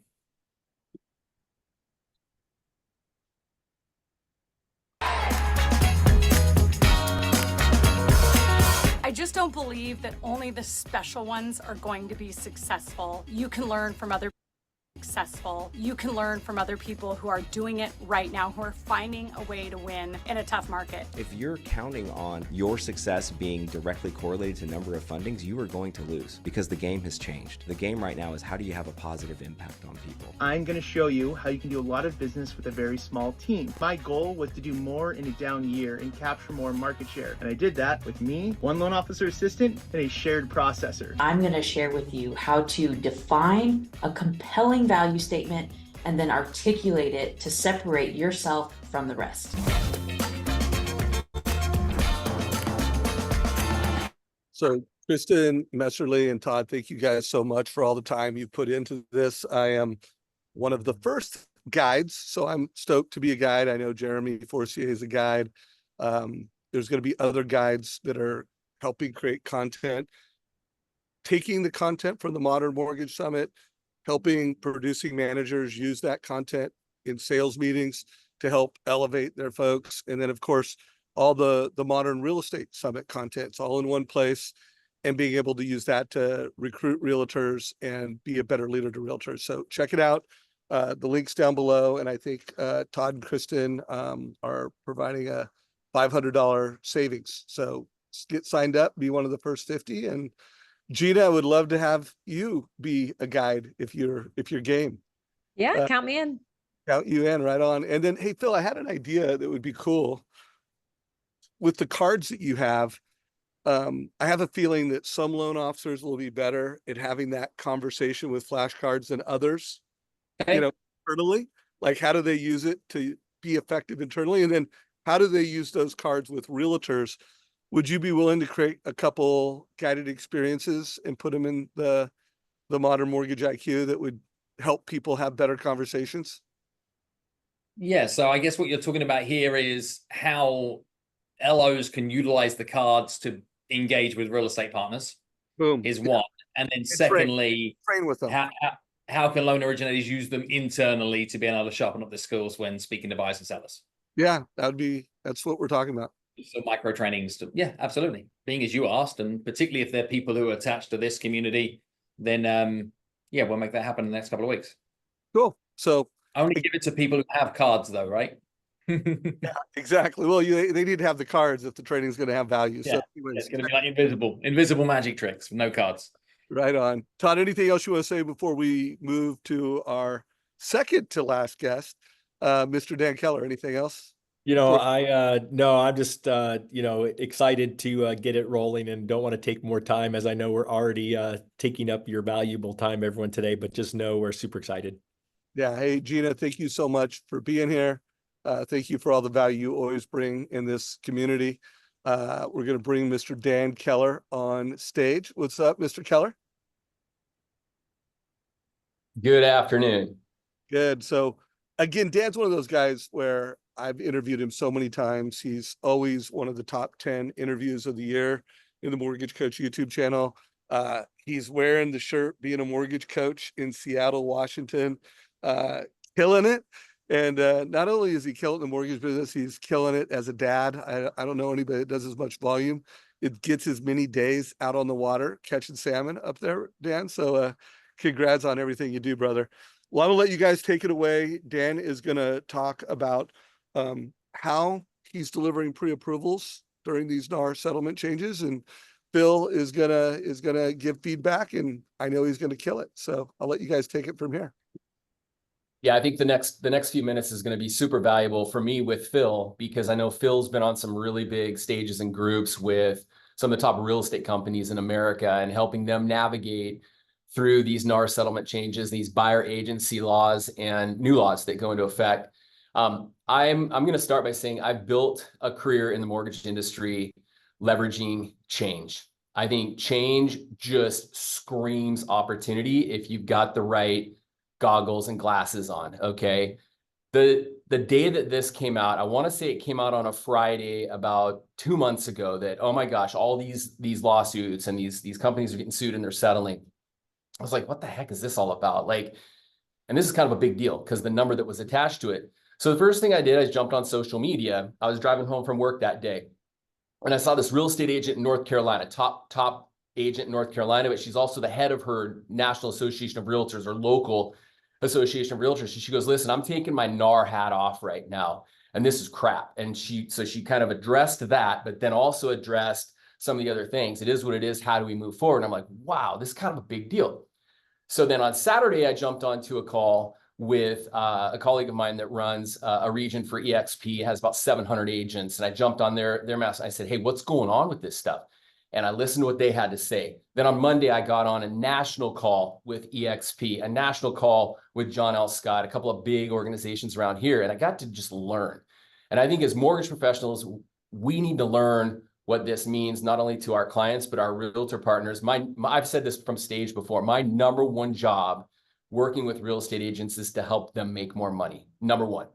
I just don't believe that only the special ones are going to be successful. You can learn from other successful. You can learn from other people who are doing it right now, who are finding a way to win in a tough market. If you're counting on your success being directly correlated to number of fundings, you are going to lose because the game has changed. The game right now is how do you have a positive impact on people? I'm going to show you how you can do a lot of business with a very small team. My goal was to do more in a down year and capture more market share. And I did that with me, one loan officer assistant, and a shared processor. I'm going to share with you how to define a compelling value statement and then articulate it to separate yourself from the rest. So Kristen, Messerly, and Todd, thank you guys so much for all the time you put into this. I am one of the first guides, so I'm stoked to be a guide. I know Jeremy Forcier is a guide. There's going to be other guides that are helping create content, taking the content from the Modern Mortgage Summit, helping producing managers use that content in sales meetings to help elevate their folks. And then, of course, all the Modern Real Estate Summit content. It's all in one place, and being able to use that to recruit realtors and be a better leader to realtors. So check it out. the link's down below, and I think Todd and Kristen are providing a $500 savings. So get signed up, be one of the first 50. And Gina, I would love to have you be a guide if you're game. Yeah, count me in. Count you in, right on. And then, hey, Phil, I had an idea that would be cool. With the cards that you have, I have a feeling that some loan officers will be better at having that conversation with flashcards than others, Okay. internally. Like, how do they use it to be effective internally? And then how do they use those cards with realtors? Would you be willing to create a couple guided experiences and put them in the Modern Mortgage IQ that would help people have better conversations? Yeah, so I guess what you're talking about here is how LOs can utilize the cards to engage with real estate partners. Boom. Is one. And then And secondly, train with them. how can loan originators use them internally to be able to sharpen up their skills when speaking to buyers and sellers? Yeah, that's what we're talking about. So micro trainings to, yeah, absolutely. Being as you asked, and particularly if they're people who are attached to this community, then yeah, we'll make that happen in the next couple of weeks. Cool. So only give it to people who have cards though, right? yeah, exactly. Well, they need to have the cards if the training's going to have value. Yeah, So anyways, it's going to be like invisible magic tricks, no cards. right on. Todd, anything else you want to say before we move to our second to last guest, Mr. Dan Keller? Anything else? No, I'm just, excited to get it rolling and don't want to take more time, as I know we're already taking up your valuable time, everyone, today, but just know we're super excited. Yeah. Hey, Gina, thank you so much for being here. Thank you for all the value you always bring in this community. We're going to bring Mr. Dan Keller on stage. What's up, Mr. Keller? Good afternoon. Good. So again, Dan's one of those guys where I've interviewed him so many times. He's always one of the top 10 interviews of the year in the Mortgage Coach YouTube channel. He's wearing the shirt, being a mortgage coach in Seattle, Washington, killing it. And not only is he killing the mortgage business, he's killing it as a dad. I don't know anybody that does as much volume. It gets as many days out on the water catching salmon up there, Dan. So congrats on everything you do, brother. Well, I'm gonna let you guys take it away. Dan is gonna talk about how he's delivering pre-approvals during these NAR settlement changes, and Phil is gonna give feedback, and I know he's gonna kill it. So I'll let you guys take it from here. Yeah, I think the next few minutes is going to be super valuable for me with Phil, because I know Phil's been on some really big stages and groups with some of the top real estate companies in America and helping them navigate through these NAR settlement changes, these buyer agency laws and new laws that go into effect. I'm going to start by saying I've built a career in the mortgage industry leveraging change. I think change just screams opportunity if you've got the right goggles and glasses on. Okay. The day that this came out, I want to say it came out on a Friday about 2 months ago, that, oh my gosh, all these lawsuits and these companies are getting sued and they're settling. I was like, what the heck is this all about? Like, and this is kind of a big deal because the number that was attached to it. So the first thing I did, I jumped on social media. I was driving home from work that day, and I saw this real estate agent in North Carolina, top agent in North Carolina, but she's also the head of her National Association of Realtors, or local Association of Realtors. She goes, listen, I'm taking my NAR hat off right now, and this is crap. And she kind of addressed that, but then also addressed some of the other things. It is what it is. How do we move forward? And I'm like, wow, this is kind of a big deal. So then on Saturday, I jumped onto a call with a colleague of mine that runs a region for EXP, has about 700 agents. And I jumped on their mass. I said, hey, what's going on with this stuff? And I listened to what they had to say. Then on Monday, I got on a national call with EXP, a national call with John L. Scott, a couple of big organizations around here. And I got to just learn. And I think as mortgage professionals, we need to learn what this means, not only to our clients, but our realtor partners. I've said this from stage before, my number one job working with real estate agents is to help them make more money. Number one.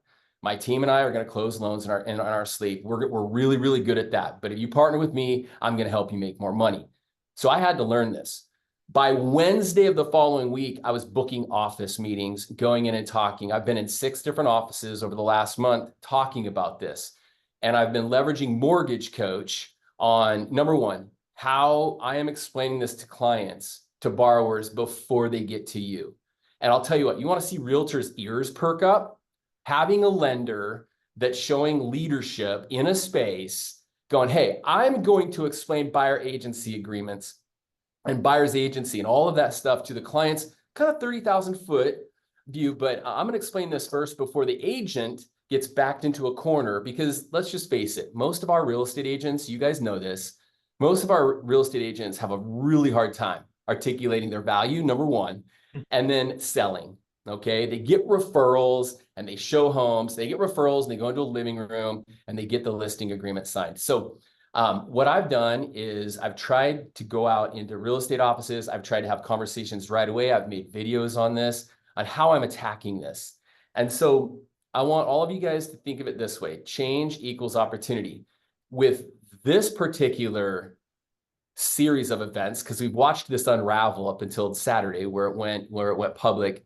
My team and I are going to close loans in our sleep. We're really, really good at that. But if you partner with me, I'm going to help you make more money. So I had to learn this. By Wednesday of the following week, I was booking office meetings, going in and talking. I've been in 6 different offices over the last month talking about this. And I've been leveraging Mortgage Coach on, number one, how I am explaining this to clients, to borrowers before they get to you. And I'll tell you what, you want to see realtors' ears perk up? Having a lender that's showing leadership in a space going, hey, I'm going to explain buyer agency agreements and buyer's agency and all of that stuff to the clients, kind of 30,000 foot view. But I'm going to explain this first before the agent gets backed into a corner, because let's just face it, most of our real estate agents, you guys know this, most of our real estate agents have a really hard time articulating their value, number one, and then selling. Okay, they get referrals and they show homes, they get referrals and they go into a living room and they get the listing agreement signed. So what I've done is I've tried to go out into real estate offices. I've tried to have conversations right away. I've made videos on this, on how I'm attacking this. And so I want all of you guys to think of it this way: change equals opportunity. With this particular series of events, because we've watched this unravel up until Saturday where it went public,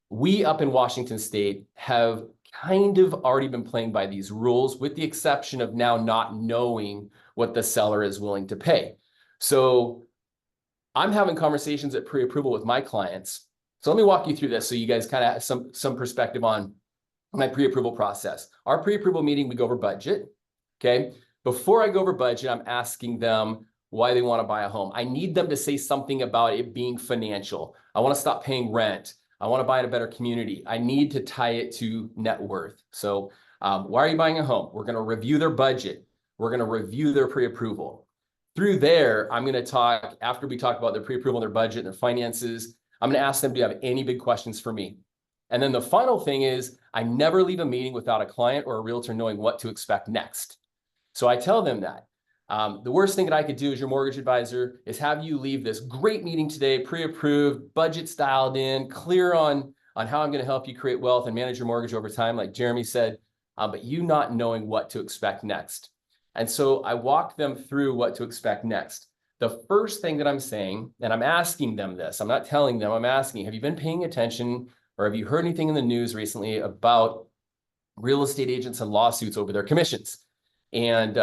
we up in Washington State have kind of already been playing by these rules, with the exception of now not knowing what the seller is willing to pay. So I'm having conversations at pre-approval with my clients. So let me walk you through this so you guys kind of have some perspective on my pre-approval process. Our pre-approval meeting, we go over budget. Okay. Before I go over budget, I'm asking them why they want to buy a home. I need them to say something about it being financial. I want to stop paying rent. I want to buy in a better community. I need to tie it to net worth. So why are you buying a home? We're going to review their budget. We're going to review their pre-approval. Through there, I'm going to talk, after we talk about their pre-approval, their budget, and their finances, I'm going to ask them, do you have any big questions for me? And then the final thing is, I never leave a meeting without a client or a realtor knowing what to expect next. So I tell them that. The worst thing that I could do as your mortgage advisor is have you leave this great meeting today, pre-approved, budget's dialed in, clear on how I'm going to help you create wealth and manage your mortgage over time, like Jeremy said, but you not knowing what to expect next. And so I walk them through what to expect next. The first thing that I'm saying, and I'm asking them this, I'm not telling them, I'm asking, have you been paying attention, or have you heard anything in the news recently about real estate agents and lawsuits over their commissions? And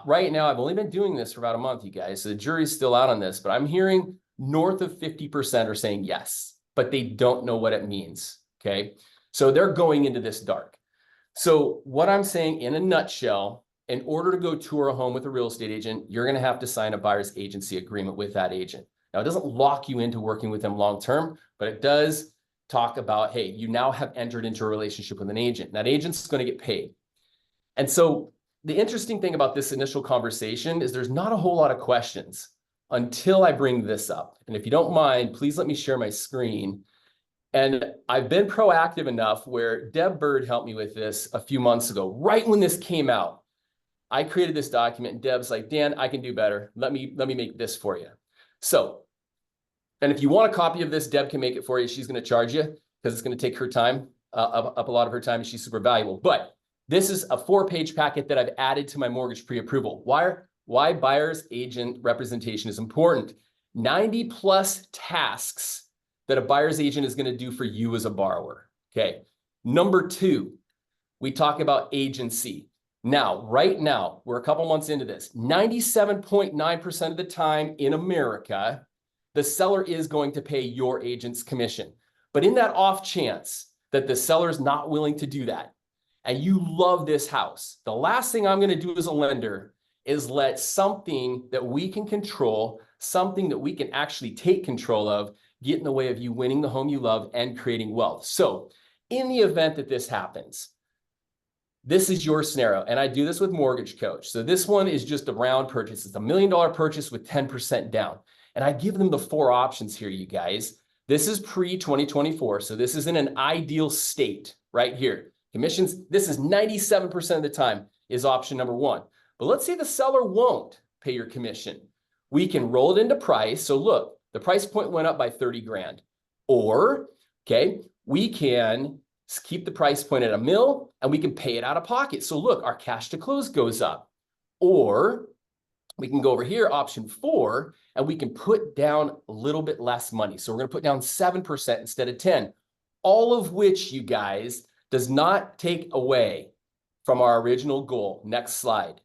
right now, I've only been doing this for about a month, you guys, so the jury's still out on this, but I'm hearing north of 50% are saying yes, but they don't know what it means, okay? So they're going into this dark. So what I'm saying in a nutshell, in order to go tour a home with a real estate agent, you're going to have to sign a buyer's agency agreement with that agent. Now, it doesn't lock you into working with them long-term, but it does talk about, hey, you now have entered into a relationship with an agent. That agent's going to get paid. And so the interesting thing about this initial conversation is there's not a whole lot of questions until I bring this up. And if you don't mind, please let me share my screen. And I've been proactive enough where Deb Bird helped me with this a few months ago, right when this came out. I created this document and Deb's like, Dan, I can do better. Let me make this for you. So, and if you want a copy of this, Deb can make it for you. She's going to charge you because it's going to take her time, up a lot of her time, and she's super valuable. But this is a 4-page packet that I've added to my mortgage pre-approval. Why buyer's agent representation is important. 90 plus tasks that a buyer's agent is going to do for you as a borrower. Okay. Number 2, we talk about agency. Now, right now, we're a couple months into this. 97.9% of the time in America, the seller is going to pay your agent's commission. But in that off chance that the seller is not willing to do that, and you love this house, the last thing I'm going to do as a lender is let something that we can control, something that we can actually take control of, get in the way of you winning the home you love and creating wealth. So in the event that this happens, this is your scenario. And I do this with Mortgage Coach. So this one is just a round purchase. It's $1 million purchase with 10% down. And I give them the 4 options here, you guys. This is pre-2024. So this is in an ideal state right here. Commissions, this is 97% of the time is option number 1. But let's say the seller won't pay your commission. We can roll it into price. So look, the price point went up by 30 grand. Or, okay, we can keep the price point at $1 million and we can pay it out of pocket. So look, our cash to close goes up. Or we can go over here, option 4, and we can put down a little bit less money. So we're going to put down 7% instead of 10, all of which, you guys, does not take away from our original goal. Next slide.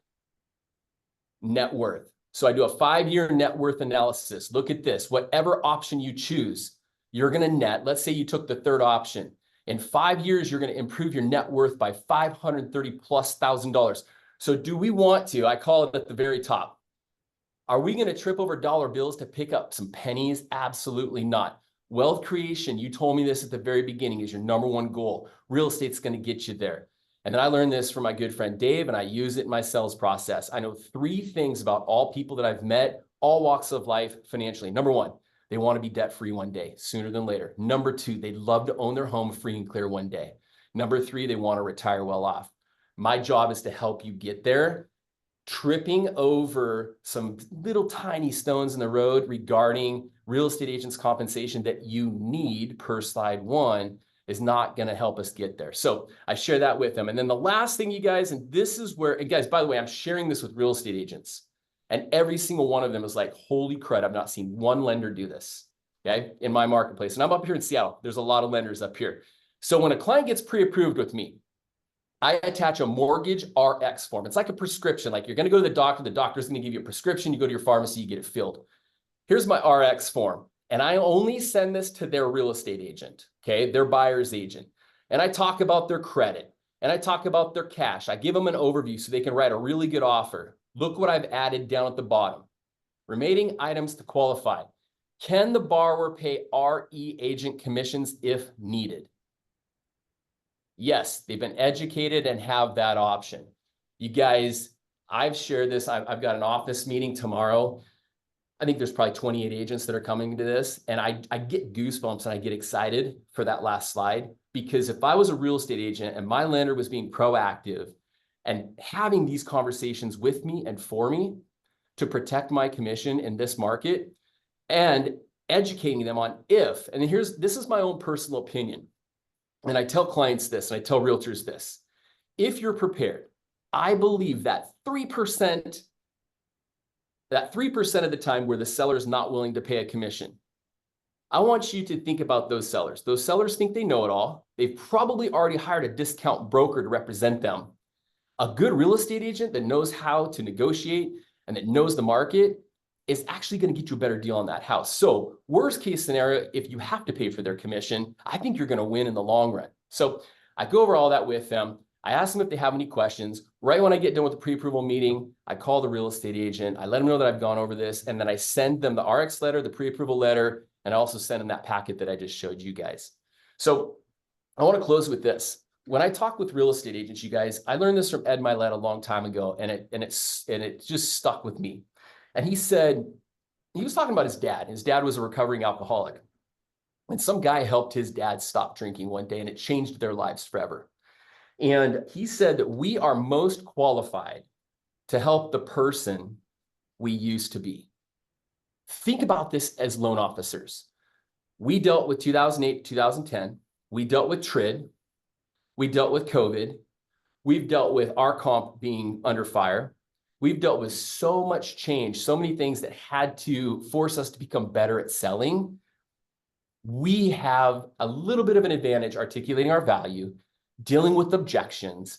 Net worth. So I do a 5-year net worth analysis. Look at this. Whatever option you choose, you're going to net, let's say you took the third option. In 5 years, you're going to improve your net worth by $530,000+. So do we want to, I call it at the very top, are we going to trip over dollar bills to pick up some pennies? Absolutely not. Wealth creation, you told me this at the very beginning, is your number one goal. Real estate's going to get you there. And then I learned this from my good friend Dave, and I use it in my sales process. I know 3 things about all people that I've met, all walks of life financially. Number 1, they want to be debt-free one day, sooner than later. Number 2, they'd love to own their home free and clear one day. Number 3, they want to retire well off. My job is to help you get there. Tripping over some little tiny stones in the road regarding real estate agents' compensation that you need per slide 1 is not going to help us get there. So I share that with them. And then the last thing, you guys, and this is where, and guys, by the way, I'm sharing this with real estate agents, and every single one of them is like, holy crud, I've not seen one lender do this, okay, in my marketplace. And I'm up here in Seattle. There's a lot of lenders up here. So when a client gets pre-approved with me, I attach a mortgage RX form. It's like a prescription. Like you're going to go to the doctor's going to give you a prescription. You go to your pharmacy, you get it filled. Here's my RX form. And I only send this to their real estate agent, okay, their buyer's agent. And I talk about their credit and I talk about their cash. I give them an overview so they can write a really good offer. Look what I've added down at the bottom. Remaining items to qualify. Can the borrower pay RE agent commissions if needed? Yes, they've been educated and have that option. You guys, I've shared this. I've got an office meeting tomorrow. I think there's probably 28 agents that are coming to this. And I get goosebumps and I get excited for that last slide, because if I was a real estate agent and my lender was being proactive and having these conversations with me and for me to protect my commission in this market and educating them on if, and this is my own personal opinion. And I tell clients this, and I tell realtors this, if you're prepared, I believe that 3%, that 3% of the time where the seller is not willing to pay a commission, I want you to think about those sellers. Those sellers think they know it all. They've probably already hired a discount broker to represent them. A good real estate agent that knows how to negotiate and that knows the market is actually going to get you a better deal on that house. So worst case scenario, if you have to pay for their commission, I think you're going to win in the long run. So I go over all that with them. I ask them if they have any questions. Right when I get done with the pre-approval meeting, I call the real estate agent. I let them know that I've gone over this, and then I send them the RX letter, the pre-approval letter, and I also send them that packet that I just showed you guys. So I want to close with this. When I talk with real estate agents, you guys, I learned this from Ed Milet a long time ago, and it just stuck with me. And he said, he was talking about his dad. His dad was a recovering alcoholic. And some guy helped his dad stop drinking one day, and it changed their lives forever. And he said that we are most qualified to help the person we used to be. Think about this as loan officers. We dealt with 2008, 2010. We dealt with TRID. We dealt with COVID. We've dealt with our comp being under fire. We've dealt with so much change, so many things that had to force us to become better at selling. We have a little bit of an advantage articulating our value, dealing with objections.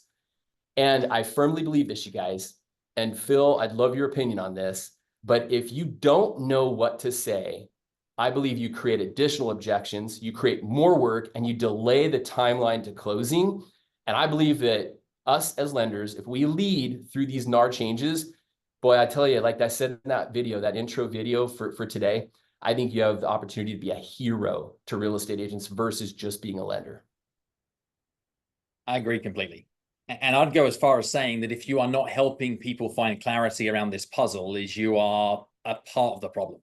And I firmly believe this, you guys. And Phil, I'd love your opinion on this. But if you don't know what to say, I believe you create additional objections, you create more work, and you delay the timeline to closing. And I believe that us as lenders, if we lead through these NAR changes, boy, I tell you, like I said in that video, that intro video for today, I think you have the opportunity to be a hero to real estate agents versus just being a lender. I agree completely. And I'd go as far as saying that if you are not helping people find clarity around this puzzle, is you are a part of the problem.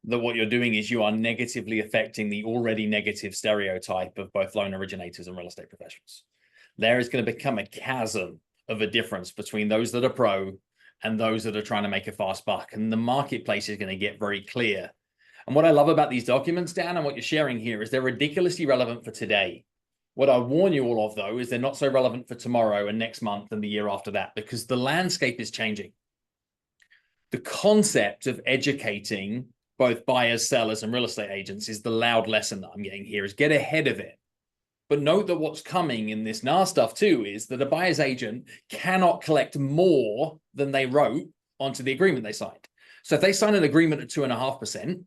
That what you're doing is you are negatively affecting the already negative stereotype of both loan originators and real estate professionals. There is going to become a chasm of a difference between those that are pro and those that are trying to make a fast buck. And the marketplace is going to get very clear. And what I love about these documents, Dan, and what you're sharing here is they're ridiculously relevant for today. What I warn you all of, though, is they're not so relevant for tomorrow and next month and the year after that, because the landscape is changing. The concept of educating both buyers, sellers, and real estate agents is the loud lesson that I'm getting here, is get ahead of it. But note that what's coming in this NAR stuff too is that a buyer's agent cannot collect more than they wrote onto the agreement they signed. So if they sign an agreement at 2.5%,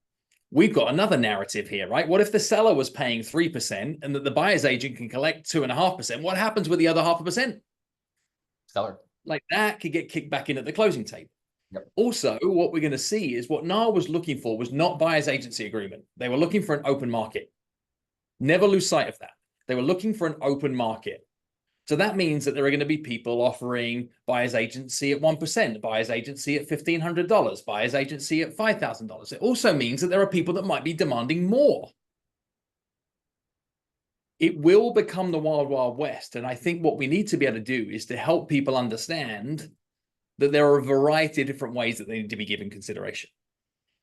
we've got another narrative here, right? What if the seller was paying 3% and that the buyer's agent can collect 2.5%? What happens with the other 0.5%? Seller. Like that could get kicked back in at the closing table. Yep. Also, what we're going to see is what NAR was looking for was not buyer's agency agreement. They were looking for an open market. Never lose sight of that. They were looking for an open market. So that means that there are going to be people offering buyer's agency at 1%, buyer's agency at $1,500, buyer's agency at $5,000. It also means that there are people that might be demanding more. It will become the wild, wild west. And I think what we need to be able to do is to help people understand that there are a variety of different ways that they need to be given consideration.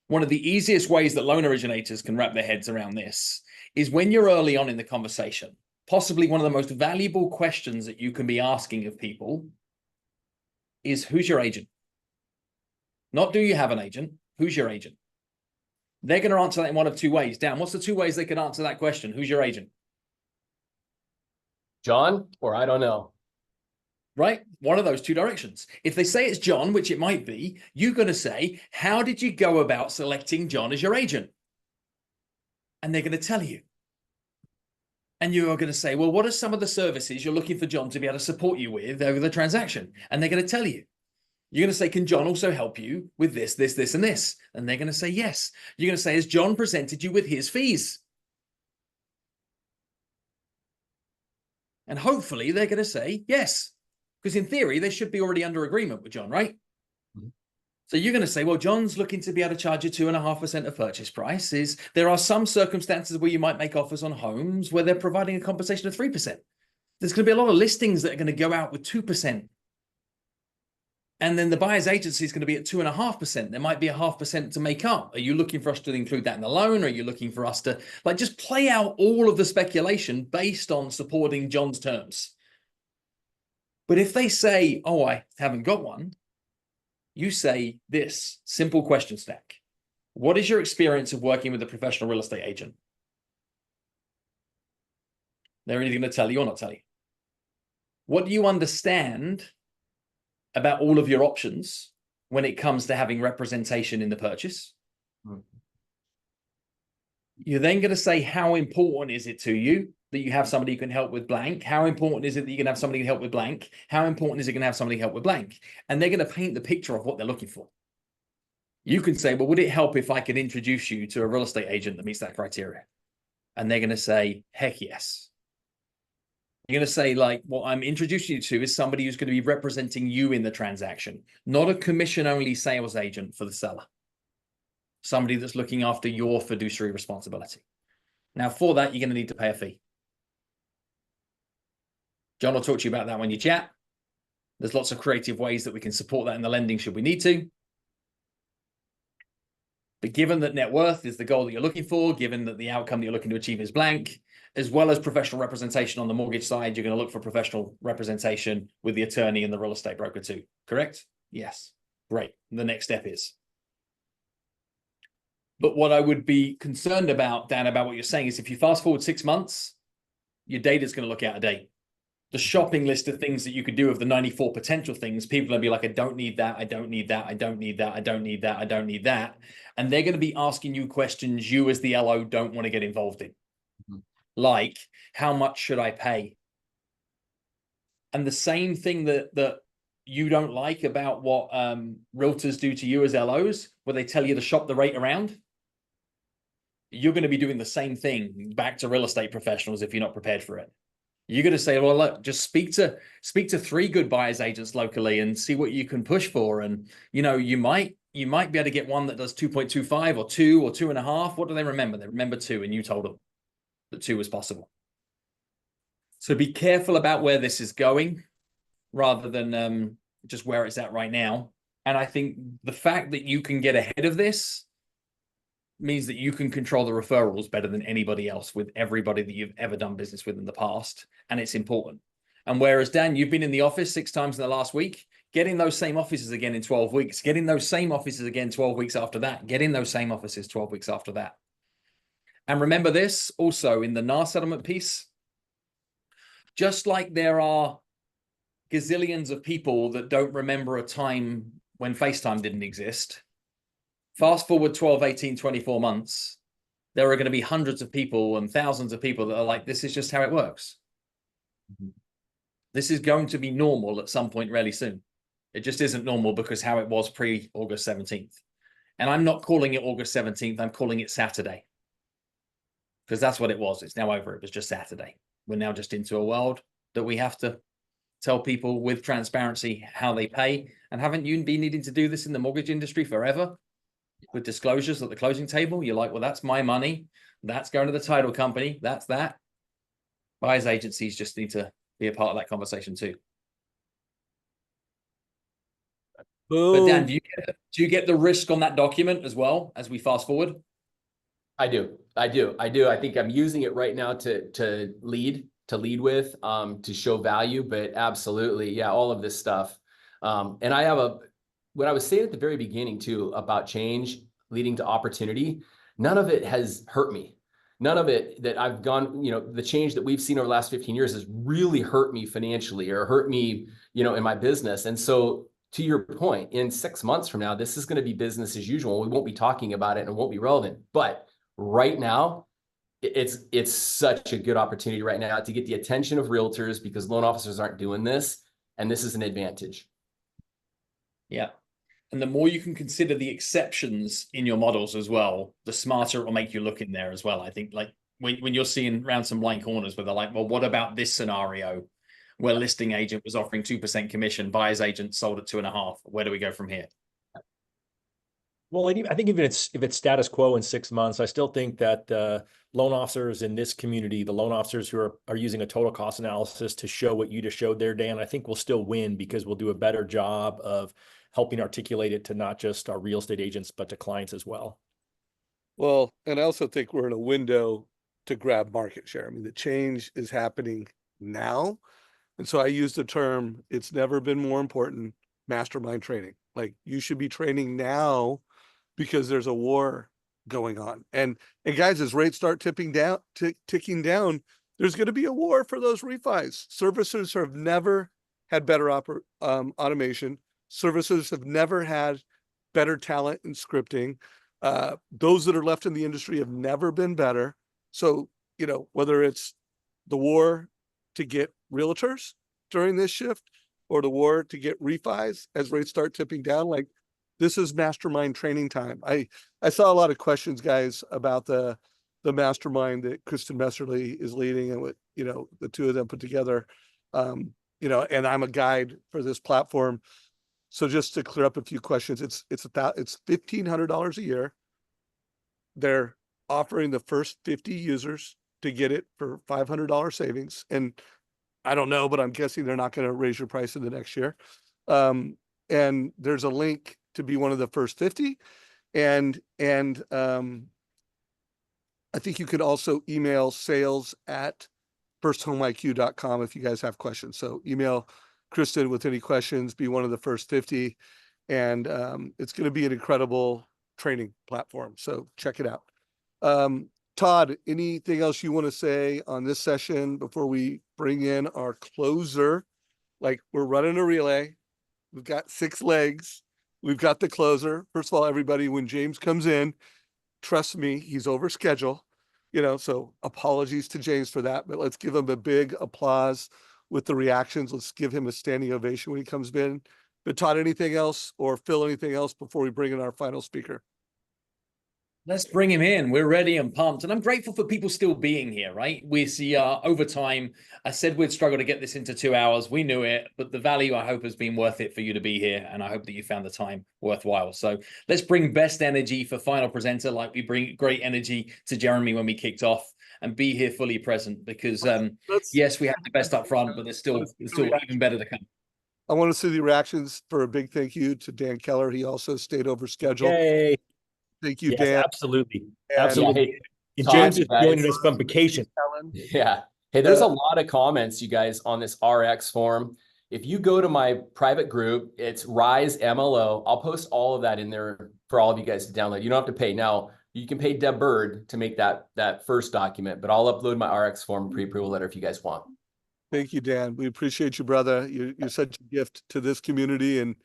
One of the easiest ways that loan originators can wrap their heads around this is when you're early on in the conversation. Possibly one of the most valuable questions that you can be asking of people is, who's your agent? Not do you have an agent? Who's your agent? They're going to answer that in one of two ways. Dan, what's the two ways they could answer that question? Who's your agent? John, or I don't know. Right? One of those two directions. If they say it's John, which it might be, you're going to say, how did you go about selecting John as your agent? And they're going to tell you. And you are going to say, well, what are some of the services you're looking for John to be able to support you with over the transaction? And they're going to tell you. You're going to say, can John also help you with this, this, this, and this? And they're going to say, yes. You're going to say, has John presented you with his fees? And hopefully they're going to say, yes. Because in theory, they should be already under agreement with John, right? Mm-hmm. So you're going to say, well, John's looking to be able to charge you 2.5% of purchase price. There are some circumstances where you might make offers on homes where they're providing a compensation of 3%. There's going to be a lot of listings that are going to go out with 2%. And then the buyer's agency is going to be at 2.5%. There might be 0.5% to make up. Are you looking for us to include that in the loan? Or are you looking for us to just play out all of the speculation based on supporting John's terms? But if they say, oh, I haven't got one, you say this simple question stack. What is your experience of working with a professional real estate agent? They're either going to tell you or not tell you. What do you understand about all of your options when it comes to having representation in the purchase? You're then going to say, how important is it to you that you have somebody who can help with blank? How important is it that you can have somebody who can help with blank? How important is it going to have somebody help with blank? And they're going to paint the picture of what they're looking for. You can say, well, would it help if I could introduce you to a real estate agent that meets that criteria? And they're going to say, heck yes. You're going to say, like, what I'm introducing you to is somebody who's going to be representing you in the transaction, not a commission-only sales agent for the seller. Somebody that's looking after your fiduciary responsibility. Now, for that, you're going to need to pay a fee. John will talk to you about that when you chat. There's lots of creative ways that we can support that in the lending should we need to. But given that net worth is the goal that you're looking for, given that the outcome that you're looking to achieve is blank, as well as professional representation on the mortgage side, you're going to look for professional representation with the attorney and the real estate broker too. Correct? Yes. Great. The next step is. But what I would be concerned about, Dan, about what you're saying is if you fast forward 6 months, your data is going to look out of date. The shopping list of things that you could do of the 94 potential things, people will be like, I don't need that. I don't need that. I don't need that. I don't need that. I don't need that. And they're going to be asking you questions you as the LO don't want to get involved in. Mm-hmm. Like, how much should I pay? And the same thing that you don't like about what realtors do to you as LOs, where they tell you to shop the rate around. You're going to be doing the same thing back to real estate professionals if you're not prepared for it. You're going to say, well, look, just speak to 3 good buyers agents locally and see what you can push for. And, you know, you might be able to get one that does 2.25 or 2 or 2.5. What do they remember? They remember 2, and you told them that 2 was possible. So be careful about where this is going rather than just where it's at right now. And I think the fact that you can get ahead of this means that you can control the referrals better than anybody else with everybody that you've ever done business with in the past. And it's important. And whereas, Dan, you've been in the office 6 times in the last week, getting those same offices again in 12 weeks, getting those same offices again 12 weeks after that, getting those same offices 12 weeks after that. And remember this also in the NAR settlement piece, just like there are gazillions of people that don't remember a time when FaceTime didn't exist, fast forward 12, 18, 24 months, there are going to be hundreds of people and thousands of people that are like, this is just how it works. This is going to be normal at some point really soon. It just isn't normal because how it was pre-August 17th. And I'm not calling it August 17th. I'm calling it Saturday. Because that's what it was. It's now over. It was just Saturday. We're now just into a world that we have to tell people with transparency how they pay. And haven't you been needing to do this in the mortgage industry forever? With disclosures at the closing table, you're like, well, that's my money. That's going to the title company. That's that. Buyers agencies just need to be a part of that conversation too. But Dan, do you get the risk on that document as well as we fast forward? I do. I think I'm using it right now to lead with, to show value, but absolutely. Yeah. All of this stuff. And I have what I was saying at the very beginning too, about change leading to opportunity. None of it has hurt me. None of it that I've gone, the change that we've seen over the last 15 years has really hurt me financially or hurt me, in my business. And so to your point, in 6 months from now, this is going to be business as usual. We won't be talking about it and it won't be relevant, but right now, it's such a good opportunity right now to get the attention of realtors because loan officers aren't doing this, and this is an advantage. Yeah. And the more you can consider the exceptions in your models as well, the smarter it will make you look in there as well. I think like when you're seeing around some blind corners where they're like, well, what about this scenario where listing agent was offering 2% commission, buyer's agent sold at 2.5%? Where do we go from here? Well, I think even if it's status quo in 6 months, I still think that loan officers in this community, the loan officers who are using a total cost analysis to show what you just showed there, Dan, I think we'll still win because we'll do a better job of helping articulate it to not just our real estate agents, but to clients as well. Well, and I also think we're in a window to grab market share. I mean, the change is happening now. And so I use the term, it's never been more important, mastermind training. Like you should be training now because there's a war going on. And guys, as rates start ticking down, there's going to be a war for those refis. Servicers have never had better automation. Servicers have never had better talent in scripting. Those that are left in the industry have never been better. So, whether it's the war to get realtors during this shift or the war to get refis as rates start tipping down, like this is mastermind training time. I saw a lot of questions, guys, about the mastermind that Kristen Messerly is leading and what, the two of them put together. And I'm a guide for this platform. So just to clear up a few questions, it's $1,500 a year. They're offering the first 50 users to get it for $500 savings. And I don't know, but I'm guessing they're not going to raise your price in the next year. And there's a link to be one of the first 50. And I think you could also email sales@firsthomeiq.com if you guys have questions. So email Kristen with any questions, be one of the first 50. And it's going to be an incredible training platform. So check it out. Todd, anything else you want to say on this session before we bring in our closer? Like we're running a relay. We've got 6 legs. We've got the closer. First of all, everybody, when James comes in, trust me, he's over schedule, so apologies to James for that, but let's give him a big applause with the reactions. Let's give him a standing ovation when he comes in. But Todd, anything else or Phil, anything else before we bring in our final speaker? Let's bring him in. We're ready and pumped. And I'm grateful for people still being here, right? We see over time, I said we'd struggle to get this into 2 hours. We knew it, but the value, I hope, has been worth it for you to be here. And I hope that you found the time worthwhile. So let's bring best energy for final presenter, like we bring great energy to Jeremy when we kicked off, and be here fully present because, yes, we have the best up front, but there's still even better to come. I want to see the reactions for a big thank you to Dan Keller. He also stayed over schedule. Yay. Thank you, Yes, Dan. absolutely. And, Absolutely. And Todd, James is guys. joining us from vacation. Yeah. Hey, there's a lot of comments, you guys, on this RX form. If you go to my private group, it's Rise MLO. I'll post all of that in there for all of you guys to download. You don't have to pay. Now, you can pay Deb Bird to make that first document, but I'll upload my RX form pre-approval letter if you guys want. Thank you, Dan. We appreciate you, brother. You're such a gift to this community and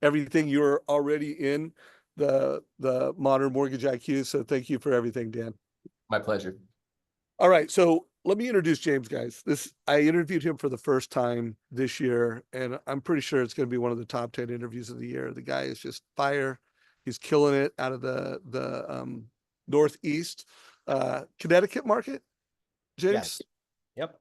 everything you're already in the modern mortgage IQ. So thank you for everything, Dan. My pleasure. All right, so let me introduce James, guys. I interviewed him for the first time this year, and I'm pretty sure it's going to be one of the top 10 interviews of the year. The guy is just fire. He's killing it out of the Northeast Connecticut market. James? Yes. Yep.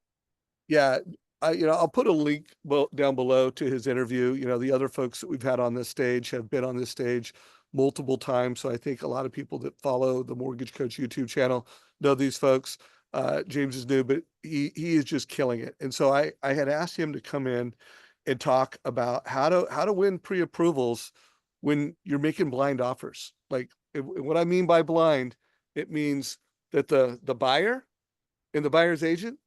Yeah, I'll put a link down below to his interview. The other folks that we've had on this stage have been on this stage multiple times. So I think a lot of people that follow the Mortgage Coach YouTube channel know these folks. James is new, but he is just killing it. And so I had asked him to come in and talk about how to win pre-approvals when you're making blind offers. Like what I mean by blind, it means that the buyer and the buyer's agent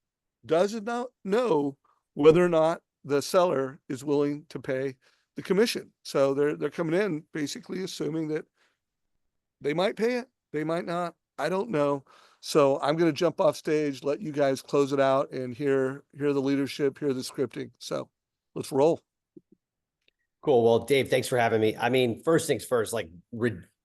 does not know whether or not the seller is willing to pay the commission. So they're coming in basically assuming that they might pay it, they might not. I don't know. So I'm going to jump off stage, let you guys close it out, and hear the leadership, hear the scripting. So let's roll. Cool. Well, Dave, thanks for having me. I mean, first things first, like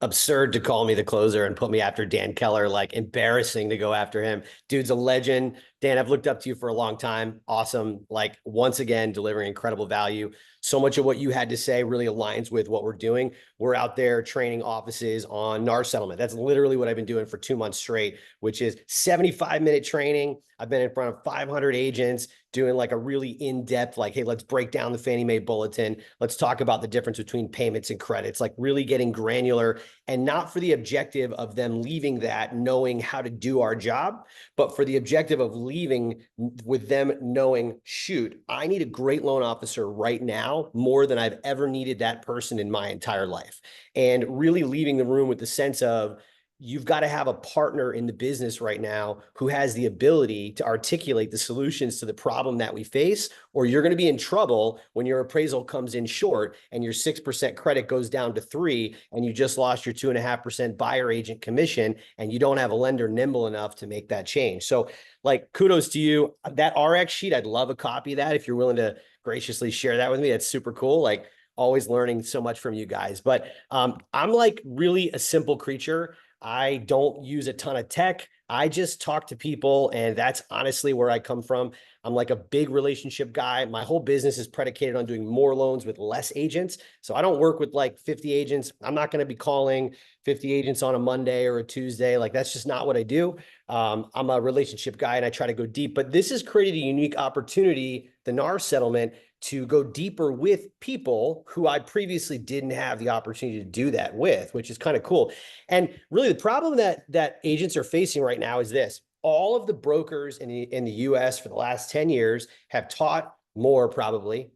absurd to call me the closer and put me after Dan Keller, like embarrassing to go after him. Dude's a legend. Dan, I've looked up to you for a long time. Awesome. Like once again, delivering incredible value. So much of what you had to say really aligns with what we're doing. We're out there training offices on NAR settlement. That's literally what I've been doing for 2 months straight, which is 75-minute training. I've been in front of 500 agents doing like a really in-depth, like, hey, let's break down the Fannie Mae bulletin. Let's talk about the difference between payments and credits, like really getting granular, and not for the objective of them leaving that knowing how to do our job, but for the objective of leaving with them knowing, shoot, I need a great loan officer right now more than I've ever needed that person in my entire life. And really leaving the room with the sense of, you've got to have a partner in the business right now who has the ability to articulate the solutions to the problem that we face, or you're going to be in trouble when your appraisal comes in short and your 6% credit goes down to 3% and you just lost your 2.5% buyer agent commission and you don't have a lender nimble enough to make that change. So like, kudos to you. That RX sheet, I'd love a copy of that if you're willing to graciously share that with me. That's super cool. Like, always learning so much from you guys. But I'm like really a simple creature. I don't use a ton of tech. I just talk to people, and that's honestly where I come from. I'm like a big relationship guy. My whole business is predicated on doing more loans with less agents. So I don't work with like 50 agents. I'm not going to be calling 50 agents on a Monday or a Tuesday. Like, that's just not what I do. I'm a relationship guy and I try to go deep, but this has created a unique opportunity, the NAR settlement, to go deeper with people who I previously didn't have the opportunity to do that with, which is kind of cool. And really the problem that agents are facing right now is this: all of the brokers in the US for the last 10 years have taught probably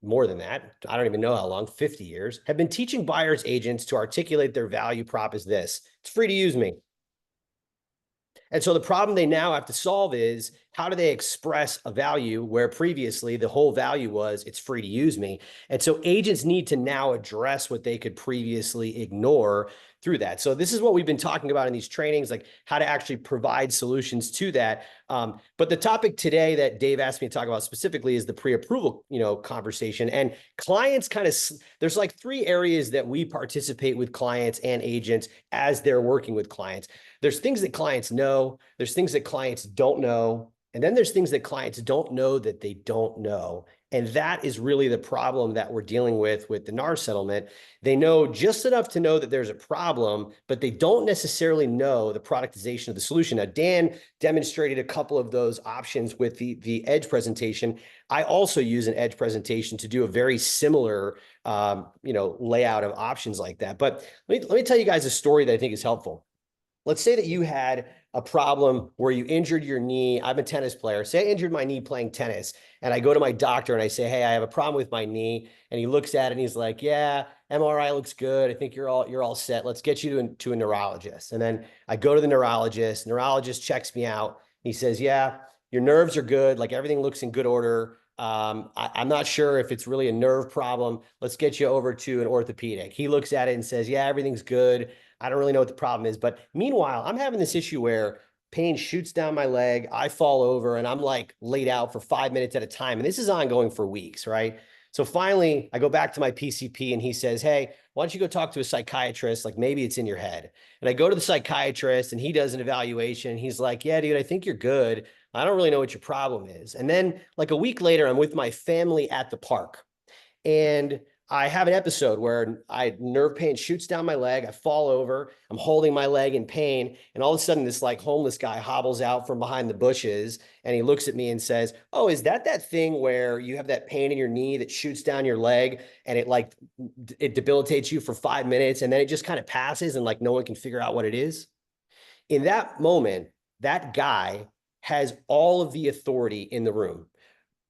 more than that, I don't even know how long, 50 years, have been teaching buyers agents to articulate their value prop as this: it's free to use me. And so the problem they now have to solve is, how do they express a value where previously the whole value was it's free to use me? And so agents need to now address what they could previously ignore through that. So this is what we've been talking about in these trainings, like how to actually provide solutions to that. But the topic today that Dave asked me to talk about specifically is the pre-approval, conversation. And clients there's like 3 areas that we participate with clients and agents as they're working with clients. There's things that clients know, there's things that clients don't know, and then there's things that clients don't know that they don't know. And that is really the problem that we're dealing with the NAR settlement. They know just enough to know that there's a problem, but they don't necessarily know the productization of the solution. Now, Dan demonstrated a couple of those options with the Edge presentation. I also use an Edge presentation to do a very similar layout of options like that. But let me tell you guys a story that I think is helpful. Let's say that you had a problem where you injured your knee. I'm a tennis player. Say I injured my knee playing tennis, and I go to my doctor and I say, hey, I have a problem with my knee. And he looks at it and he's like, yeah, MRI looks good. I think you're all set. Let's get you to a neurologist. And then I go to the neurologist. Neurologist checks me out. He says, yeah, your nerves are good. Like, everything looks in good order. I'm not sure if it's really a nerve problem. Let's get you over to an orthopedic. He looks at it and says, yeah, everything's good. I don't really know what the problem is. But meanwhile, I'm having this issue where pain shoots down my leg. I fall over and I'm like laid out for 5 minutes at a time. And this is ongoing for weeks, right? So finally, I go back to my PCP and he says, hey, why don't you go talk to a psychiatrist? Like maybe it's in your head. And I go to the psychiatrist and he does an evaluation. And he's like, yeah, dude, I think you're good. I don't really know what your problem is. And then like a week later, I'm with my family at the park. And I have an episode where nerve pain shoots down my leg. I fall over. I'm holding my leg in pain. And all of a sudden, this like homeless guy hobbles out from behind the bushes. And he looks at me and says, oh, is that thing where you have that pain in your knee that shoots down your leg and it debilitates you for 5 minutes and then it just kind of passes and like no one can figure out what it is? In that moment, that guy has all of the authority in the room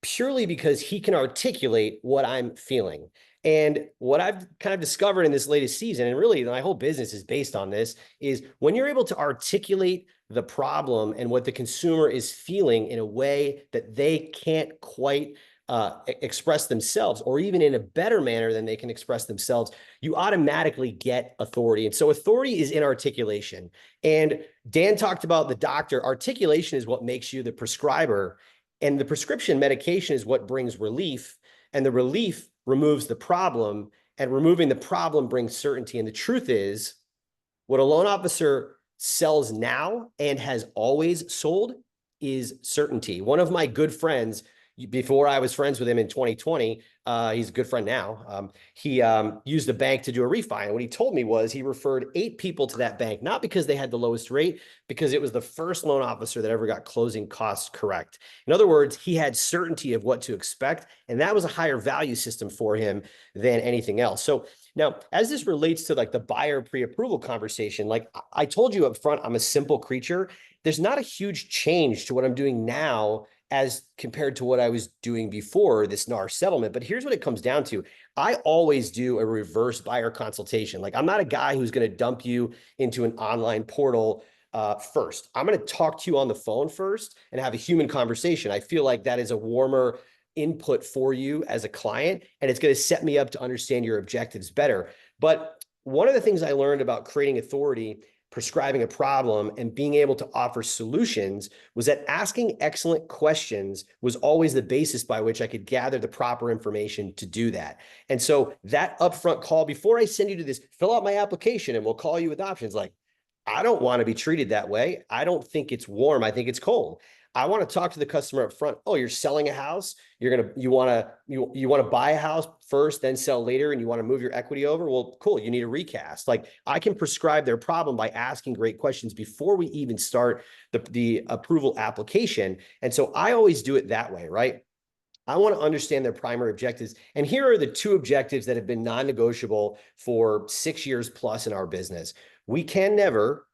purely because he can articulate what I'm feeling. And what I've kind of discovered in this latest season, and really my whole business is based on this, is when you're able to articulate the problem and what the consumer is feeling in a way that they can't quite express themselves, or even in a better manner than they can express themselves, you automatically get authority. And so authority is in articulation. And Dan talked about the doctor. Articulation is what makes you the prescriber, and the prescription medication is what brings relief, and the relief removes the problem, and removing the problem brings certainty. And the truth is, what a loan officer sells now and has always sold is certainty. One of my good friends, before I was friends with him in 2020, he's a good friend now. He used a bank to do a refi. And what he told me was he referred 8 people to that bank, not because they had the lowest rate, because it was the first loan officer that ever got closing costs correct. In other words, he had certainty of what to expect. And that was a higher value system for him than anything else. So now, as this relates to like the buyer pre-approval conversation, like I told you up front, I'm a simple creature. There's not a huge change to what I'm doing now as compared to what I was doing before this NAR settlement. But here's what it comes down to. I always do a reverse buyer consultation. Like I'm not a guy who's going to dump you into an online portal first. I'm going to talk to you on the phone first and have a human conversation. I feel like that is a warmer input for you as a client, and it's going to set me up to understand your objectives better. But one of the things I learned about creating authority, prescribing a problem, and being able to offer solutions was that asking excellent questions was always the basis by which I could gather the proper information to do that. And so that upfront call, before I send you to this, fill out my application and we'll call you with options. Like, I don't want to be treated that way. I don't think it's warm. I think it's cold. I want to talk to the customer up front. Oh, you're selling a house. You want to buy a house first, then sell later, and you want to move your equity over. Well, cool. You need a recast. Like I can prescribe their problem by asking great questions before we even start the approval application. And so I always do it that way, right? I want to understand their primary objectives. And here are the 2 objectives that have been non-negotiable for 6 years plus in our business. We can never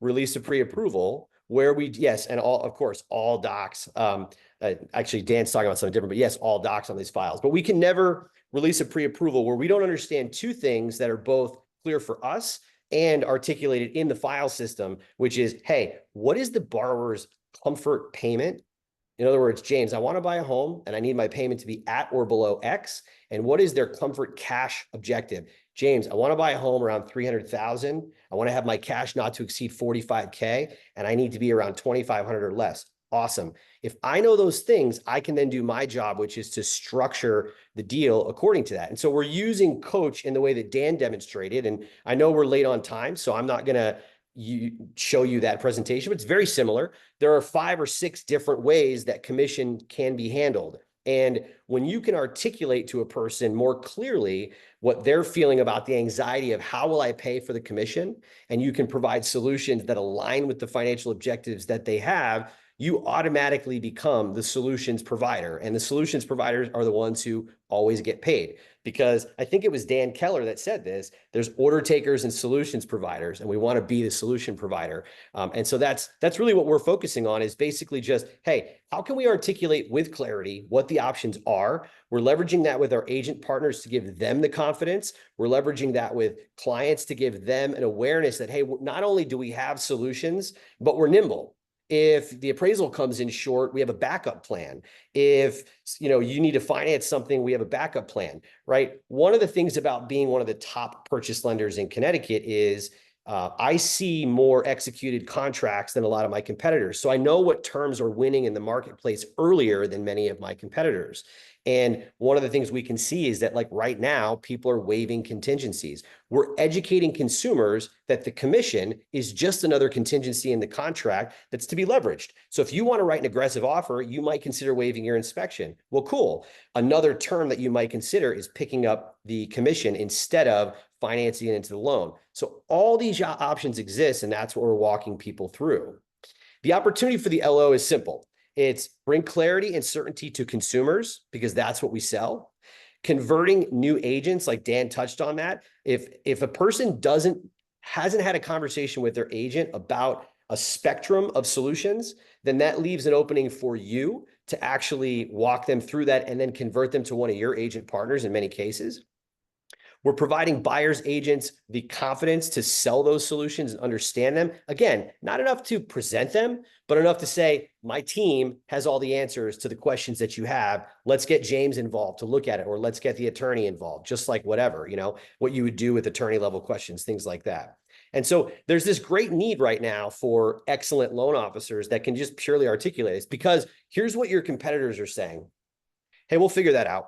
release a pre-approval where and of course, all docs. Actually, Dan's talking about something different, but yes, all docs on these files. But we can never release a pre-approval where we don't understand 2 things that are both clear for us and articulated in the file system, which is, hey, what is the borrower's comfort payment? In other words, James, I want to buy a home and I need my payment to be at or below X. And what is their comfort cash objective? James, I want to buy a home around 300,000. I want to have my cash not to exceed 45K, and I need to be around 2,500 or less. Awesome. If I know those things, I can then do my job, which is to structure the deal according to that. And so we're using Coach in the way that Dan demonstrated. And I know we're late on time, so I'm not going to show you that presentation, but it's very similar. There are 5 or 6 different ways that commission can be handled. And when you can articulate to a person more clearly what they're feeling about the anxiety of how will I pay for the commission, and you can provide solutions that align with the financial objectives that they have, you automatically become the solutions provider. And the solutions providers are the ones who always get paid. Because I think it was Dan Keller that said this, there's order takers and solutions providers, and we want to be the solution provider. And so that's really what we're focusing on, is basically just, hey, how can we articulate with clarity what the options are? We're leveraging that with our agent partners to give them the confidence. We're leveraging that with clients to give them an awareness that, hey, not only do we have solutions, but we're nimble. If the appraisal comes in short, we have a backup plan. If you need to finance something, we have a backup plan, right? One of the things about being one of the top purchase lenders in Connecticut is I see more executed contracts than a lot of my competitors. So I know what terms are winning in the marketplace earlier than many of my competitors. And one of the things we can see is that like right now, people are waiving contingencies. We're educating consumers that the commission is just another contingency in the contract that's to be leveraged. So if you want to write an aggressive offer, you might consider waiving your inspection. Well, cool. Another term that you might consider is picking up the commission instead of financing it into the loan. So all these options exist, and that's what we're walking people through. The opportunity for the LO is simple. It's bring clarity and certainty to consumers because that's what we sell. Converting new agents, like Dan touched on that. If a person hasn't had a conversation with their agent about a spectrum of solutions, then that leaves an opening for you to actually walk them through that and then convert them to one of your agent partners in many cases. We're providing buyers agents the confidence to sell those solutions and understand them. Again, not enough to present them, but enough to say, my team has all the answers to the questions that you have. Let's get James involved to look at it, or let's get the attorney involved, just like whatever, what you would do with attorney level questions, things like that. And so there's this great need right now for excellent loan officers that can just purely articulate this, because here's what your competitors are saying. Hey, we'll figure that out.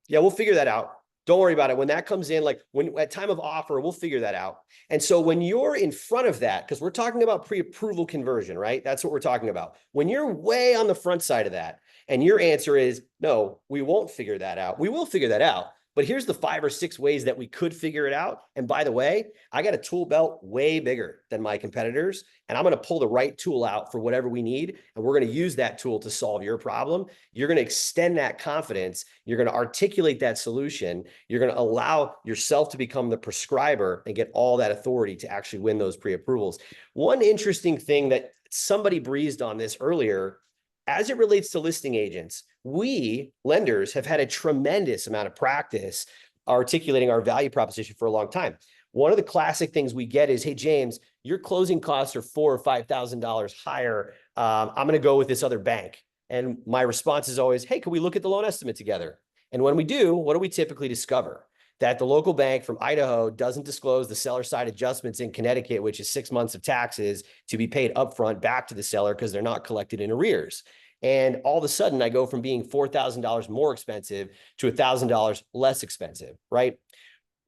Yeah, we'll figure that out. Don't worry about it. When that comes in, like when at time of offer, we'll figure that out. And so when you're in front of that, because we're talking about pre-approval conversion, right? That's what we're talking about. When you're way on the front side of that, and your answer is, no, we won't figure that out. We will figure that out. But here's the 5 or 6 ways that we could figure it out. And by the way, I got a tool belt way bigger than my competitors, and I'm going to pull the right tool out for whatever we need. And we're going to use that tool to solve your problem. You're going to extend that confidence. You're going to articulate that solution. You're going to allow yourself to become the prescriber and get all that authority to actually win those pre-approvals. One interesting thing that somebody breezed on this earlier, as it relates to listing agents, we lenders have had a tremendous amount of practice articulating our value proposition for a long time. One of the classic things we get is, hey, James, your closing costs are $4,000 or $5,000 higher. I'm going to go with this other bank. And my response is always, hey, can we look at the loan estimate together? And when we do, what do we typically discover? That the local bank from Idaho doesn't disclose the seller side adjustments in Connecticut, which is 6 months of taxes to be paid upfront back to the seller because they're not collected in arrears. And all of a sudden, I go from being $4,000 more expensive to $1,000 less expensive, right?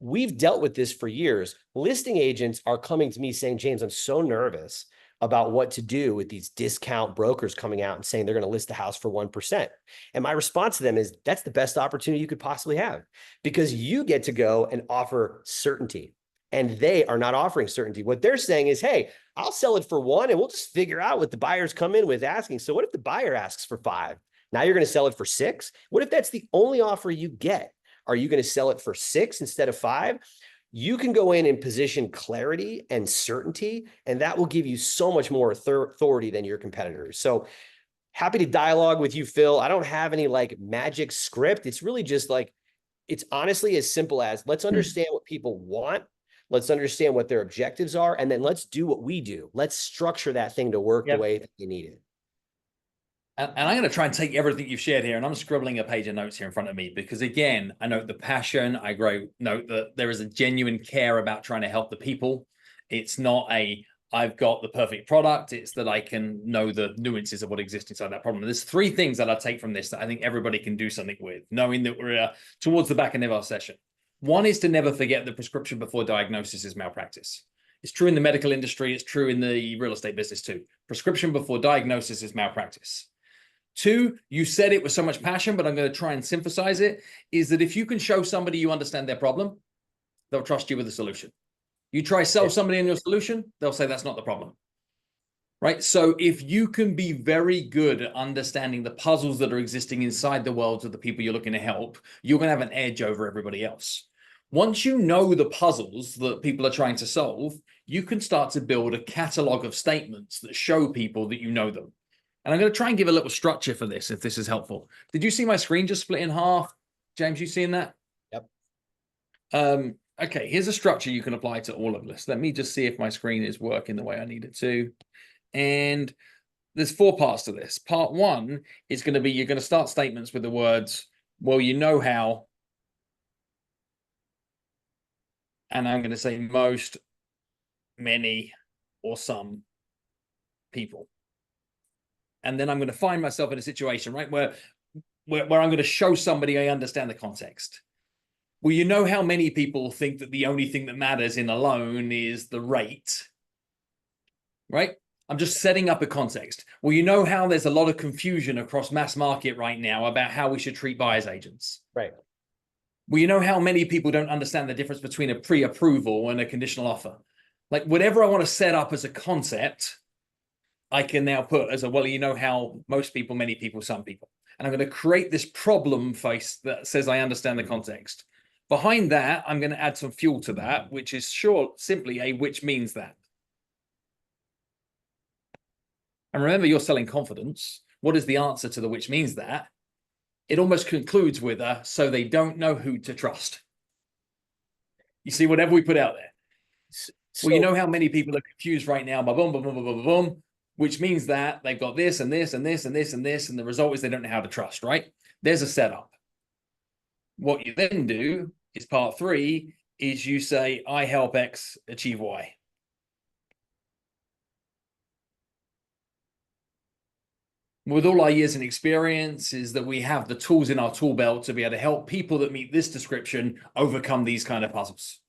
We've dealt with this for years. Listing agents are coming to me saying, James, I'm so nervous about what to do with these discount brokers coming out and saying they're going to list the house for 1%. And my response to them is, that's the best opportunity you could possibly have, because you get to go and offer certainty. And they are not offering certainty. What they're saying is, hey, I'll sell it for 1 and we'll just figure out what the buyers come in with asking. So what if the buyer asks for 5? Now you're going to sell it for 6? What if that's the only offer you get? Are you going to sell it for 6 instead of 5? You can go in and position clarity and certainty, and that will give you so much more authority than your competitors. So happy to dialogue with you, Phil. I don't have any like magic script. It's really just like, it's honestly as simple as, let's understand what people want. Let's understand what their objectives are, and then let's do what we do. Let's structure that thing to work the way that you need it. And I'm going to try and take everything you've shared here, and I'm scribbling a page of notes here in front of me, because again, I note the passion. I note that there is a genuine care about trying to help the people. It's not I've got the perfect product. It's that I can know the nuances of what exists inside that problem. And there's 3 things that I take from this that I think everybody can do something with, knowing that we're towards the back end of our session. One is to never forget that prescription before diagnosis is malpractice. It's true in the medical industry. It's true in the real estate business too. Prescription before diagnosis is malpractice. 2, you said it with so much passion, but I'm going to try and synthesize it, is that if you can show somebody you understand their problem, they'll trust you with the solution. You try to sell somebody on your solution, they'll say that's not the problem. Right? So if you can be very good at understanding the puzzles that are existing inside the worlds of the people you're looking to help, you're going to have an edge over everybody else. Once you know the puzzles that people are trying to solve, you can start to build a catalog of statements that show people that you know them. And I'm going to try and give a little structure for this, if this is helpful. Did you see my screen just split in half? James, you seeing that? Yep. Okay, here's a structure you can apply to all of this. Let me just see if my screen is working the way I need it to. And there's 4 parts to this. Part 1 is going to be, you're going to start statements with the words, well, you know how. And I'm going to say most, many, or some people. And then I'm going to find myself in a situation, right, where where I'm going to show somebody I understand the context. Well, you know how many people think that the only thing that matters in a loan is the rate, right? I'm just setting up a context. Well, you know how there's a lot of confusion across mass market right now about how we should treat buyer's agents. Right. Well, you know how many people don't understand the difference between a pre-approval and a conditional offer. Like whatever I want to set up as a concept, I can now put as a, well, you know how most people, many people, some people. And I'm going to create this problem face that says I understand the context. Behind that, I'm going to add some fuel to that, which is simply a which means that. And remember, you're selling confidence. What is the answer to the which means that? It almost concludes with a, so they don't know who to trust. You see, whatever we put out there. Well, you know how many people are confused right now by boom, boom, boom, boom, boom, boom, which means that they've got this and this and this and this and this, and the result is they don't know how to trust, right? There's a setup. What you then do is part 3 is you say, I help X achieve Y. With all our years in experience is that we have the tools in our tool belt to be able to help people that meet this description overcome these kind of puzzles.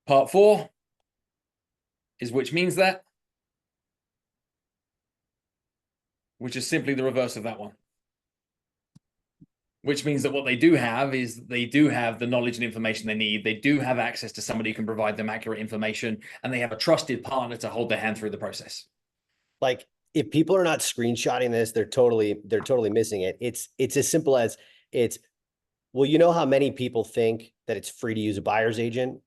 Part 4 is which means that, which is simply the reverse of that one. Which means that what they do have is they do have the knowledge and information they need. They do have access to somebody who can provide them accurate information, and they have a trusted partner to hold their hand through the process. Like if people are not screenshotting this, they're totally missing it. It's as simple as well, you know how many people think that it's free to use a buyer's agent?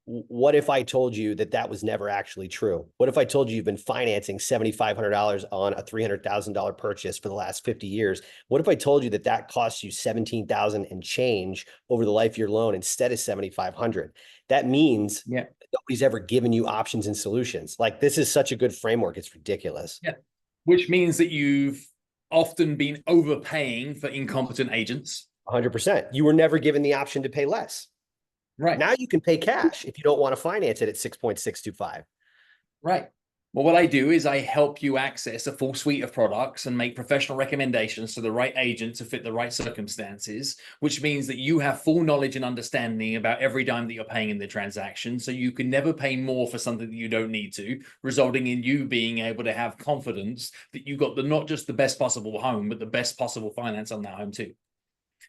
What if I told you that that was never actually true? What if I told you you've been financing $7,500 on a $300,000 purchase for the last 50 years? What if I told you that that costs you $17,000 and change over the life of your loan instead of $7,500? That means nobody's ever given you options and solutions. Like this is such a good framework. It's ridiculous. Yeah. Which means that you've often been overpaying for incompetent agents. 100%. You were never given the option to pay less. Right. Now you can pay cash if you don't want to finance it at 6.625. Right. Well, what I do is I help you access a full suite of products and make professional recommendations to the right agent to fit the right circumstances, which means that you have full knowledge and understanding about every dime that you're paying in the transaction. So you can never pay more for something that you don't need to, resulting in you being able to have confidence that you got not just the best possible home, but the best possible finance on that home too.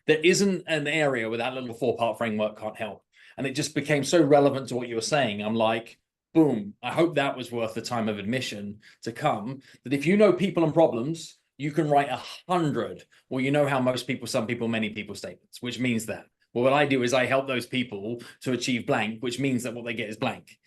There isn't an area where that little 4-part framework can't help. And it just became so relevant to what you were saying. I'm like, boom, I hope that was worth the time of admission to come. That if you know people and problems, you can write 100. Well, you know how most people, some people, many people statements, which means that. Well, what I do is I help those people to achieve blank, which means that what they get is blank.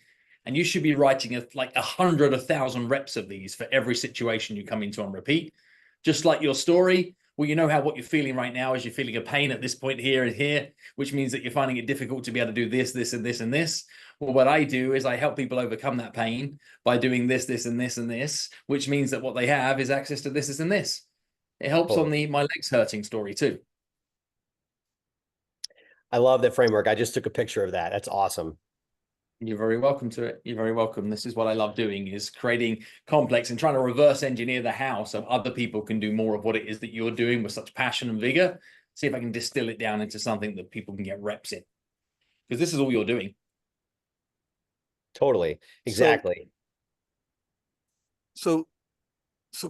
And you should be writing like 100, 1,000 reps of these for every situation you come into on repeat. Just like your story. Well, you know how what you're feeling right now is you're feeling a pain at this point here and here, which means that you're finding it difficult to be able to do this, this, and this, and this. Well, what I do is I help people overcome that pain by doing this, this, and this, and this, which means that what they have is access to this, this, and this. It helps on the my legs hurting story too. I love that framework. I just took a picture of that. That's awesome. You're very welcome to it. You're very welcome. This is what I love doing, is creating complex and trying to reverse engineer the how so other people can do more of what it is that you're doing with such passion and vigor. See if I can distill it down into something that people can get reps in. Because this is all you're doing. Totally. Exactly. So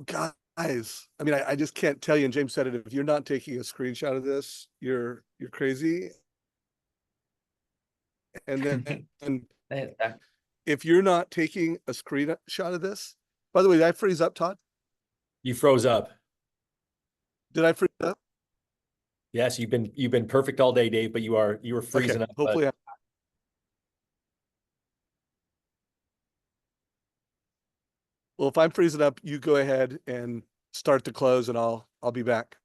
guys, I mean, I just can't tell you, and James said it, if you're not taking a screenshot of this, you're crazy. And then if you're not taking a screenshot of this, by the way, did I freeze up, Todd? You froze up. Did I freeze up? Yes, you've been perfect all day, Dave, but you were freezing up. Hopefully. Well, if I'm freezing up, you go ahead and start the close, and I'll be back.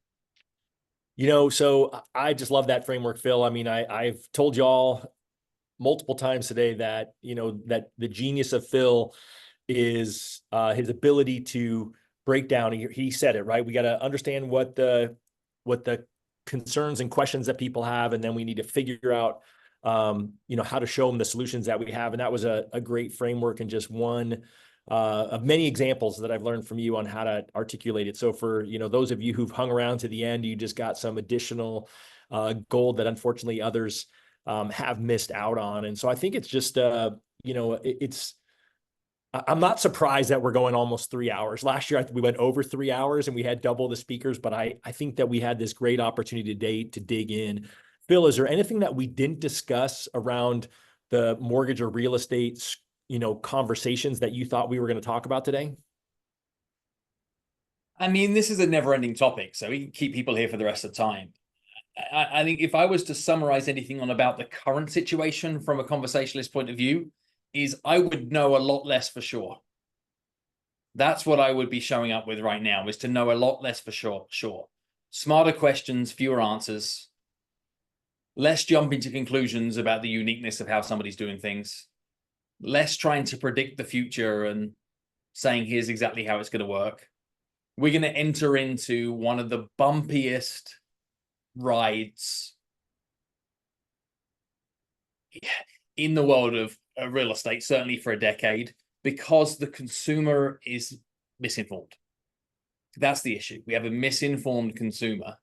So I just love that framework, Phil. I mean, I've told y'all multiple times today that, that the genius of Phil is his ability to break down. He said it, right? We got to understand what the concerns and questions that people have, and then we need to figure out, how to show them the solutions that we have. And that was a great framework and just one of many examples that I've learned from you on how to articulate it. So for, those of you who've hung around to the end, you just got some additional gold that unfortunately others have missed out on. And so I think it's just, I'm not surprised that we're going almost 3 hours. Last year, we went over 3 hours and we had double the speakers, but I think that we had this great opportunity today to dig in. Phil, is there anything that we didn't discuss around the mortgage or real estate, conversations that you thought we were going to talk about today? I mean, this is a never-ending topic, so we can keep people here for the rest of the time. I think if I was to summarize anything on about the current situation from a conversationalist point of view, is I would know a lot less for sure. That's what I would be showing up with right now, is to know a lot less for sure. Smarter questions, fewer answers, less jumping to conclusions about the uniqueness of how somebody's doing things, less trying to predict the future and saying, here's exactly how it's going to work. We're going to enter into one of the bumpiest rides in the world of real estate, certainly for a decade, because the consumer is misinformed. That's the issue. We have a misinformed consumer,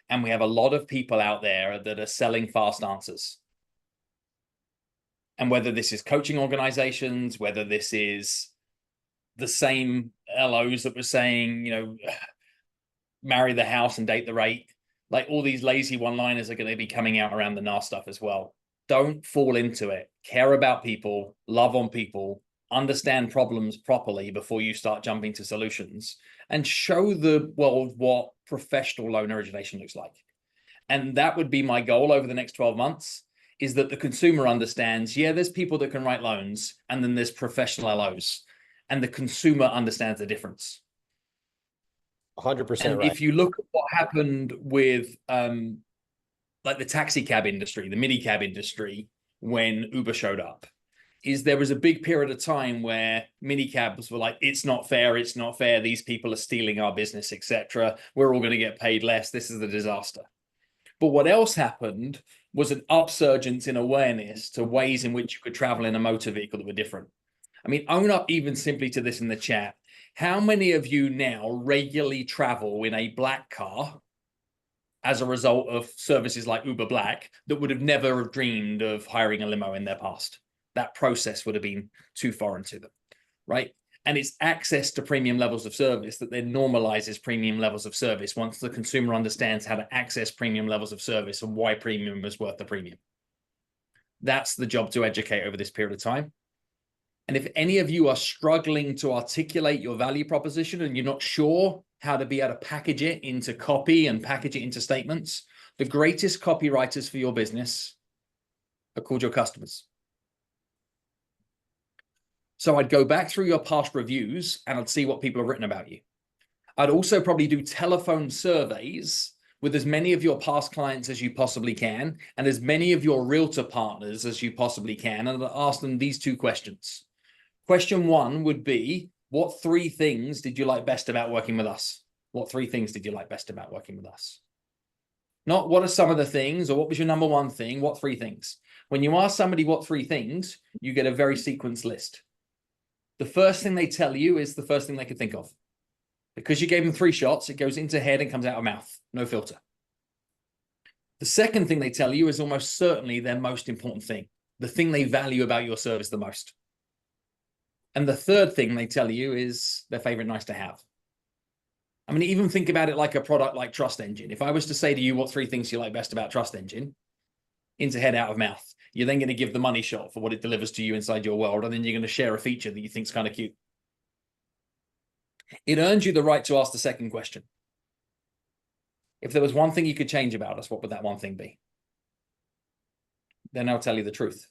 and we have a lot of people out there that are selling fast answers. And whether this is coaching organizations, whether this is the same LOs that were saying, marry the house and date the rate, like all these lazy one-liners are going to be coming out around the NAR stuff as well. Don't fall into it. Care about people, love on people, understand problems properly before you start jumping to solutions, and show the world what professional loan origination looks like. And that would be my goal over the next 12 months, is that the consumer understands, yeah, there's people that can write loans, and then there's professional LOs, and the consumer understands the difference. 100% right. If you look at what happened with like the taxi cab industry, the mini cab industry, when Uber showed up, is there was a big period of time where mini cabs were like, it's not fair, these people are stealing our business, etc. We're all going to get paid less, this is a disaster. But what else happened was an upsurgence in awareness to ways in which you could travel in a motor vehicle that were different. I mean, own up even simply to this in the chat. How many of you now regularly travel in a black car as a result of services like Uber Black that would have never dreamed of hiring a limo in their past? That process would have been too foreign to them, right? And it's access to premium levels of service that then normalizes premium levels of service once the consumer understands how to access premium levels of service and why premium is worth the premium. That's the job to educate over this period of time. And if any of you are struggling to articulate your value proposition and you're not sure how to be able to package it into copy and package it into statements, the greatest copywriters for your business are called your customers. So I'd go back through your past reviews and I'd see what people have written about you. I'd also probably do telephone surveys with as many of your past clients as you possibly can and as many of your realtor partners as you possibly can, and I'd ask them these two questions. Question one would be, what 3 things did you like best about working with us? What 3 things did you like best about working with us? Not what are some of the things or what was your number one thing, what 3 things? When you ask somebody what 3 things, you get a very sequenced list. The first thing they tell you is the first thing they could think of. Because you gave them 3 shots, it goes into head and comes out of mouth, no filter. The second thing they tell you is almost certainly their most important thing, the thing they value about your service the most. And the third thing they tell you is their favorite nice to have. I mean, even think about it like a product like Trust Engine. If I was to say to you what 3 things you like best about Trust Engine, into head, out of mouth, you're then going to give the money shot for what it delivers to you inside your world, and then you're going to share a feature that you think is kind of cute. It earns you the right to ask the second question. If there was one thing you could change about us, what would that one thing be? Then I'll tell you the truth.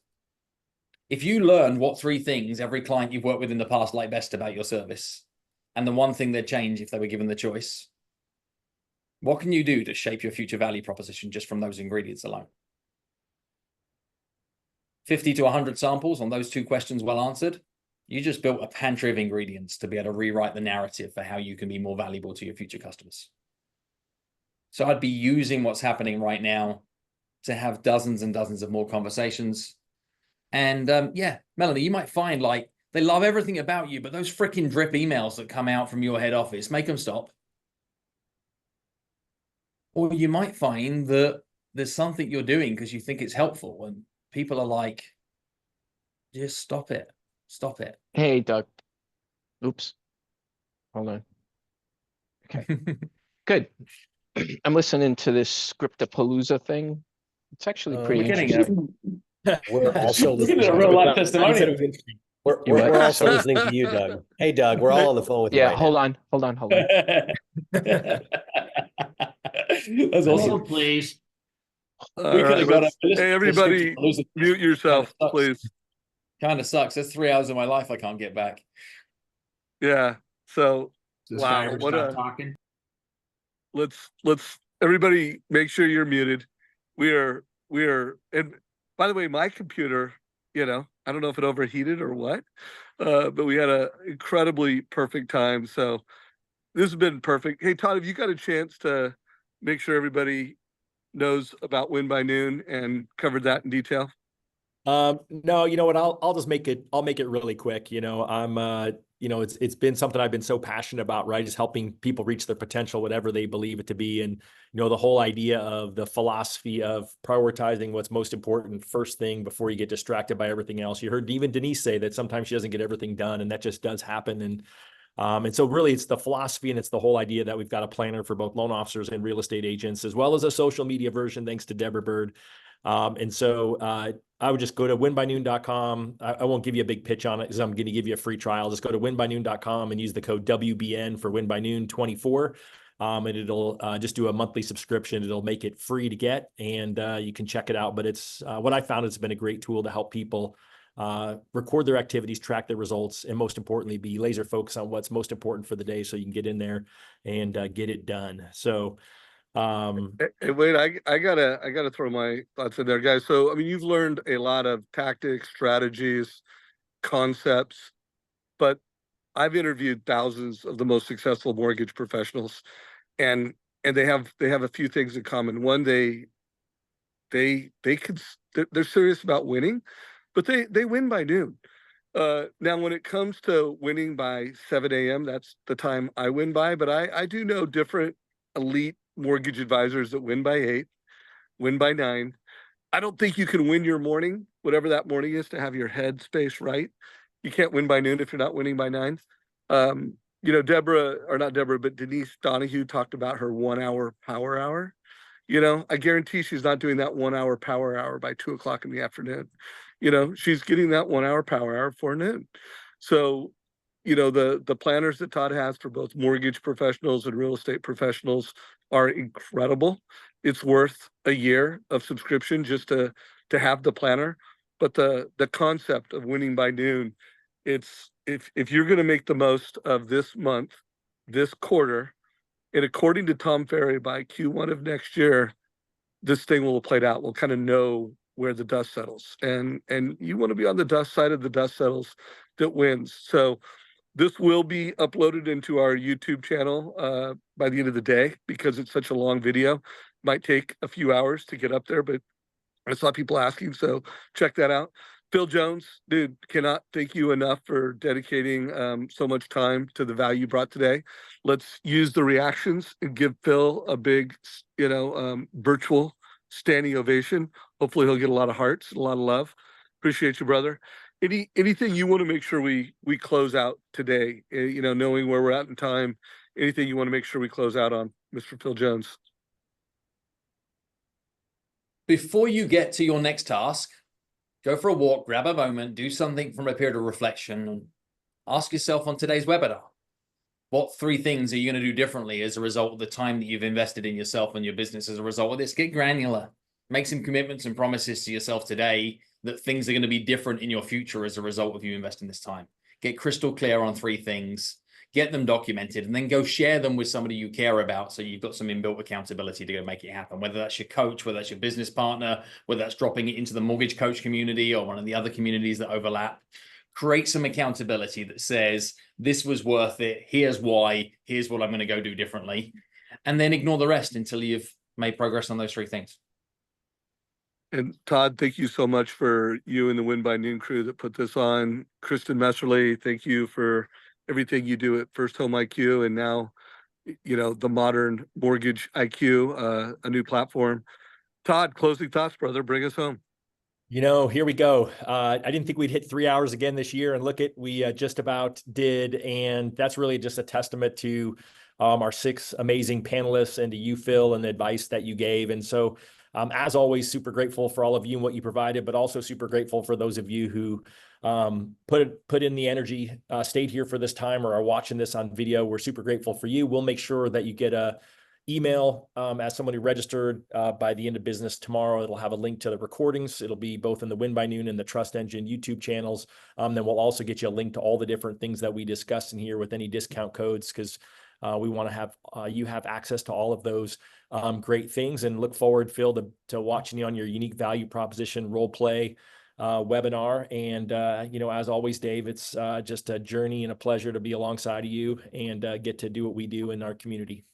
If you learn what 3 things every client you've worked with in the past like best about your service, and the one thing they'd change if they were given the choice, what can you do to shape your future value proposition just from those ingredients alone? 50 to 100 samples on those 2 questions well answered, you just built a pantry of ingredients to be able to rewrite the narrative for how you can be more valuable to your future customers. So I'd be using what's happening right now to have dozens and dozens of more conversations. And yeah, Melanie, you might find like They love everything about you, but those freaking drip emails that come out from your head office, make them stop. Or you might find that there's something you're doing because you think it's helpful, and people are like, just stop it. Stop it. Hey, Doug. Oops. Hold on. Okay. Good. I'm listening to this Script-A-Palooza thing. It's actually pretty interesting. We're also Look at listening a to real you. life testimonial. We're also listening to you, Doug. Hey, Doug, we're all on the phone with you right hold now. on, hold on. That's awesome. Hold, please. All We could right, have got let's- hey, everybody, mute yourself, please. Kind of sucks. That's 3 hours of my life I can't get back. Yeah. So, Does this guy wow, ever what stop a. talking? Let's everybody make sure you're muted. We are, and by the way, my computer, I don't know if it overheated or what, but we had a incredibly perfect time. So this has been perfect. Hey, Todd, have you got a chance to make sure everybody knows about Win by Noon and covered that in detail? No, you know what? I'll just make it. I'll make it really quick. I'm. It's been something I've been so passionate about, right? Is helping people reach their potential, whatever they believe it to be, and the whole idea of the philosophy of prioritizing what's most important first thing before you get distracted by everything else. You heard even Denise say that sometimes she doesn't get everything done, and that just does happen. And so really it's the philosophy and it's the whole idea that we've got a planner for both loan officers and real estate agents, as well as a social media version, thanks to Deborah Bird. And so I would just go to winbynoon.com. I won't give you a big pitch on it because I'm going to give you a free trial. Just go to winbynoon.com and use the code WBN for winbynoon24. And it'll just do a monthly subscription. It'll make it free to get, and you can check it out. But it's what I found, it's been a great tool to help people record their activities, track their results, and most importantly, be laser focused on what's most important for the day so you can get in there and get it done. So Hey, wait, I gotta throw my thoughts in there, guys. So I mean, you've learned a lot of tactics, strategies, concepts, but I've interviewed thousands of the most successful mortgage professionals, and they have a few things in common. One, they're serious about winning, but they win by noon. Now when it comes to winning by 7 a.m., that's the time I win by, but I do know different elite mortgage advisors that win by 8, win by 9. I don't think you can win your morning, whatever that morning is, to have your head space right. You can't win by noon if you're not winning by 9. Denise Donoghue talked about her 1 hour power hour. I guarantee she's not doing that 1 hour power hour by 2 o'clock in the afternoon. She's getting that 1 hour power hour for noon. So, the planners that Todd has for both mortgage professionals and real estate professionals are incredible. It's worth a year of subscription just to have the planner. But the concept of winning by noon, it's if you're going to make the most of this month, this quarter, and according to Tom Ferry, by Q1 of next year, this thing will have played out. We'll kind of know where the dust settles, and you want to be on the dust side of the dust settles that wins. So this will be uploaded into our YouTube channel by the end of the day because it's such a long video. Might take a few hours to get up there, but I saw people asking, so check that out. Phil Jones, dude, cannot thank you enough for dedicating so much time to the value you brought today. Let's use the reactions and give Phil a big, virtual standing ovation. Hopefully he'll get a lot of hearts, a lot of love. Appreciate you, brother. Anything you want to make sure we close out today, knowing where we're at in time, anything you want to make sure we close out on, Mr. Phil Jones? Before you get to your next task, go for a walk, grab a moment, do something from a period of reflection, and ask yourself on today's webinar, what 3 things are you going to do differently as a result of the time that you've invested in yourself and your business as a result of this? Get granular. Make some commitments and promises to yourself today that things are going to be different in your future as a result of you investing this time. Get crystal clear on 3 things, get them documented, and then go share them with somebody you care about so you've got some inbuilt accountability to go make it happen, whether that's your coach, whether that's your business partner, whether that's dropping it into the mortgage coach community or one of the other communities that overlap. Create some accountability that says, this was worth it, here's why, here's what I'm going to go do differently, and then ignore the rest until you've made progress on those 3 things. And Todd, thank you so much for you and the Win by Noon crew that put this on. Kristen Messerly, thank you for everything you do at First Home IQ and now, you know, the modern mortgage IQ, a new platform. Todd, closing thoughts, brother, bring us home. You know, here we go. I didn't think we'd hit 3 hours again this year, and look at we just about did, and that's really just a testament to our 6 amazing panelists and to you, Phil, and the advice that you gave. And so, as always, super grateful for all of you and what you provided, but also super grateful for those of you who put in the energy, stayed here for this time, or are watching this on video. We're super grateful for you. We'll make sure that you get a email as someone who registered by the end of business tomorrow. It'll have a link to the recordings. It'll be both in the Win by Noon and the Trust Engine YouTube channels. Then we'll also get you a link to all the different things that we discussed in here with any discount codes, because we want to have you have access to all of those great things. And look forward, Phil, to watching you on your unique value proposition role play webinar. And you know, as always, Dave, it's just a journey and a pleasure to be alongside of you and get to do what we do in our community.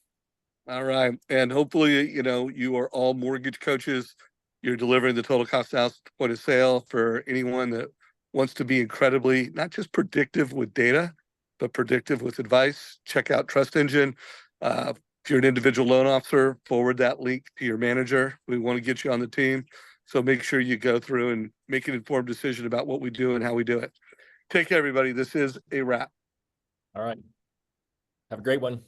All right. And hopefully, you know, you are all mortgage coaches. You're delivering the total cost of house point of sale for anyone that wants to be incredibly, not just predictive with data, but predictive with advice. Check out Trust Engine. If you're an individual loan officer, forward that link to your manager. We want to get you on the team. So make sure you go through and make an informed decision about what we do and how we do it. Take care, everybody. This is a wrap. All right. Have a great one.